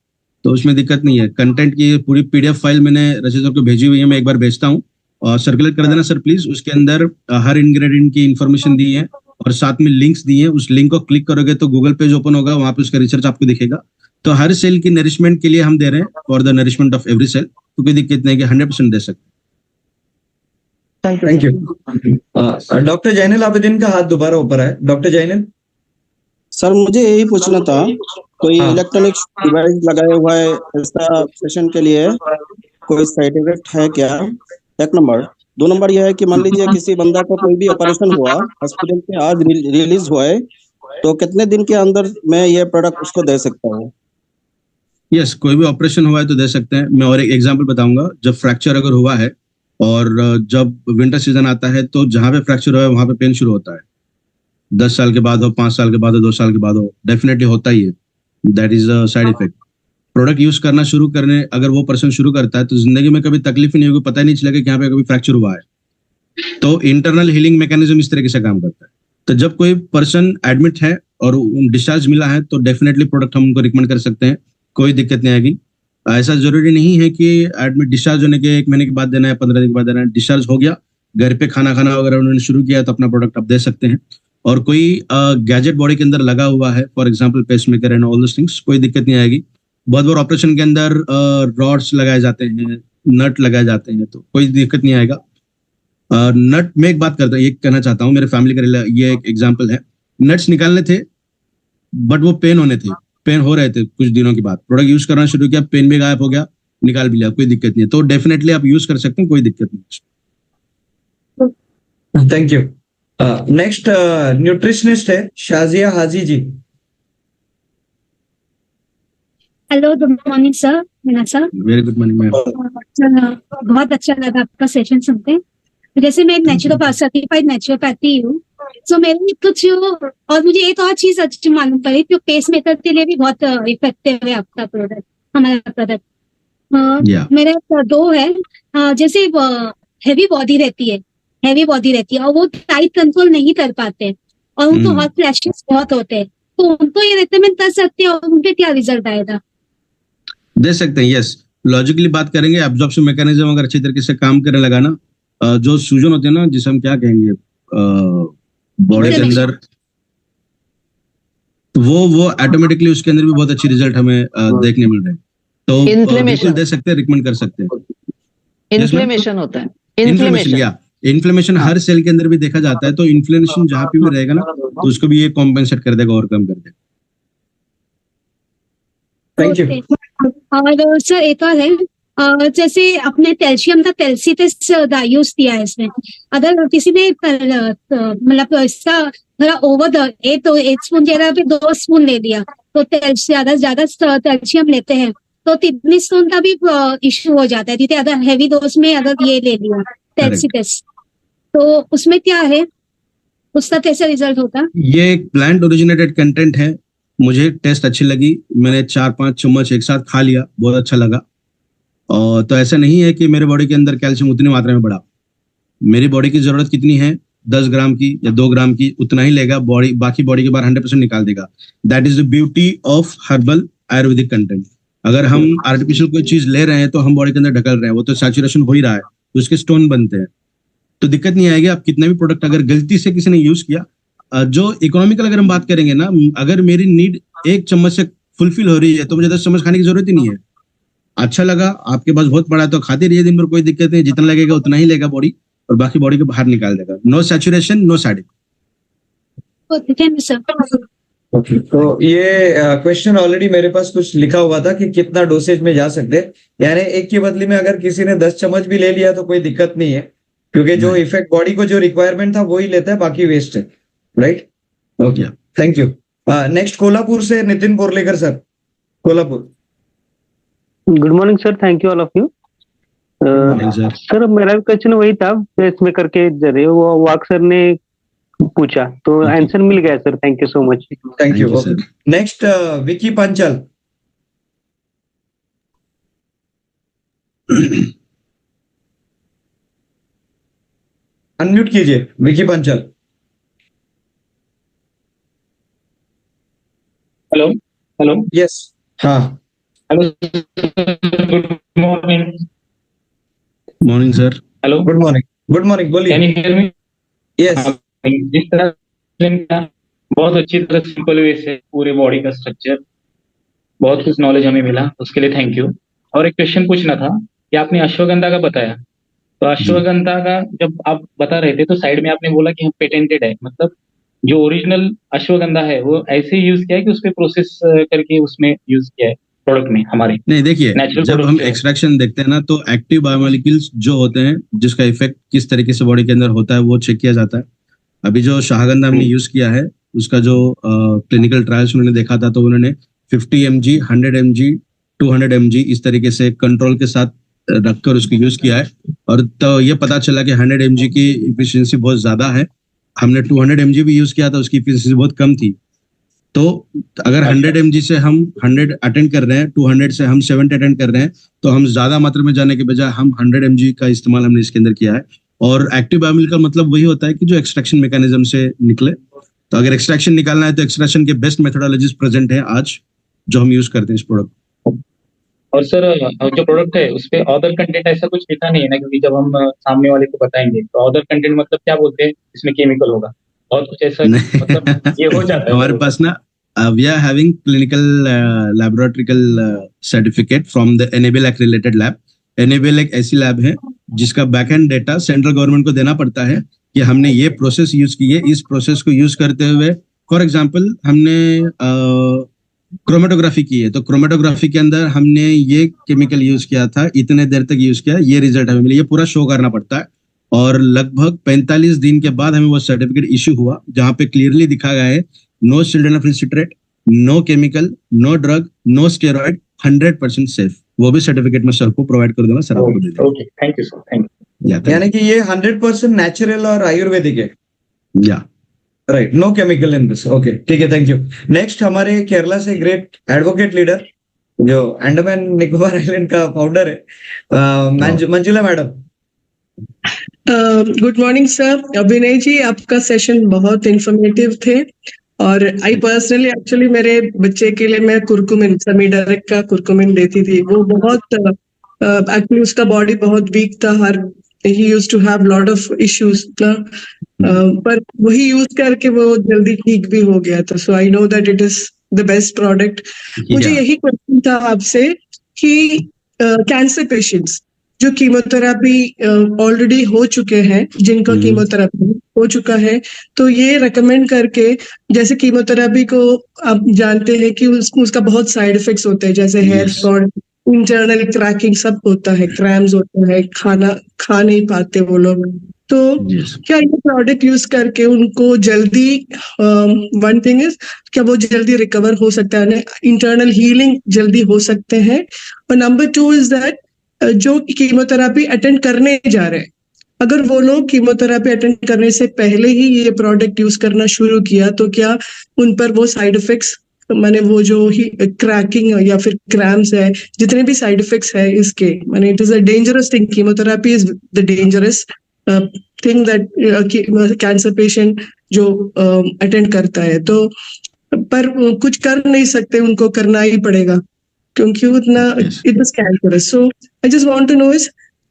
तो उसमें दिक्कत नहीं है। कंटेंट की पूरी PDF फाइल मैंने रशीद सर को भेजी हुई है, मैं एक बार भेजता हूँ और सर्कुलेट कर देना सर प्लीज। उसके अंदर हर इंग्रेडिएंट की इंफॉर्मेशन दी है और साथ में लिंक्स दिए हैं। उस लिंक को क्लिक करोगे तो गूगल पेज ओपन होगा, वहां पे उसका रिसर्च आपको दिखेगा। तो हर सेल की नरिशमेंट के लिए हम दे रहे हैं, for the nourishment of every cell. तो कोई दिक्कत नहीं कि 100% दे सकते। Thank you. Doctor Zainul Abidin का हाथ दोबारा ऊपर है। डॉक्टर जैनल सर, मुझे यही पूछना था, कोई इलेक्ट्रॉनिक डिवाइस लगाया हुआ है ऐसा पेशेंट के लिए, कोई साइड इफेक्ट है क्या? 1 नंबर। 2 नंबर यह है कि मान लीजिए किसी बंदा को कोई भी ऑपरेशन हुआ, हॉस्पिटल से आज रिलीज हुआ है, तो कितने दिन के अंदर मैं ये प्रोडक्ट उसको दे सकता हूँ? यस, कोई भी ऑपरेशन हुआ है तो दे सकते हैं। मैं और एक एग्जांपल बताऊंगा। जब फ्रैक्चर अगर हुआ है और जब विंटर सीजन आता है, तो जहां पे फ्रैक्चर हुआ है वहां पे पेन शुरू होता है। 10 साल के बाद हो, 5 साल के बाद हो, 2 साल के बाद हो, डेफिनेटली होता ही है। That is a side effect. Product use करना शुरू करने अगर वो पर्सन शुरू करता है, तो जिंदगी में कभी तकलीफ ही नहीं होगी, पता ही नहीं चलेगा कि यहाँ पे कभी फ्रैक्चर हुआ है। तो इंटरनल हीलिंग मैकेनिज्म इस तरीके से काम करता है। तो जब कोई पर्सन एडमिट है और डिस्चार्ज मिला है, तो डेफिनेटली प्रोडक्ट हम उनको रिकमेंड कर सकते हैं, कोई दिक्कत नहीं आएगी। ऐसा जरूरी नहीं है कि एडमिट डिस्चार्ज होने के 1 महीने के बाद देना है, 15 दिन के बाद देना है। डिस्चार्ज हो गया, घर पे खाना खाना वगैरह उन्होंने शुरू किया, तो अपना प्रोडक्ट आप दे सकते हैं। और कोई गैजेट बॉडी के अंदर लगा हुआ है, for example pacemaker and all those things, कोई दिक्कत नहीं आएगी। बहुत बार ऑपरेशन के अंदर रॉड्स लगाए जाते हैं, नट लगाए जाते हैं, तो कोई दिक्कत नहीं आएगा। नट में एक बात करता हूँ, ये कहना चाहता हूँ, मेरे फैमिली का ये एक एग्जाम्पल है। नट्स निकालने थे बट वो पेन हो रहे थे। कुछ दिनों के बाद प्रोडक्ट यूज करना शुरू किया, पेन भी गायब हो गया, निकाल भी लिया, कोई दिक्कत नहीं है। तो डेफिनेटली आप यूज कर सकते हैं, कोई दिक्कत नहीं। Thank you. नेक्स्ट न्यूट्रिशनिस्ट है Shazia Haji ji. Hello, good morning sir. Meena sir, very good morning ma'am. बहुत अच्छा लगा आपका सेशन सुनते। जैसे मैं एक नेचुरोपैथ, सर्टिफाइड नेचुरोपैथी हूँ, तो मेरे कुछ, और मुझे एक और चीज अच्छी मालूम पड़ी कि पेस मेकर के लिए भी बहुत इफेक्टिव है आपका प्रोडक्ट, हमारा प्रोडक्ट। मेरे 2 है। जैसे हैवी बॉडी रहती है और वो टाइट कंट्रोल नहीं कर पाते और उनको हॉट फ्लैशेस बहुत होते हैं, तो उनको ये रिकमेंड कर सकते हैं और उनके क्या रिजल्ट आएगा? दे सकते हैं, यस। लॉजिकली बात करेंगे, एब्जॉर्प्शन मैकेनिज्म अगर अच्छी तरीके से काम करने लगा ना, जो सूजन होते हैं ना, जिसे हम क्या कहेंगे बॉडी के अंदर, वो ऑटोमेटिकली उसके अंदर भी बहुत अच्छी रिजल्ट हमें देखने मिल रहे हैं। तो बिल्कुल दे सकते हैं, रिकमेंड कर सकते हैं। इन्फ्लेमेशन होता है, इन्फ्लेमेशन हर सेल के अंदर भी देखा जाता है। तो इन्फ्लेमेशन जहां पे भी रहेगा ना, तो उसको भी ये कॉम्पेंसेट कर देगा, ओवरकम कर देगा। Thank you. और सर एक और है, जैसे अपने कैल्शियम का कैल्सिटस यूज किया है इसमें। अगर किसी ने मतलब इसका थोड़ा ओवर द 8 स्पून जगह पे 2 स्पून ले लिया तो ज्यादा कैल्शियम लेते हैं तो किडनी स्टोन का भी इश्यू हो जाता है। ठीक है, अगर हैवी डोज में अगर ये ले लिया कैल्सिटस तो उसमें क्या है, उसका कैसा रिजल्ट होता? ये एक प्लांट ओरिजिनेटेड कंटेंट है। मुझे टेस्ट अच्छी लगी, मैंने 4-5 चम्मच एक साथ खा लिया, बहुत अच्छा लगा। और तो ऐसा नहीं है कि मेरे बॉडी के अंदर कैल्शियम उतनी मात्रा में बढ़ा। मेरी बॉडी की जरूरत कितनी है, 10 ग्राम की या 2 ग्राम की, उतना ही लेगा बॉडी, बाकी बॉडी के बाहर 100% निकाल देगा। That is the beauty of herbal Ayurvedic content. अगर हम आर्टिफिशियल कोई चीज ले रहे हैं तो हम बॉडी के अंदर ढकल रहे हैं, वो तो सैचुरेशन हो ही रहा है, तो उसके स्टोन बनते हैं, तो दिक्कत नहीं आएगी। आप कितना भी प्रोडक्ट अगर गलती से किसी ने यूज किया, जो इकोनॉमिकल अगर हम बात करेंगे ना, अगर मेरी नीड 1 चम्मच से फुलफिल हो रही है तो मुझे 10 चम्मच खाने की जरूरत ही नहीं है। अच्छा लगा, आपके पास बहुत पड़ा है तो खाते रहिए दिन भर, कोई दिक्कत नहीं, जितना लगेगा उतना ही लेगा बॉडी और बाकी बॉडी को बाहर निकाल देगा। No saturation, no side effect. तो ये क्वेश्चन ऑलरेडी मेरे पास कुछ लिखा हुआ था कि कितना डोसेज में जा सकते हैं, यानी एक की बदली में अगर किसी ने 10 चम्मच भी ले लिया तो कोई दिक्कत नहीं है, क्योंकि जो इफेक्ट बॉडी को जो रिक्वायरमेंट था वो ही लेता है, बाकी वेस्ट है। Right, okay, thank you. Next Kolhapur से Nitin Borlekar sir, Kolhapur. Good morning sir, thank you all of you. Sir मेरा क्वेश्चन वही था इसमें करके जरिए वो वाक सर ने पूछा तो आंसर मिल गया sir, thank you so much. Thank you. Next Vicky Panchal. Unmute कीजिए Vicky Panchal. Hello hello, yes, हाँ, hello, good morning. Morning sir. Hello, good morning, good morning, बोलिए। Can you hear me? Yes. जिस तरह का बहुत अच्छी तरह सिंपल वे से पूरे बॉडी का स्ट्रक्चर, बहुत कुछ नॉलेज हमें मिला, उसके लिए थैंक यू। और एक क्वेश्चन पूछना था कि आपने अश्वगंधा का बताया, तो अश्वगंधा का जब आप बता रहे थे तो साइड में आपने बोला कि हम पेटेंटेड है, मतलब जो ओरिजिनल अश्वगंधा है वो ऐसे यूज किया है कि उस पर प्रोसेस करके उसमें यूज किया है प्रोडक्ट में हमारे? नहीं, देखिए, जब हम एक्सट्रैक्शन देखते हैं ना तो एक्टिव बायोमोलिक्यूल्स जो होते हैं जिसका इफेक्ट किस तरीके से बॉडी के अंदर होता है वो चेक किया जाता है। अभी जो शाहगंधा हमने यूज किया है उसका जो क्लिनिकल ट्रायल्स उन्होंने देखा था तो उन्होंने 50 mg, 100 mg, 200 mg इस तरीके से कंट्रोल के साथ रखकर उसको यूज किया है, और तो ये पता चला कि 100 mg की इफिशियंसी बहुत ज्यादा है। हमने 200 mg भी यूज किया था, उसकी इफिशियंसी बहुत कम थी। तो अगर 100 mg से हम 100 अटेंड कर रहे हैं, 200 से हम 70 अटेंड कर रहे हैं, तो हम ज्यादा मात्रा में जाने के बजाय हम 100 mg का इस्तेमाल हमने इसके अंदर किया है। और एक्टिव बायोमोलिक्यूल का मतलब वही होता है कि जो एक्सट्रैक्शन मैकेनिज्म से निकले। तो अगर एक्सट्रैक्शन निकालना है तो एक्सट्रैक्शन के बेस्ट मेथोडोलॉजीज प्रेजेंट है आज जो हम यूज करते हैं इस प्रोडक्ट। और सर जो प्रोडक्ट है उस पे अदर कंटेंट ऐसा कुछ लिखा नहीं है ना, क्योंकि जब हम सामने वाले को बताएंगे तो अदर कंटेंट मतलब क्या बोलते हैं, इसमें केमिकल होगा और कुछ ऐसा मतलब ये हो जाता है हमारे पास ना we are having clinical laboratorical certificate from the Enable Act related lab। Enable एक ऐसी लैब है जिसका बैकएंड डेटा सेंट्रल गवर्नमेंट को देना पड़ता है कि हमने ये प्रोसेस यूज की है। इस प्रोसेस को यूज करते हुए फॉर एग्जांपल हमने क्रोमेटोग्राफी की है, तो क्रोमेटोग्राफी के अंदर हमने ये केमिकल यूज किया था, इतने देर तक यूज किया, ये रिजल्ट हमें मिले, ये पूरा शो करना पड़ता है। और लगभग 45 दिन के बाद हमें वो सर्टिफिकेट इश्यू हुआ जहां पे क्लियरली दिखा गया है no sildenafil citrate, no chemical, no drug, no steroid, 100% safe. वो भी सर्टिफिकेट में सर को प्रोवाइड कर दूंगा, सर आपको दे देंगे। Okay, thank you sir, thank you. यानी कि ये 100% नेचुरल और आयुर्वेदिक है। या right, no chemical in this. Okay, ठीक है, थैंक यू। नेक्स्ट हमारे केरला से ग्रेट एडवोकेट लीडर जो अंडमान निकोबार आइलैंड का फाउंडर है, Manjula madam. Good morning sir. Vinay ji, आपका सेशन बहुत इंफॉर्मेटिव थे और आई पर्सनली एक्चुअली मेरे बच्चे के लिए मैं कुरकुमिन, सेमी डायरेक्ट का कुरकुमिन देती थी। वो बहुत एक्चुअली उसका बॉडी बहुत वीक था, he used to have lot of issues, पर वही यूज करके वो जल्दी ठीक भी हो गया था। सो I know that it is the best product. मुझे यही क्वेश्चन था आपसे कि कैंसर पेशेंट्स जो कीमोथेरेपी ऑलरेडी हो चुके हैं, जिनका कीमोथेरेपी हो चुका है, तो ये रेकमेंड करके, जैसे कीमोथेरेपी को आप जानते हैं कि उसका बहुत साइड इफेक्ट्स होते हैं, जैसे हेयर फॉल, इंटरनल क्रैकिंग सब होता है, क्रैम्स होता है, खाना खा नहीं पाते वो लोग। तो क्या ये प्रोडक्ट यूज करके उनको जल्दी, वन थिंग इज, क्या वो जल्दी रिकवर हो सकता है, इंटरनल हीलिंग जल्दी हो सकते हैं? और नंबर 2 इज दैट जो कीमोथेरेपी अटेंड करने जा रहे हैं, अगर वो लोग कीमोथेरेपी अटेंड करने से पहले ही ये प्रोडक्ट यूज करना शुरू किया तो क्या उन पर वो साइड इफेक्ट्स, माने वो जो ही क्रैकिंग या फिर क्रैम्स है, जितने भी साइड इफेक्ट्स है इसके, माने it is a dangerous thing, chemotherapy is the dangerous thing that cancer patient जो अटेंड करता है, तो पर कुछ कर नहीं सकते, उनको करना ही पड़ेगा क्योंकि उतना it is cancerous. So I just want to know is,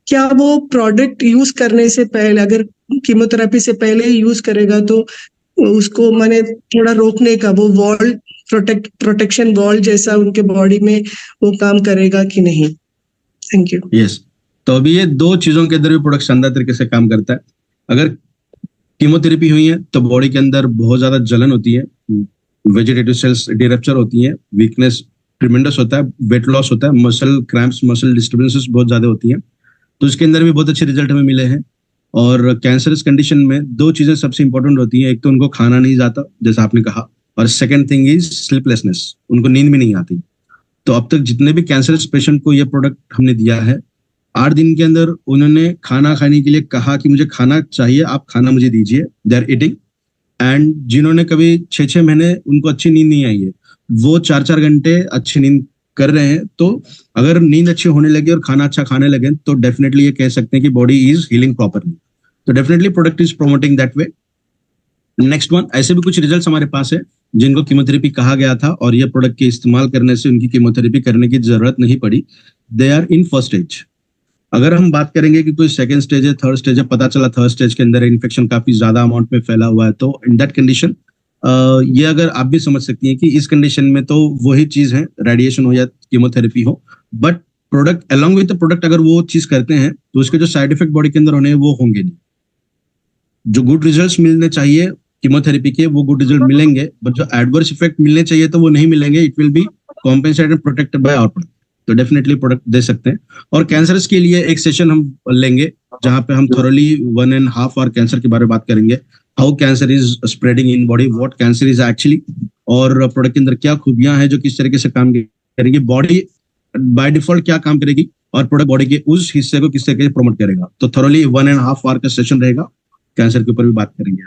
क्या वो प्रोडक्ट यूज करने से पहले, अगर कीमोथेरेपी से पहले ही यूज करेगा तो उसको माने थोड़ा रोकने का वो वॉल, प्रोटेक्शन वॉल जैसा उनके बॉडी में वो काम करेगा कि नहीं? Thank you. यस, तो अभी ये दो चीजों के अंदर भी प्रोडक्ट शानदार तरीके से काम करता है। अगर कीमोथेरेपी हुई है तो बॉडी के अंदर बहुत ज्यादा जलन होती है, वेजिटेटिव सेल्स डिरप्चर होती है, वीकनेस ट्रिमेंडस होता है, वेट लॉस होता है, मसल क्रैम्प्स, मसल डिस्टर्बेंसेस बहुत ज्यादा होती हैं। तो इसके अंदर भी बहुत अच्छे रिजल्ट हमें मिले हैं। और कैंसरस कंडीशन में दो चीजें सबसे इंपॉर्टेंट होती हैं, एक तो उनको खाना नहीं जाता जैसा आपने कहा, और सेकंड थिंग इज स्लीपलेसनेस, उनको नींद भी नहीं आती। तो अब तक जितने भी कैंसरस पेशेंट को ये प्रोडक्ट हमने दिया है, 8 दिन के अंदर उन्होंने खाना खाने के लिए कहा कि मुझे खाना चाहिए, आप खाना मुझे दीजिए, दे आर ईटिंग। एंड जिन्होंने कभी 6-6 महीने उनको अच्छी नींद नहीं आई है, वो 4-4 घंटे अच्छी नींद कर रहे हैं। तो अगर नींद अच्छी होने लगे और खाना अच्छा खाने लगे तो डेफिनेटली ये कह सकते हैं कि बॉडी इज हीलिंग प्रॉपरली। तो definitely product is promoting that way. Next one, ऐसे भी कुछ रिजल्ट्स हमारे पास है जिनको कीमोथेरेपी कहा गया था और ये प्रोडक्ट के इस्तेमाल करने से उनकी कीमोथेरेपी करने की जरूरत नहीं पड़ी। They are in first stage. अगर हम बात करेंगे कि कोई सेकंड स्टेज है, थर्ड स्टेज है, पता चला थर्ड स्टेज के अंदर इन्फेक्शन काफी ज्यादा अमाउंट में फैला हुआ है, तो इन दैट कंडीशन ये अगर आप भी समझ सकती हैं कि इस कंडीशन में तो वही चीज है, रेडिएशन हो या कीमोथेरेपी हो, but product along with the product अगर वो चीज करते हैं तो उसके जो साइड इफेक्ट बॉडी के अंदर होने हैं वो होंगे नहीं। जो गुड रिजल्ट्स मिलने चाहिए कीमोथेरेपी के वो गुड रिजल्ट मिलेंगे, बट जो एडवर्स इफेक्ट मिलने चाहिए तो वो नहीं मिलेंगे। It will be compensated and protected by our product. तो डेफिनेटली प्रोडक्ट दे सकते हैं। और कैंसर्स के लिए एक सेशन हम लेंगे जहां पे हम थोरली 1.5 आवर कैंसर के बारे में बात करेंगे, how cancer is spreading in body, what cancer is actually, और प्रोडक्ट के अंदर क्या खूबियां हैं जो किस तरीके से काम करेगी, बॉडी बाय डिफॉल्ट क्या काम करेगी और प्रोडक्ट बॉडी के उस हिस्से को किस तरीके से प्रमोट करेगा। तो थोरली 1.5 आवर का सेशन रहेगा, कैंसर के ऊपर भी बात करेंगे।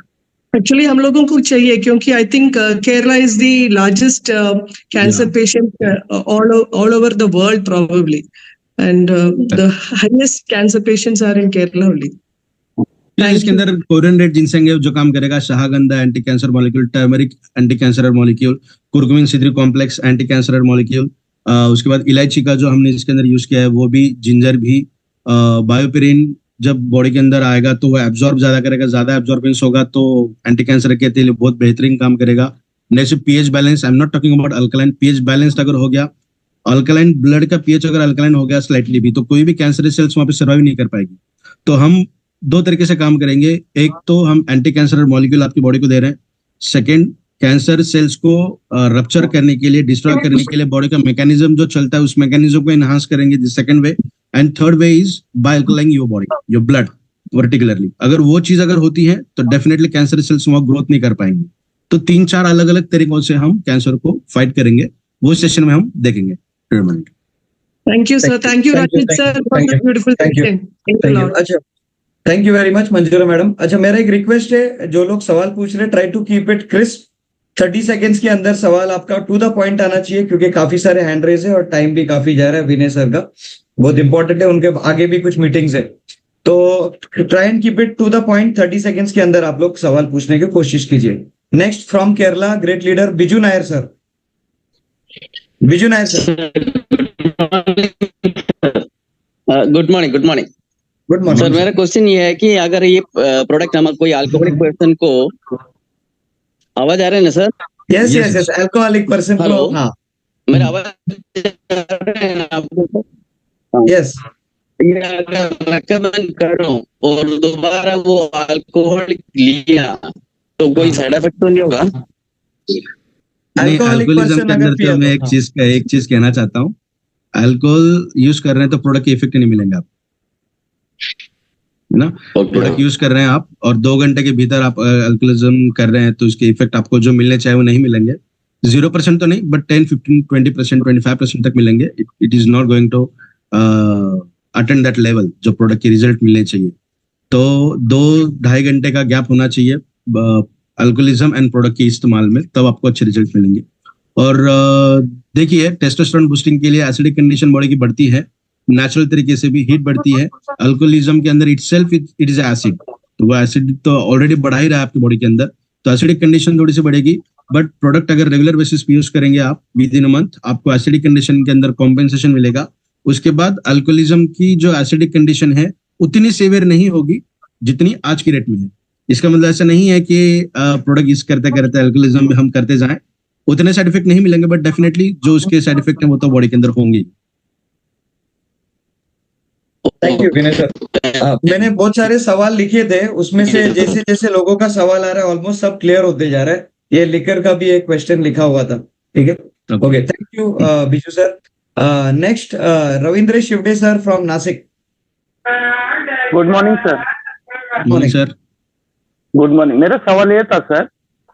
एक्चुअली हम लोगों को चाहिए क्योंकि I think Kerala is the largest cancer patient all over the world probably, and the highest cancer patients are in Kerala only. इसके अंदर कोरियन रेड जिनसेंग जो काम करेगा, शाहगंधा anti cancer molecule, turmeric anti cancer molecule, curcumin C3 complex anti cancer molecule, उसके बाद इलायची का जो हमने इसके अंदर यूज किया है वो भी, जिंजर भी, बायोपेरिन जब बॉडी के अंदर आएगा तो वो एब्जॉर्ब ज्यादा करेगा, ज्यादा एब्जॉर्बेंस होगा तो एंटी कैंसर के लिए बहुत बेहतरीन काम करेगा। Next pH balance, I am not talking about alkaline, pH balanced अगर हो गया, अल्कलाइन ब्लड का पीएच अगर अल्कलाइन हो गया स्लाइटली भी, तो कोई भी कैंसर सेल्स वहां पे सर्वाइव नहीं कर पाएगी। तो हम दो तरीके से काम करेंगे, एक तो हम एंटी कैंसर मॉलिक्यूल आपकी बॉडी को दे रहे हैं, सेकेंड कैंसर सेल्स को रप्चर करने के लिए, डिस्ट्रॉय करने के लिए बॉडी का मैकेनिज्म जो चलता है उस मैकेनिज्म को एनहांस करेंगे, this second way. And third way is by alkalizing your body, your blood particularly. अगर वो चीज अगर होती है तो डेफिनेटली कैंसर सेल्स वहां ग्रोथ नहीं कर पाएंगे। तो 3-4 अलग अलग तरीकों से हम कैंसर को फाइट करेंगे, वो सेशन में हम देखेंगे। Thank you sir, thank you Rachit sir, beautiful session, thank you. अच्छा, thank you very much Manjura madam. अच्छा, मेरा एक रिक्वेस्ट है, जो लोग सवाल पूछ रहे हैं try to keep it crisp, 30 seconds के अंदर सवाल आपका टू द पॉइंट आना चाहिए, क्योंकि काफी सारे हैंड रेज है और टाइम भी काफी जा रहा है। विनय सर का बहुत इंपॉर्टेंट है, उनके आगे भी कुछ मीटिंग्स है, तो try and keep it to the point. 30 seconds के अंदर आप लोग सवाल पूछने की कोशिश कीजिए। Next from Kerala, great leader Biju Nair sir. Biju Nair sir, good morning. Good morning. Good morning sir, मेरा क्वेश्चन ये है कि अगर ये प्रोडक्ट हमारे कोई अल्कोहलिक पर्सन को, आवाज आ रहा है ना sir? Yes yes yes, alcoholic person को, हाँ मेरा आवाज है ना आपको? यस, ये अगर रिकमेंड करूं और दोबारा वो अल्कोहल लिया तो कोई साइड इफेक्ट तो नहीं होगा? अल्कोहलिज्म के अंदर तो मैं एक चीज कहना चाहता हूँ, अल्कोहल यूज कर रहे हैं तो प्रोडक्ट के इफेक्ट नहीं मिलेंगे आप, है ना। प्रोडक्ट यूज कर रहे हैं आप और 2 घंटे के भीतर आप अल्कोहलिज्म कर रहे हैं तो उसके इफेक्ट आपको जो मिलने चाहिए वो नहीं मिलेंगे। 0% तो नहीं बट 10, 15, 20%, 25% तक मिलेंगे। It is not going to attend that level जो प्रोडक्ट के रिजल्ट मिलने चाहिए। तो 2-2.5 घंटे का गैप होना चाहिए अल्कोहलिज्म एंड प्रोडक्ट के इस्तेमाल में, तब आपको अच्छे रिजल्ट मिलेंगे। और देखिए टेस्टोस्टेरोन बूस्टिंग के लिए एसिडिक कंडीशन बॉडी की बढ़ती है, नेचुरल तरीके से भी हीट बढ़ती है। अल्कोहलिज्म के अंदर इटसेल्फ इट इज एसिड, तो वो एसिड तो ऑलरेडी बढ़ा ही रहा है आपकी बॉडी के अंदर, तो एसिडिक कंडीशन थोड़ी सी बढ़ेगी। बट प्रोडक्ट अगर रेगुलर बेसिस पे यूज करेंगे आप विद इन अ मंथ, आपको एसिडिक कंडीशन के अंदर कॉम्पेंसेशन मिलेगा। उसके बाद अल्कोहलिज्म की जो एसिडिक कंडीशन है उतनी सीवियर नहीं होगी जितनी आज की रेट में है। इसका मतलब ऐसा नहीं है कि प्रोडक्ट यूज करते करते अल्कोहलिज्म में हम करते जाएं, उतने साइड इफेक्ट नहीं मिलेंगे, बट डेफिनेटली जो उसके साइड इफेक्ट है वो तो बॉडी के अंदर होंगे। Thank you Vinay sir. मैंने बहुत सारे सवाल लिखे थे, उसमें से जैसे जैसे लोगों का सवाल आ रहा है ऑलमोस्ट सब क्लियर होते जा रहा है। ये लिकर का भी एक क्वेश्चन लिखा हुआ था, ठीक है। Okay, thank you Biju sir. Next Ravindra Shivde sir from Nashik. Good morning sir. Morning sir. Good morning. मेरा सवाल ये था सर,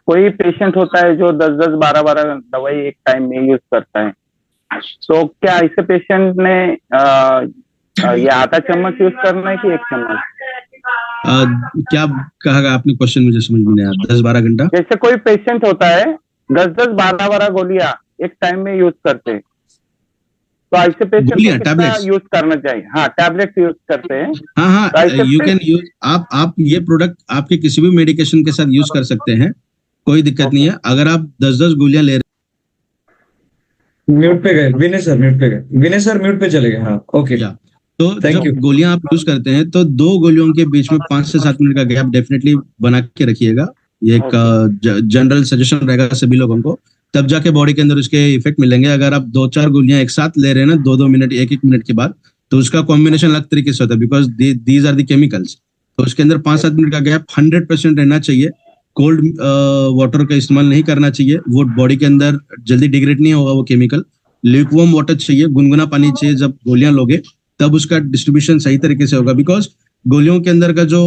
कोई पेशेंट होता है जो 10-10, 12-12 दवाई एक टाइम में यूज करता है, तो क्या ऐसे पेशेंट ने ये आधा चम्मच यूज करना है कि 1 चम्मच? क्या कहा आपने क्वेश्चन, मुझे समझ में नहीं आया। 10-12 घंटा जैसे कोई पेशेंट होता है 10-10, 12-12 गोलियां एक टाइम में यूज करते हैं, तो ऐसे पेशेंट को कितना यूज करना चाहिए? हाँ, टैबलेट यूज करते हैं। हाँ, यू कैन यूज, आप ये प्रोडक्ट आपके किसी भी मेडिकेशन के साथ यूज कर सकते हैं, कोई दिक्कत नहीं है। अगर आप 10-10 गोलियां ले रहे, म्यूट पे गए विनय सर, म्यूट पे गए विनय सर, म्यूट पे चले गए। हाँ, ओके। तो जब गोलियां आप यूज करते हैं तो 2 गोलियों के बीच में 5 से 7 मिनट का गैप डेफिनेटली बना के रखिएगा। ये एक जनरल सजेशन रहेगा सभी लोगों को, तब जाके बॉडी के अंदर उसके इफेक्ट मिलेंगे। अगर आप 2-4 गोलियां एक साथ ले रहे हैं ना 2-2 मिनट, 1-1 मिनट के बाद, तो उसका कॉम्बिनेशन अलग तरीके से होता है, because these are the chemicals. तो उसके अंदर 5-7 मिनट का गैप 100% रहना चाहिए। कोल्ड वाटर का इस्तेमाल नहीं करना चाहिए, वो बॉडी के अंदर जल्दी डिग्रेड नहीं होगा वो केमिकल। ल्यूकवार्म वाटर चाहिए, गुनगुना पानी चाहिए। जब गोलियां लोगे तब उसका डिस्ट्रीब्यूशन सही तरीके से होगा, बिकॉज गोलियों के अंदर का जो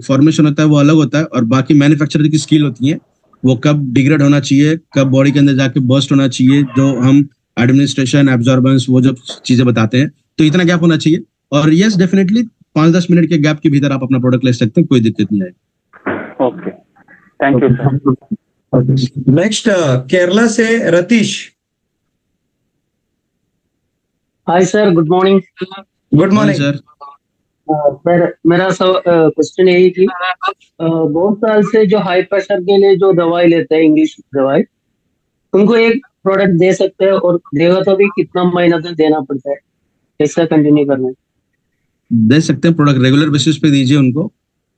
फॉर्मेशन होता है वो अलग होता है, और बाकी मैन्युफैक्चरर की स्किल होती है, वो कब डिग्रेड होना चाहिए, कब बॉडी के अंदर जाके बर्स्ट होना चाहिए, जो हम एडमिनिस्ट्रेशन, एब्जॉर्बेंस, वो जो चीजें बताते हैं, तो इतना गैप होना चाहिए। और यस, डेफिनेटली 5-10 मिनट के गैप के भीतर आप अपना प्रोडक्ट ले सकते हैं, कोई दिक्कत नहीं आएगी। Okay, thank you sir. Next Kerala से Ratheesh. Hi sir, good morning. Good morning sir. मेरा क्वेश्चन यही थी, बहुत साल से जो हाई प्रेशर के लिए जो दवाई लेते हैं, इंग्लिश दवाई, उनको एक प्रोडक्ट दे सकते हैं, और देगा तो भी कितना महीना तक देना पड़ता है, कैसा कंटिन्यू करना है? दे सकते हैं प्रोडक्ट, रेगुलर बेसिस पे दीजिए उनको।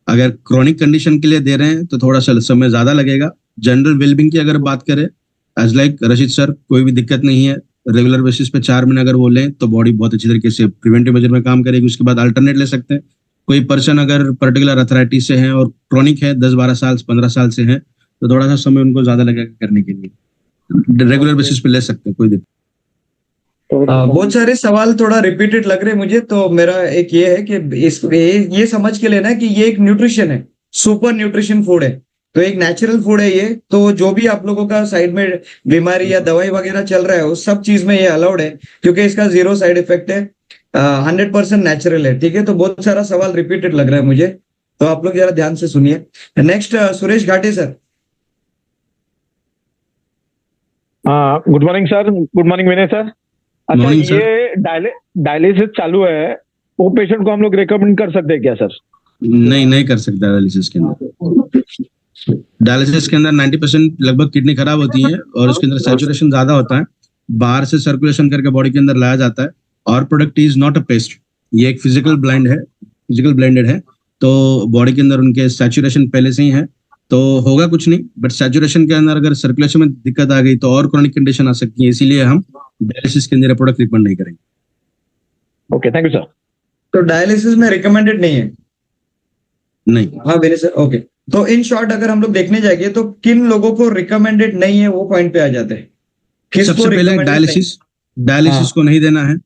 अगर क्रोनिक कंडीशन के लिए दे रहे हैं तो थोड़ा सा समय ज्यादा लगेगा। जनरल वेलबिंग की अगर बात करें, एज लाइक रशीद सर, कोई भी दिक्कत नहीं है। रेगुलर बेसिस पे 4 महीने अगर वो लें तो बॉडी बहुत अच्छी तरीके से प्रिवेंटिव मेजर में काम करेगी। उसके बाद अल्टरनेट ले सकते हैं। कोई पर्सन अगर पर्टिकुलर अथराइटिस से है और क्रोनिक है, 10-12 साल 15 साल से है, तो थोड़ा सा समय उनको ज्यादा लगेगा करने के लिए। रेगुलर बेसिस पे ले सकते हैं, कोई दिक्कत। बहुत सारे सवाल थोड़ा रिपीटेड लग रहे हैं मुझे, तो मेरा एक ये है कि ये समझ के लेना है कि ये एक न्यूट्रिशन है, सुपर न्यूट्रिशन फूड है, तो एक नेचुरल फूड है ये। तो जो भी आप लोगों का साइड में बीमारी या दवाई वगैरह चल रहा है, उस सब चीज में ये अलाउड है, क्योंकि इसका 0 साइड इफेक्ट है, 100% नेचुरल है, ठीक है। तो बहुत सारा सवाल रिपीटेड लग रहा है मुझे, तो आप लोग जरा ध्यान से सुनिए। Next Suresh Ghate sir. हाँ, good morning sir. Good morning Vinay sir. अच्छा, ये डायलिसिस चालू है, वो पेशेंट को हम लोग रिकमेंड कर सकते हैं क्या सर? नहीं कर सकता। डायलिसिस के अंदर 90% लगभग किडनी खराब होती है, और उसके अंदर सैचुरेशन ज्यादा होता है। बाहर से सर्कुलेशन करके बॉडी के अंदर लाया जाता है, और product is not a paste. ये एक फिजिकल ब्लेंडेड है, तो बॉडी के अंदर उनके सैचुरेशन पहले से ही है, तो होगा कुछ नहीं। बट सैचुरेशन के अंदर अगर सर्कुलेशन में दिक्कत आ गई तो और क्रोनिक कंडीशन आ सकती है, इसीलिए हम डायलिसिस के अंदर प्रोडक्ट रिकमेंड नहीं करेंगे। Okay, thank you sir. तो डायलिसिस में रिकमेंडेड नहीं है? नहीं। हाँ विनय सर, ओके। तो इन शॉर्ट अगर हम लोग देखने जाएंगे तो किन लोगों को रिकमेंडेड नहीं है, वो पॉइंट पे आ जाते हैं। सबसे पहले डायलिसिस डायलिसिस को नहीं देना है।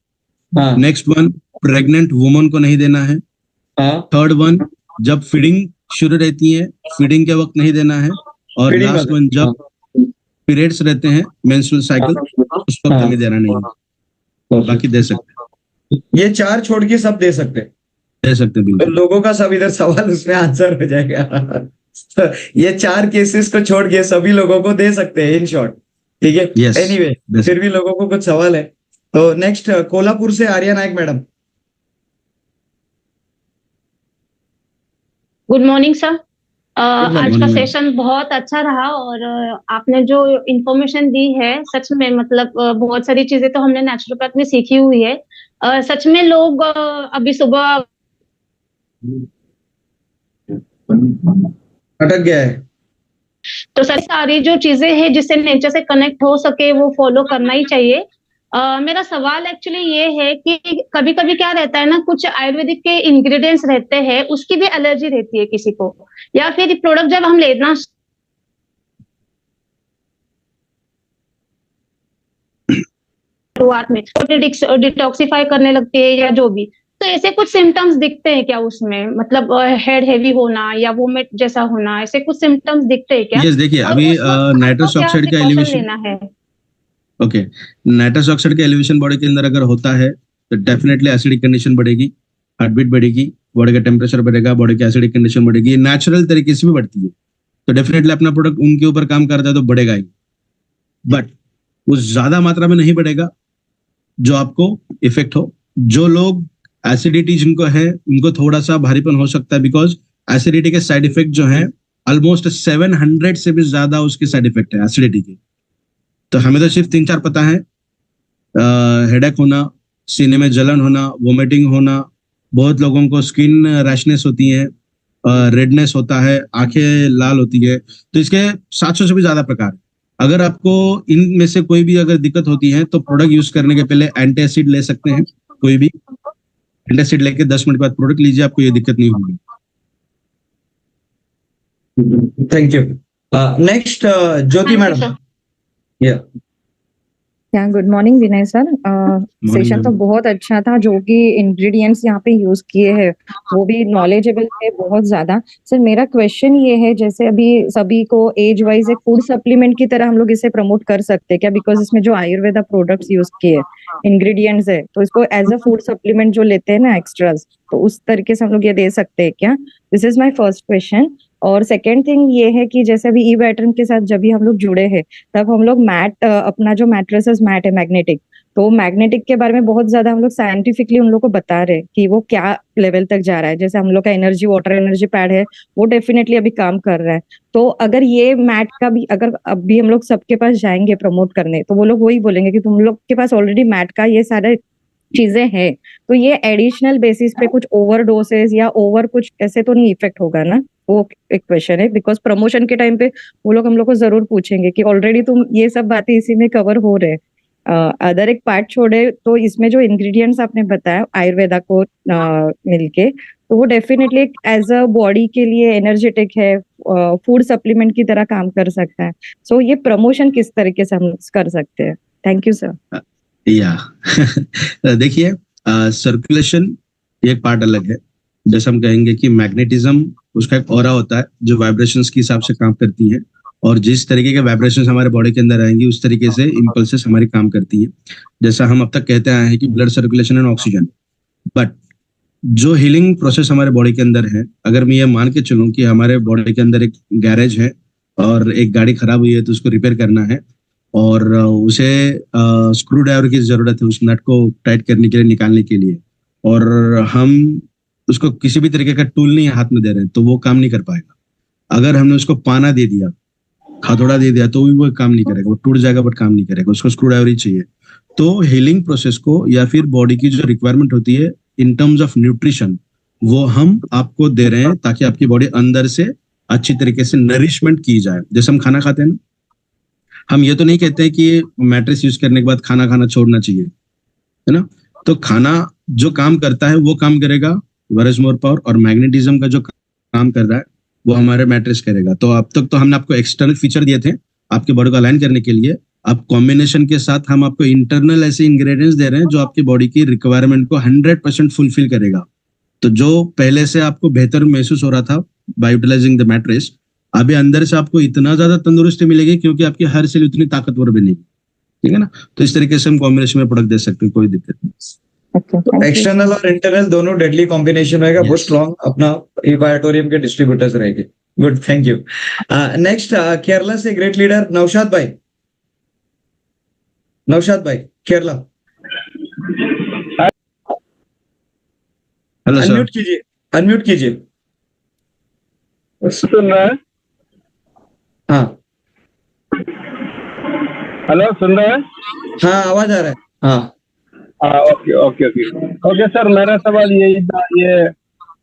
नेक्स्ट वन, प्रेग्नेंट वुमन को नहीं देना है। थर्ड वन, जब फीडिंग शुरू रहती है, फीडिंग के वक्त नहीं देना है। और लास्ट वन, जब पीरियड्स रहते हैं, मेंस्ट्रुअल साइकिल, उस वक्त हमें देना नहीं है। बाकी दे सकते हैं। ये 4 छोड़ के सब दे सकते हैं, बिल्कुल। तो लोगों का सब इधर सवाल उसमें आंसर हो जाएगा। ये 4 केसेस को छोड़ के सभी लोगों को दे सकते हैं इन शॉर्ट, ठीक है। Yes, एनीवे, फिर भी लोगों को कुछ सवाल है। तो नेक्स्ट कोल्हापुर से आर्या नायक मैडम। Good morning sir. आज का सेशन बहुत अच्छा रहा और आपने जो इंफॉर्मेशन दी है सच में मतलब बहुत सारी चीजें तो हमने नेचुरोपैथ में सीखी हुई है। सच में लोग अभी सुबह अटक गया है, तो सर सारी जो चीजें हैं जिससे नेचर से कनेक्ट हो सके वो फॉलो करना ही चाहिए। मेरा सवाल एक्चुअली ये है कि कभी कभी क्या रहता है ना, कुछ आयुर्वेदिक के इंग्रेडिएंट्स रहते हैं उसकी भी एलर्जी रहती है किसी को, या फिर प्रोडक्ट जब हम लेना शुरुआत में डिटॉक्सिफाई करने लगते हैं या जो भी, तो ऐसे कुछ सिम्टम्स दिखते हैं क्या उसमें, मतलब हेड हेवी होना या वोमिट जैसा होना, ऐसे कुछ सिम्टम्स दिखते हैं क्या? यस, देखिए अभी नाइट्रस ऑक्साइड का एलिवेशन लेना है। ओके, नाइट्रस ऑक्साइड का एलिवेशन बॉडी के अंदर अगर होता है तो डेफिनेटली एसिडिक कंडीशन बढ़ेगी, हार्ट बीट बढ़ेगी, बॉडी का टेम्परेचर बढ़ेगा, बॉडी की एसिडिक कंडीशन बढ़ेगी। नेचुरल तरीके से भी बढ़ती है, तो डेफिनेटली अपना प्रोडक्ट उनके ऊपर काम करता है तो बढ़ेगा ही, बट वो ज्यादा मात्रा में नहीं बढ़ेगा जो आपको इफेक्ट हो। जो लोग एसिडिटी जिनको है उनको थोड़ा सा भारीपन हो सकता है, बिकॉज एसिडिटी के साइड इफेक्ट जो है ऑलमोस्ट 700 से भी ज्यादा उसके साइड इफेक्ट है एसिडिटी के। तो हमें तो सिर्फ 3-4 पता है, हेडेक होना, सीने में जलन होना, वोमिटिंग होना, बहुत लोगों को स्किन रैशनेस होती है, रेडनेस होता है, आंखें लाल होती है। तो इसके 700 से भी ज्यादा प्रकार। अगर आपको इनमें से कोई भी अगर दिक्कत होती है तो प्रोडक्ट यूज करने के पहले एंटी एसिड ले सकते हैं, कोई भी एंटी एसिड लेके 10 मिनट बाद प्रोडक्ट लीजिए, आपको ये दिक्कत नहीं होगी। Thank you. Next Jyoti madam. Good morning Vinay sir. Session तो बहुत अच्छा था, जो भी इंग्रेडिएंट्स यहाँ पे यूज किए हैं वो भी नॉलेजेबल थे बहुत ज्यादा। सर मेरा क्वेश्चन ये है, जैसे अभी सभी को एज वाइज एक फूड सप्लीमेंट की तरह हम लोग इसे प्रमोट कर सकते हैं क्या? बिकॉज इसमें जो आयुर्वेदा प्रोडक्ट्स यूज किए इंग्रेडिएंट्स है, तो इसको एज अ फूड सप्लीमेंट जो लेते हैं ना एक्स्ट्रास, तो उस तरीके से हम लोग ये दे सकते हैं क्या? This is my first question. और सेकेंड थिंग ये है कि जैसे अभी ई बैटर्न के साथ जब भी हम लोग जुड़े हैं तब हम लोग मैट, अपना जो मैट्रेसेस मैट है मैग्नेटिक, तो मैग्नेटिक के बारे में बहुत ज्यादा हम लोग साइंटिफिकली उन लोग को बता रहे हैं कि वो क्या लेवल तक जा रहा है। जैसे हम लोग का एनर्जी वाटर एनर्जी पैड है वो डेफिनेटली अभी काम कर रहा है। तो अगर ये मैट का भी अगर अभी हम लोग सबके पास जाएंगे प्रमोट करने, तो वो लोग वही बोलेंगे कि तुम लोग के पास ऑलरेडी मैट का ये सारे चीजें हैं, तो ये एडिशनल बेसिस पे कुछ ओवर डोसेस या ओवर कुछ ऐसे तो नहीं इफेक्ट होगा ना? वो एक क्वेश्चन है, बिकॉज प्रमोशन के टाइम पे वो लोग हम लोग को जरूर पूछेंगे कि ऑलरेडी तुम ये सब बातें इसी में कवर हो रहे। अदर एक पार्ट छोड़े तो इसमें जो इंग्रेडिएंट्स आपने बताया आयुर्वेदा को मिलके, तो वो डेफिनेटली एज अ बॉडी के लिए एनर्जेटिक है, फूड सप्लीमेंट की तरह काम कर सकता है। सो ये प्रमोशन किस तरीके से हम कर सकते हैं? Thank you sir. या देखिए, सर्कुलेशन एक पार्ट अलग है। जैसे हम कहेंगे कि मैग्नेटिज्म, उसका एक ऑरा होता है जो वाइब्रेशंस के हिसाब से काम करती है, और जिस तरीके के वाइब्रेशंस हमारे बॉडी के अंदर आएंगी उस तरीके से इम्पल्सेस हमारी काम करती है। जैसा हम अब तक कहते आए हैं कि blood circulation and oxygen, but जो हीलिंग प्रोसेस हमारे बॉडी के अंदर है, अगर मैं ये मान के चलूं कि हमारे बॉडी के अंदर एक गैरेज है और एक गाड़ी खराब हुई है तो उसको रिपेयर करना है, और उसे स्क्रू ड्राइवर की जरूरत है उस नट को टाइट करने के लिए, निकालने के लिए, और हम उसको किसी भी तरीके का टूल नहीं हाथ में दे रहे हैं तो वो काम नहीं कर पाएगा। अगर हमने उसको पाना दे दिया, हथौड़ा दे दिया, तो भी वो काम नहीं करेगा, वो टूट जाएगा बट काम नहीं करेगा, उसको स्क्रू ड्राइवर ही चाहिए। तो हीलिंग प्रोसेस को या फिर बॉडी की जो रिक्वायरमेंट होती है इन टर्म्स ऑफ न्यूट्रिशन, वो हम आपको दे रहे हैं ताकि आपकी बॉडी अंदर से अच्छी तरीके से नरिशमेंट की जाए। जैसे हम खाना खाते हैं ना, हम ये तो नहीं कहते हैं कि मैट्रेस यूज करने के बाद खाना खाना छोड़ना चाहिए, है ना? तो खाना जो काम करता है वो काम करेगा, वेयर इज मोर पावर, और मैग्नेटिज्म का जो काम कर रहा है वो हमारे मैट्रेस करेगा। तो अब तक तो हमने आपको एक्सटर्नल फीचर दिए थे आपके बॉडी को अलाइन करने के लिए, अब कॉम्बिनेशन के साथ हम आपको इंटरनल ऐसे इंग्रेडिएंट्स दे रहे हैं जो आपकी बॉडी की रिक्वायरमेंट को 100% फुलफिल करेगा। तो जो पहले से आपको बेहतर महसूस हो रहा था बाय यूटिलाइजिंग द मैट्रेस, अभी अंदर से आपको इतना ज्यादा तंदुरुस्ती मिलेगी क्योंकि आपकी हर सेल उतनी ताकतवर बनेगी, ठीक है ना। तो इस तरीके से हम कॉम्बिनेशन में प्रोडक्ट दे सकते हैं, कोई दिक्कत नहीं। एक्सटर्नल और इंटरनल दोनों डेडली कॉम्बिनेशन रहेगा, बहुत स्ट्रॉन्ग अपना इवाटोरियम के डिस्ट्रीब्यूटर्स रहेंगे। Good, thank you. Next Kerala से ग्रेट लीडर नौशाद भाई। नौशाद भाई केरला, हेलो सर। अनम्यूट कीजिए, अनम्यूट कीजिए। सुन रहे हैं? हाँ हेलो, सुन रहे हैं? हाँ, आवाज आ रहा है। हाँ okay okay okay okay sir, मेरा सवाल यही था,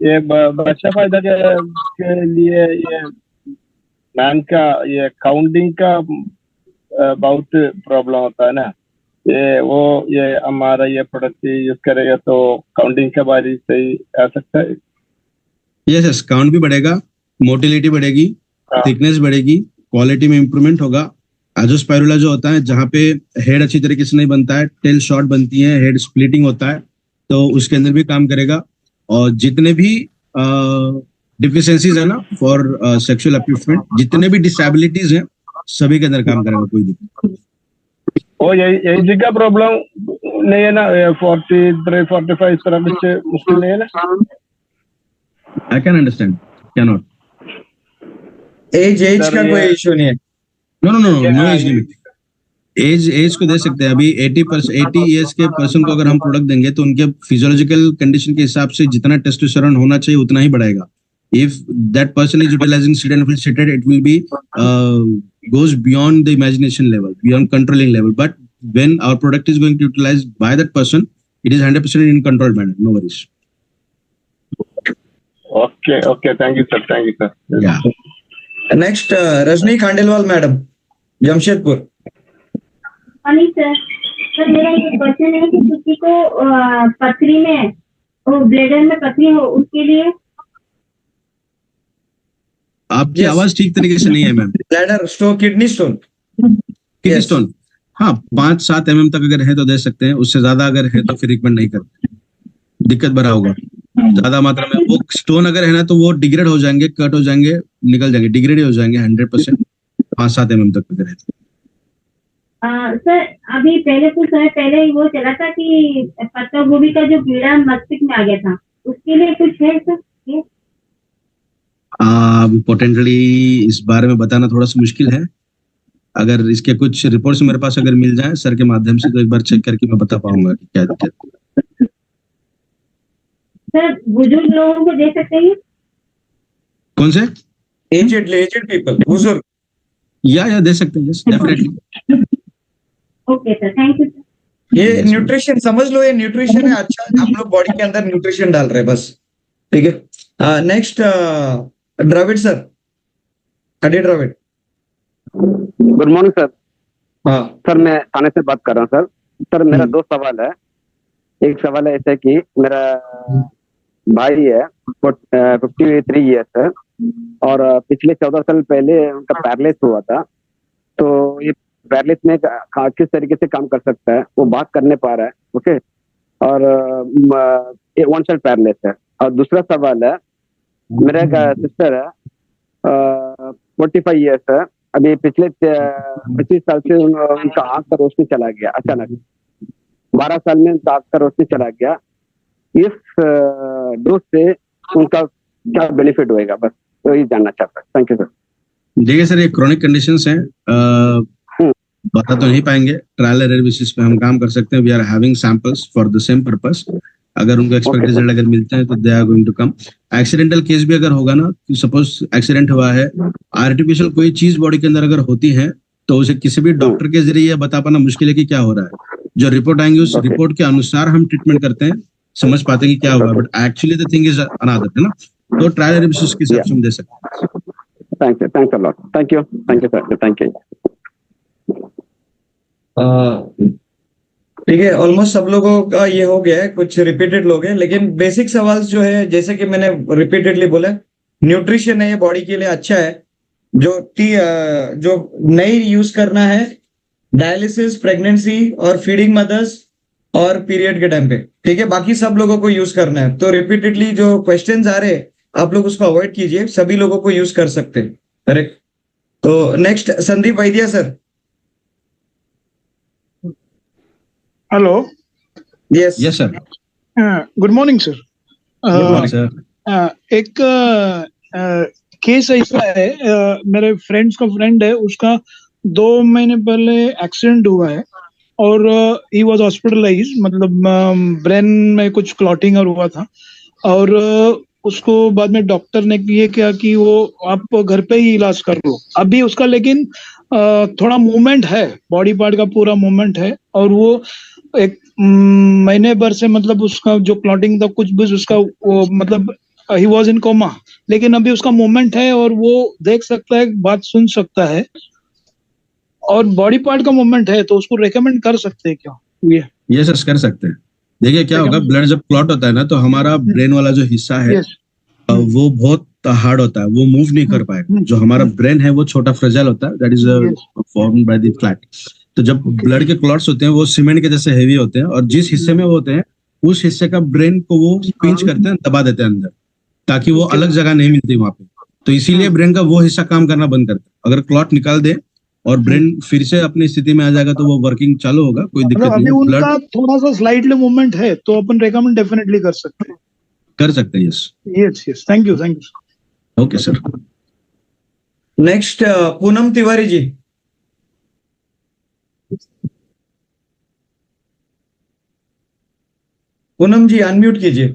ये बच्चा फायदा के लिए ये मैन का ये काउंटिंग का बहुत प्रॉब्लम होता है ना, ये हमारा ये प्रोडक्ट यूज करेगा तो काउंटिंग के बारे सही आ सकता है? यस, काउंट भी बढ़ेगा, मोटिलिटी बढ़ेगी, थिकनेस बढ़ेगी, क्वालिटी में इंप्रूवमेंट होगा। एजोस्पाइरुला जो होता है, जहाँ पे हेड अच्छी तरीके से नहीं बनता है, टेल शॉर्ट बनती है, हेड स्प्लिटिंग होता है, तो उसके अंदर भी काम करेगा। और जितने भी डिफिशियंसीज है ना फॉर सेक्सुअल अपलिफ्टमेंट, जितने भी डिसेबिलिटीज हैं, सभी के अंदर काम करेगा, कोई दिक्कत। ओ यही का प्रॉब्लम नहीं है ना, 43 45 इस तरह कुछ मुश्किल नहीं है ना? I can understand, can not. Age का कोई इशू नहीं है। No age limit. एज को दे सकते हैं। अभी 80 ईयर्स के पर्सन को अगर हम प्रोडक्ट देंगे तो उनके फिजियोलॉजिकल कंडीशन के हिसाब से जितना टेस्टोस्टेरोन होना चाहिए उतना ही बढ़ाएगा। If that person is utilizing sildenafil, it will be goes beyond the imagination level, beyond controlling level. But when our product is going to utilize by that person, it is 100% in controlled manner. No worries. Okay. Thank you, sir. Yeah. Next, Rajni Khandelwal madam, Jamshedpur. Sir मेरा ये question है कि किसी को पथरी में, bladder में पथरी हो, उसके लिए आपकी आवाज ठीक तरीके से नहीं है ma'am. Bladder stone, kidney stone, हाँ 5-7 mm तक अगर है तो दे सकते हैं, उससे ज्यादा अगर है तो फिर रिकमेंड नहीं करते, दिक्कत भरा होगा। ज्यादा मात्रा में वो स्टोन अगर है ना तो वो डिग्रेड हो जाएंगे, कट हो जाएंगे, निकल जाएंगे, डिग्रेड हो जाएंगे 100%। 5-7 mm तक अगर है तो। सर अभी पहले कुछ समय पहले ही वो चला था कि पत्ता गोभी का जो कीड़ा मस्तिष्क में आ गया था, उसके लिए कुछ है सर? पोटेंशियली इस बारे में बताना थोड़ा सा मुश्किल है। अगर इसके कुछ रिपोर्ट्स मेरे पास अगर मिल जाए सर के माध्यम से तो एक बार चेक करके मैं बता पाऊंगा कि क्या दिक्कत। सर बुजुर्ग लोगों को दे सकते हैं? कौन से? एजेड पीपल, बुजुर्ग। या दे सकते हैं, yes definitely. Okay sir, thank you. ये न्यूट्रिशन समझ लो, ये न्यूट्रिशन है। अच्छा, हम लोग बॉडी के अंदर न्यूट्रिशन डाल रहे हैं बस, ठीक है। Next Dravid sir, Adi Dravid. Good morning sir. हाँ सर, मैं थाने से बात कर रहा हूँ सर। मेरा 2 सवाल है। एक सवाल है ऐसे कि मेरा भाई है 53 ईयर्स है और पिछले 14 साल पहले उनका पैरलेस हुआ था। तो ये पैरलेस में किस तरीके से काम कर सकता है? वो बात करने पा रहा है, ओके, और 1 साइड पैरलेस है। और दूसरा सवाल है, मेरा एक सिस्टर है 45 ईयर्स है, अभी पिछले 25 साल से उनका आंख का रोशनी चला गया अचानक। 12 साल में उनका आंख का रोशनी चला गया। इस डोज से उनका क्या बेनिफिट होएगा, बस तो ये जानना चाहता है। Thank you sir. देखिए सर, ये क्रोनिक कंडीशंस हैं, बता तो नहीं पाएंगे, ट्रायल एरर बेसिस पे हम काम कर सकते हैं। We are having samples for the same purpose. अगर उनको एक्सपेक्ट रिजल्ट अगर मिलते हैं तो they are going to come. Accidental case भी अगर होगा ना, सपोज एक्सीडेंट हुआ है, आर्टिफिशियल कोई चीज बॉडी के अंदर अगर होती है तो उसे किसी भी डॉक्टर के जरिए बता पाना मुश्किल है कि क्या हो रहा है। जो रिपोर्ट आएंगे उस रिपोर्ट के अनुसार हम ट्रीटमेंट करते हैं, समझ पाते हैं कि क्या हुआ, but actually the thing is another, है ना। तो ट्रायल एरर बेसिस के हिसाब से हम दे सकते हैं। Thank you, thanks a lot, thank you sir, thank you. ठीक है, ऑलमोस्ट सब लोगों का ये हो गया है, कुछ रिपीटेड लोग हैं, लेकिन बेसिक सवाल जो है, जैसे कि मैंने रिपीटेडली बोला, न्यूट्रिशन है, ये बॉडी के लिए अच्छा है। जो नहीं यूज करना है डायलिसिस, प्रेगनेंसी और फीडिंग मदर्स और पीरियड के टाइम पे, ठीक है। बाकी सब लोगों को यूज करना है। तो रिपीटेडली जो क्वेश्चंस आ रहे हैं आप लोग उसको अवॉइड कीजिए, सभी लोगों को यूज कर सकते हैं, करेक्ट। तो नेक्स्ट संदीप वैद्य sir. Hello. Yes yes sir. Good morning sir. Good morning sir. एक केस ऐसा है, मेरे फ्रेंड्स का फ्रेंड है, उसका 2 महीने पहले एक्सीडेंट हुआ है और ही वाज हॉस्पिटलाइज, मतलब ब्रेन में कुछ क्लॉटिंग और हुआ था और उसको बाद में डॉक्टर ने ये किया कि वो आप घर पे ही इलाज कर लो अभी उसका, लेकिन थोड़ा मूवमेंट है, बॉडी पार्ट का पूरा मूवमेंट है और वो एक महीने भर से मतलब उसका जो क्लॉटिंग था कुछ भी उसका वो मतलब ही वॉज इन कोमा, लेकिन अभी उसका मूवमेंट है और वो देख सकता है, बात सुन सकता है और बॉडी पार्ट का मूवमेंट है, तो उसको रेकमेंड कर सकते हैं क्या? ये सर कर सकते हैं। देखिए क्या होगा, ब्लड जब क्लॉट होता है ना तो हमारा ब्रेन वाला जो हिस्सा है वो बहुत हार्ड होता है, वो मूव नहीं कर पाएगा। जो हमारा ब्रेन है वो छोटा फ्रेजाइल होता है, that is formed by the flat. तो जब ब्लड के क्लॉट्स होते हैं वो सीमेंट के जैसे हेवी होते हैं और जिस हिस्से में वो होते हैं उस हिस्से का ब्रेन को वो पिंच करते हैं, दबा देते हैं अंदर, ताकि वो अलग जगह नहीं मिलती वहां पे। तो इसीलिए ब्रेन का वो हिस्सा काम करना बंद करता है। अगर क्लॉट निकाल दे और ब्रेन फिर से अपनी स्थिति में आ जाएगा तो वो वर्किंग चालू होगा, कोई दिक्कत नहीं है। उनका थोड़ा सा स्लाइटली मूवमेंट है तो अपन रेकमेंड डेफिनेटली कर सकते हैं। Yes yes, thank you. Okay sir. Next Poonam Tiwari ji. Poonam ji unmute कीजिए।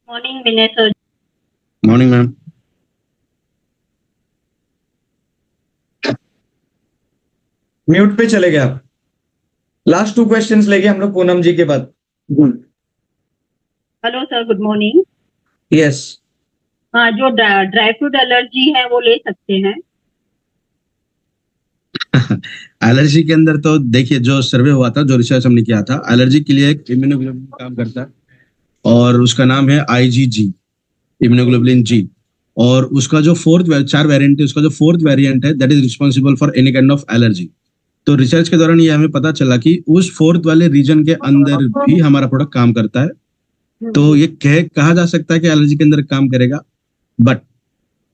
Morning Vinay sir. Morning ma'am. Mute पे चले गए आप। लास्ट 2 क्वेश्चंस लेंगे हम लोग पूनम जी के बाद। Hello sir, good morning. Yes. हाँ, जो ड्राई फ्रूट एलर्जी है वो ले सकते हैं? एलर्जी के अंदर तो देखिए, जो सर्वे हुआ था, जो रिसर्च हमने किया था, एलर्जी के लिए एक इम्यूनोग्लोबुलिन काम करता है और उसका नाम है IgG, इम्यूनोग्लोबुलिन जी। और उसका जो 4 वेरिएंट है, उसका जो 4th वेरिएंट है that is responsible for any kind of allergy. तो रिसर्च के दौरान ये हमें पता चला कि उस 4th वाले रीजन के अंदर भी हमारा प्रोडक्ट काम करता है। तो ये कहा जा सकता है कि एलर्जी के अंदर काम करेगा, बट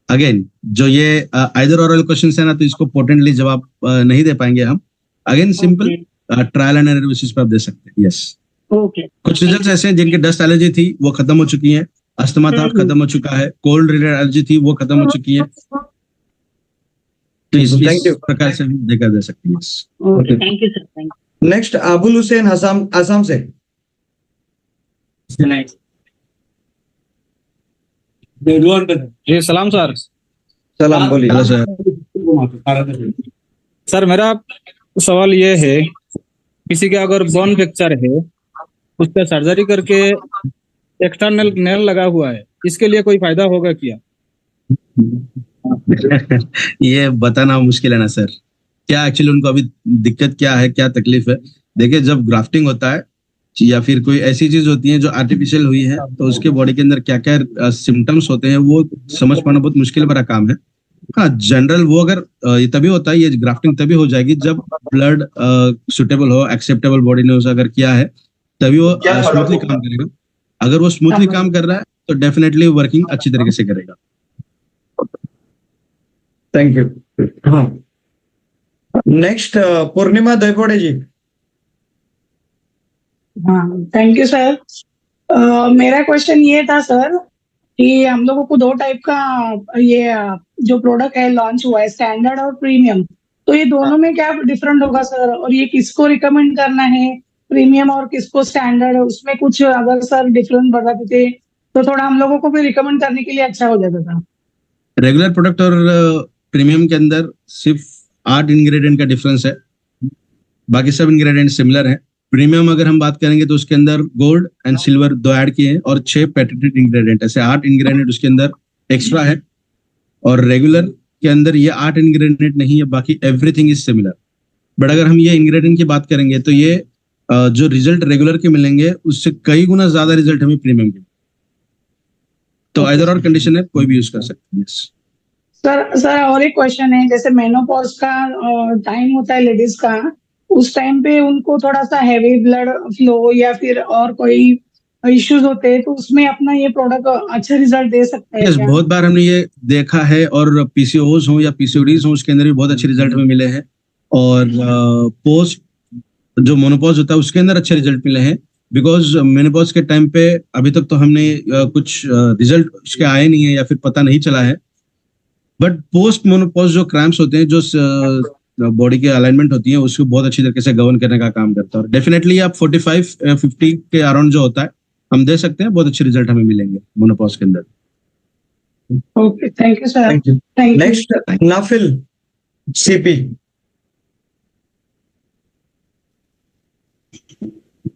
अगेन जो ये आइदर ऑरल क्वेश्चन है ना, तो इसको पोटेंटली जवाब नहीं दे पाएंगे हम। Again simple trial and error basis पर आप दे सकते हैं। यस। ओके। कुछ रिजल्ट्स ऐसे हैं जिनके डस्ट एलर्जी थी वो खत्म हो चुकी है, अस्थमा था खत्म हो चुका है, कोल्ड रिलेटेड एलर्जी थी वो खत्म हो चुकी है। तो इस प्रकार से हम देखा जा सकते हैं। Okay, thank you sir, thank you. Next Abul Hussain Assam से। जी सलाम सर। सलाम, बोलिए। Hello sir. सर मेरा सवाल ये है, किसी का अगर बोन फ्रैक्चर है, उसका सर्जरी करके एक्सटर्नल नेल लगा हुआ है, इसके लिए कोई फायदा होगा क्या? ये बताना मुश्किल है ना सर, क्या एक्चुअली उनको अभी दिक्कत क्या है, क्या तकलीफ है। देखिए, जब ग्राफ्टिंग होता है या फिर कोई ऐसी चीज होती है जो आर्टिफिशियल हुई है, तो उसके बॉडी के अंदर क्या क्या सिम्टम्स होते हैं वो समझ पाना बहुत मुश्किल भरा काम है। हाँ, जनरल वो अगर ये तभी होता है, ये ग्राफ्टिंग तभी हो जाएगी जब ब्लड सुटेबल हो, एक्सेप्टेबल बॉडी ने उसे अगर किया है, तभी वो स्मूथली काम करेगा। अगर वो स्मूथली काम कर रहा है तो डेफिनेटली वर्किंग अच्छी तरीके से करेगा। Thank you. नेक्स्ट पूर्णिमा दैपोड़े जी। हाँ, थैंक यू सर। मेरा क्वेश्चन ये था सर कि हम लोगों को 2 टाइप का ये जो प्रोडक्ट है लॉन्च हुआ है, स्टैंडर्ड और प्रीमियम, तो ये दोनों में क्या डिफरेंट होगा सर, और ये किसको रिकमेंड करना है, प्रीमियम और किसको स्टैंडर्ड? उसमें कुछ अगर सर डिफरेंट बताते थे तो थोड़ा हम लोगों को भी रिकमेंड करने के लिए अच्छा हो जाता था। रेगुलर प्रोडक्ट और प्रीमियम के अंदर सिर्फ 8 इंग्रेडिएंट का डिफरेंस है, बाकी सब इंग्रेडिएंट सिमिलर है। प्रीमियम अगर हम बात करेंगे तो उसके अंदर गोल्ड एंड सिल्वर 2 ऐड किए हैं और 6 पेटेंटेड इंग्रेडिएंट, ऐसे 8 इंग्रेडिएंट उसके अंदर एक्स्ट्रा है। और रेगुलर के अंदर ये 8 इंग्रेडिएंट नहीं है, बाकी एवरीथिंग इज सिमिलर। बट अगर हम ये इंग्रेडिएंट की बात करेंगे तो ये जो रिजल्ट रेगुलर के मिलेंगे उससे कई गुना ज्यादा रिजल्ट हमें प्रीमियम के। तो आइदर और कंडीशन है, कोई भी यूज कर सकते हैं। सर और एक क्वेश्चन है, जैसे मेनोपॉज का टाइम होता है लेडीज का, उस टाइम पे उनको थोड़ा सा हैवी ब्लड फ्लो या फिर और कोई इश्यूज होते हैं, तो उसमें अपना ये प्रोडक्ट अच्छा रिजल्ट दे सकता है यस, क्या? बहुत बार हमने ये देखा है, और पीसीओज हो या पीसीओडीज हो उसके अंदर भी बहुत अच्छे रिजल्ट हमें मिले हैं, और पोस्ट जो मोनोपॉज होता है उसके अंदर अच्छे रिजल्ट मिले हैं। बिकॉज मेनोपॉज के टाइम पे अभी तक तो हमने कुछ रिजल्ट उसके आए नहीं है या फिर पता नहीं चला है, बट पोस्ट मोनोपॉज जो क्रैम्प्स होते हैं, जो बॉडी की अलाइनमेंट होती है, उसको बहुत अच्छी तरीके से गवर्न करने का काम करता है। और डेफिनेटली आप 45-50 के अराउंड जो होता है हम दे सकते हैं, बहुत अच्छे रिजल्ट हमें मिलेंगे मोनोपॉज के अंदर। Okay, thank you sir. Thank you. Next Nafil CP.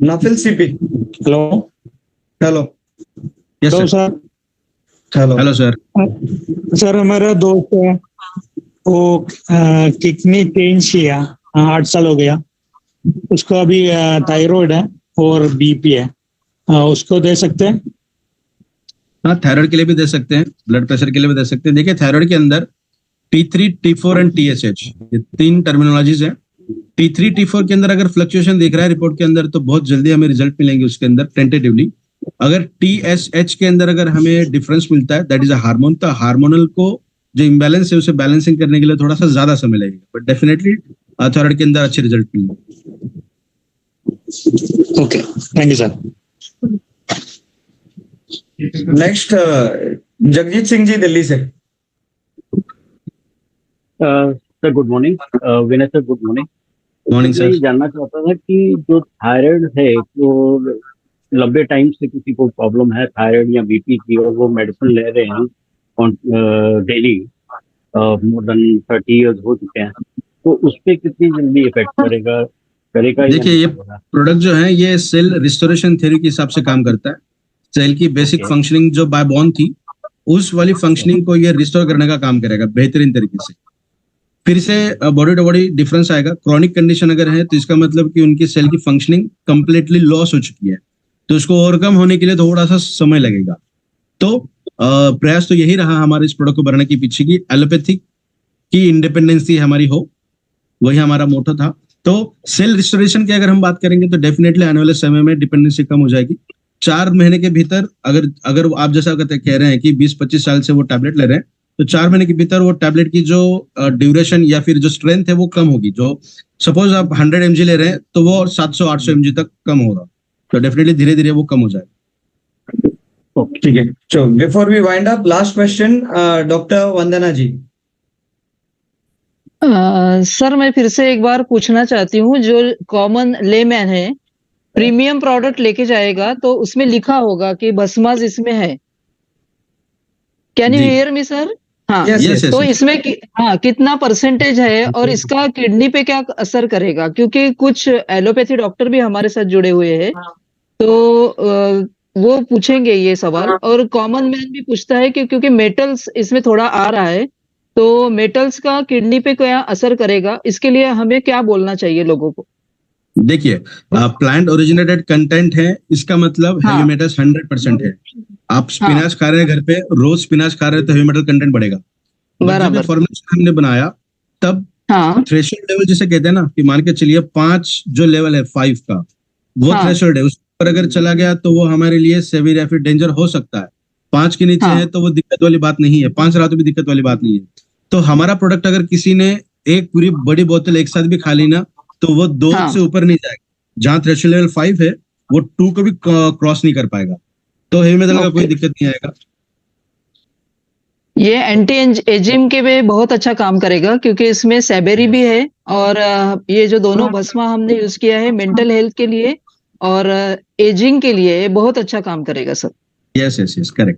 Nafil CP. Hello hello. Yes hello sir. Sir. Hello sir. Sir हमारा दोस्त है, वो किडनी चेंज किया, 8 साल हो गया। उसको अभी थायराइड है और बीपी है, उसको दे सकते हैं? हाँ, थायराइड के लिए भी दे सकते हैं, ब्लड प्रेशर के लिए भी दे सकते हैं। देखिए, थायराइड के अंदर T3, T4 एंड TSH, ये 3 टर्मिनोलॉजीज हैं। T3, T4 के अंदर अगर फ्लक्चुएशन दिख रहा है रिपोर्ट के अंदर, तो बहुत जल्दी हमें रिजल्ट मिलेंगे उसके अंदर टेंटेटिवली। अगर TSH के अंदर अगर हमें डिफरेंस मिलता है, दैट इज अ हार्मोन, तो हार्मोनल को जो इम्बैलेंस है उसे बैलेंसिंग करने के लिए थोड़ा सा ज्यादा समय लगेगा, बट डेफिनेटली थायराइड के अंदर अच्छे रिजल्ट मिलेंगे। Okay, thank you sir. Next Jagjit Singh ji Delhi से। Sir good morning. Vinay sir good morning. Morning sir. मैं जानना चाहता था कि जो थायराइड है, जो लंबे टाइम से किसी को प्रॉब्लम है थायराइड या बीपी की, और वो मेडिसिन ले रहे हैं डेली, मोर देन 30 इयर्स हो चुके हैं, तो उस पर कितनी जल्दी इफेक्ट करेगा? देखिए, ये प्रोडक्ट जो है ये सेल रिस्टोरेशन थ्योरी के हिसाब से काम करता है। सेल की बेसिक फंक्शनिंग जो बाय बॉर्न थी, उस वाली फंक्शनिंग को ये रिस्टोर करने का काम करेगा बेहतरीन तरीके से। फिर से बॉडी टू बॉडी डिफरेंस आएगा। क्रॉनिक कंडीशन अगर है तो इसका मतलब कि उनकी सेल की फंक्शनिंग कंप्लीटली लॉस हो चुकी है, तो उसको ओवरकम होने के लिए थोड़ा सा समय लगेगा। तो प्रयास तो यही रहा हमारे इस प्रोडक्ट को बनाने के पीछे की एलोपैथिक की इंडिपेंडेंसी हमारी हो, वही हमारा मोटो था। तो सेल रिस्टोरेशन की अगर हम बात करेंगे तो डेफिनेटली आने वाले समय में डिपेंडेंसी कम हो जाएगी। 4 महीने के भीतर अगर आप जैसा कह रहे हैं कि 20-25 साल से वो टैबलेट ले रहे हैं, तो 4 महीने के भीतर वो टैबलेट की जो ड्यूरेशन या फिर जो स्ट्रेंथ है वो कम होगी। जो सपोज आप 100 mg ले रहे हैं तो वो 700-800 mg तक कम होगा, तो डेफिनेटली धीरे धीरे वो कम हो जाएगा। ठीक है, so before we wind up, last question doctor Vandana ji. Sir मैं फिर से एक बार पूछना चाहती हूँ, जो कॉमन लेमैन है प्रीमियम प्रोडक्ट लेके जाएगा तो उसमें लिखा होगा कि भस्माज इसमें है। Can you hear me sir? हाँ, तो इसमें कितना परसेंटेज है और इसका किडनी पे क्या असर करेगा? क्योंकि कुछ एलोपैथी डॉक्टर भी हमारे साथ जुड़े हुए हैं, तो वो पूछेंगे ये सवाल। और कॉमन मैन भी पूछता है कि क्योंकि मेटल्स इसमें थोड़ा आ रहा है, तो मेटल्स का किडनी पे क्या असर करेगा, इसके लिए हमें क्या बोलना चाहिए लोगों को? देखिए, प्लांट ओरिजिनेटेड कंटेंट है, इसका मतलब हेवी मेटल्स 100% है। आप स्पिनाच खा रहे हैं घर पे, रोज स्पिनाच खा रहे हैं तो हेवी मेटल कंटेंट बढ़ेगा। जब फॉर्मुलेशन हमने बनाया तब थ्रेशोल्ड लेवल जिसे कहते हैं ना, कि मान के चलिए 5 जो लेवल है 5 का, वो थ्रेशोल्ड है। उस पर अगर चला गया तो वो हमारे लिए सेवियर या फिर डेंजर हो सकता है। 5 के नीचे है तो वो दिक्कत वाली बात नहीं है, 5 रहा तो भी दिक्कत वाली बात नहीं है। तो हमारा प्रोडक्ट अगर किसी ने एक पूरी बड़ी बोतल एक साथ भी खा ली ना, तो वो 2 से ऊपर नहीं जाएगा। जहां थ्रेशोल्ड लेवल 5 है वो 2 को भी क्रॉस नहीं कर पाएगा, तो हेवी मेटल का कोई दिक्कत नहीं आएगा। ये एंटी एजिंग के भी बहुत अच्छा काम करेगा, क्योंकि इसमें सेबेरी भी है, और ये जो दोनों भस्मा हमने यूज किया है मेंटल हेल्थ के लिए और एजिंग के लिए बहुत अच्छा काम करेगा सर। Yes, correct.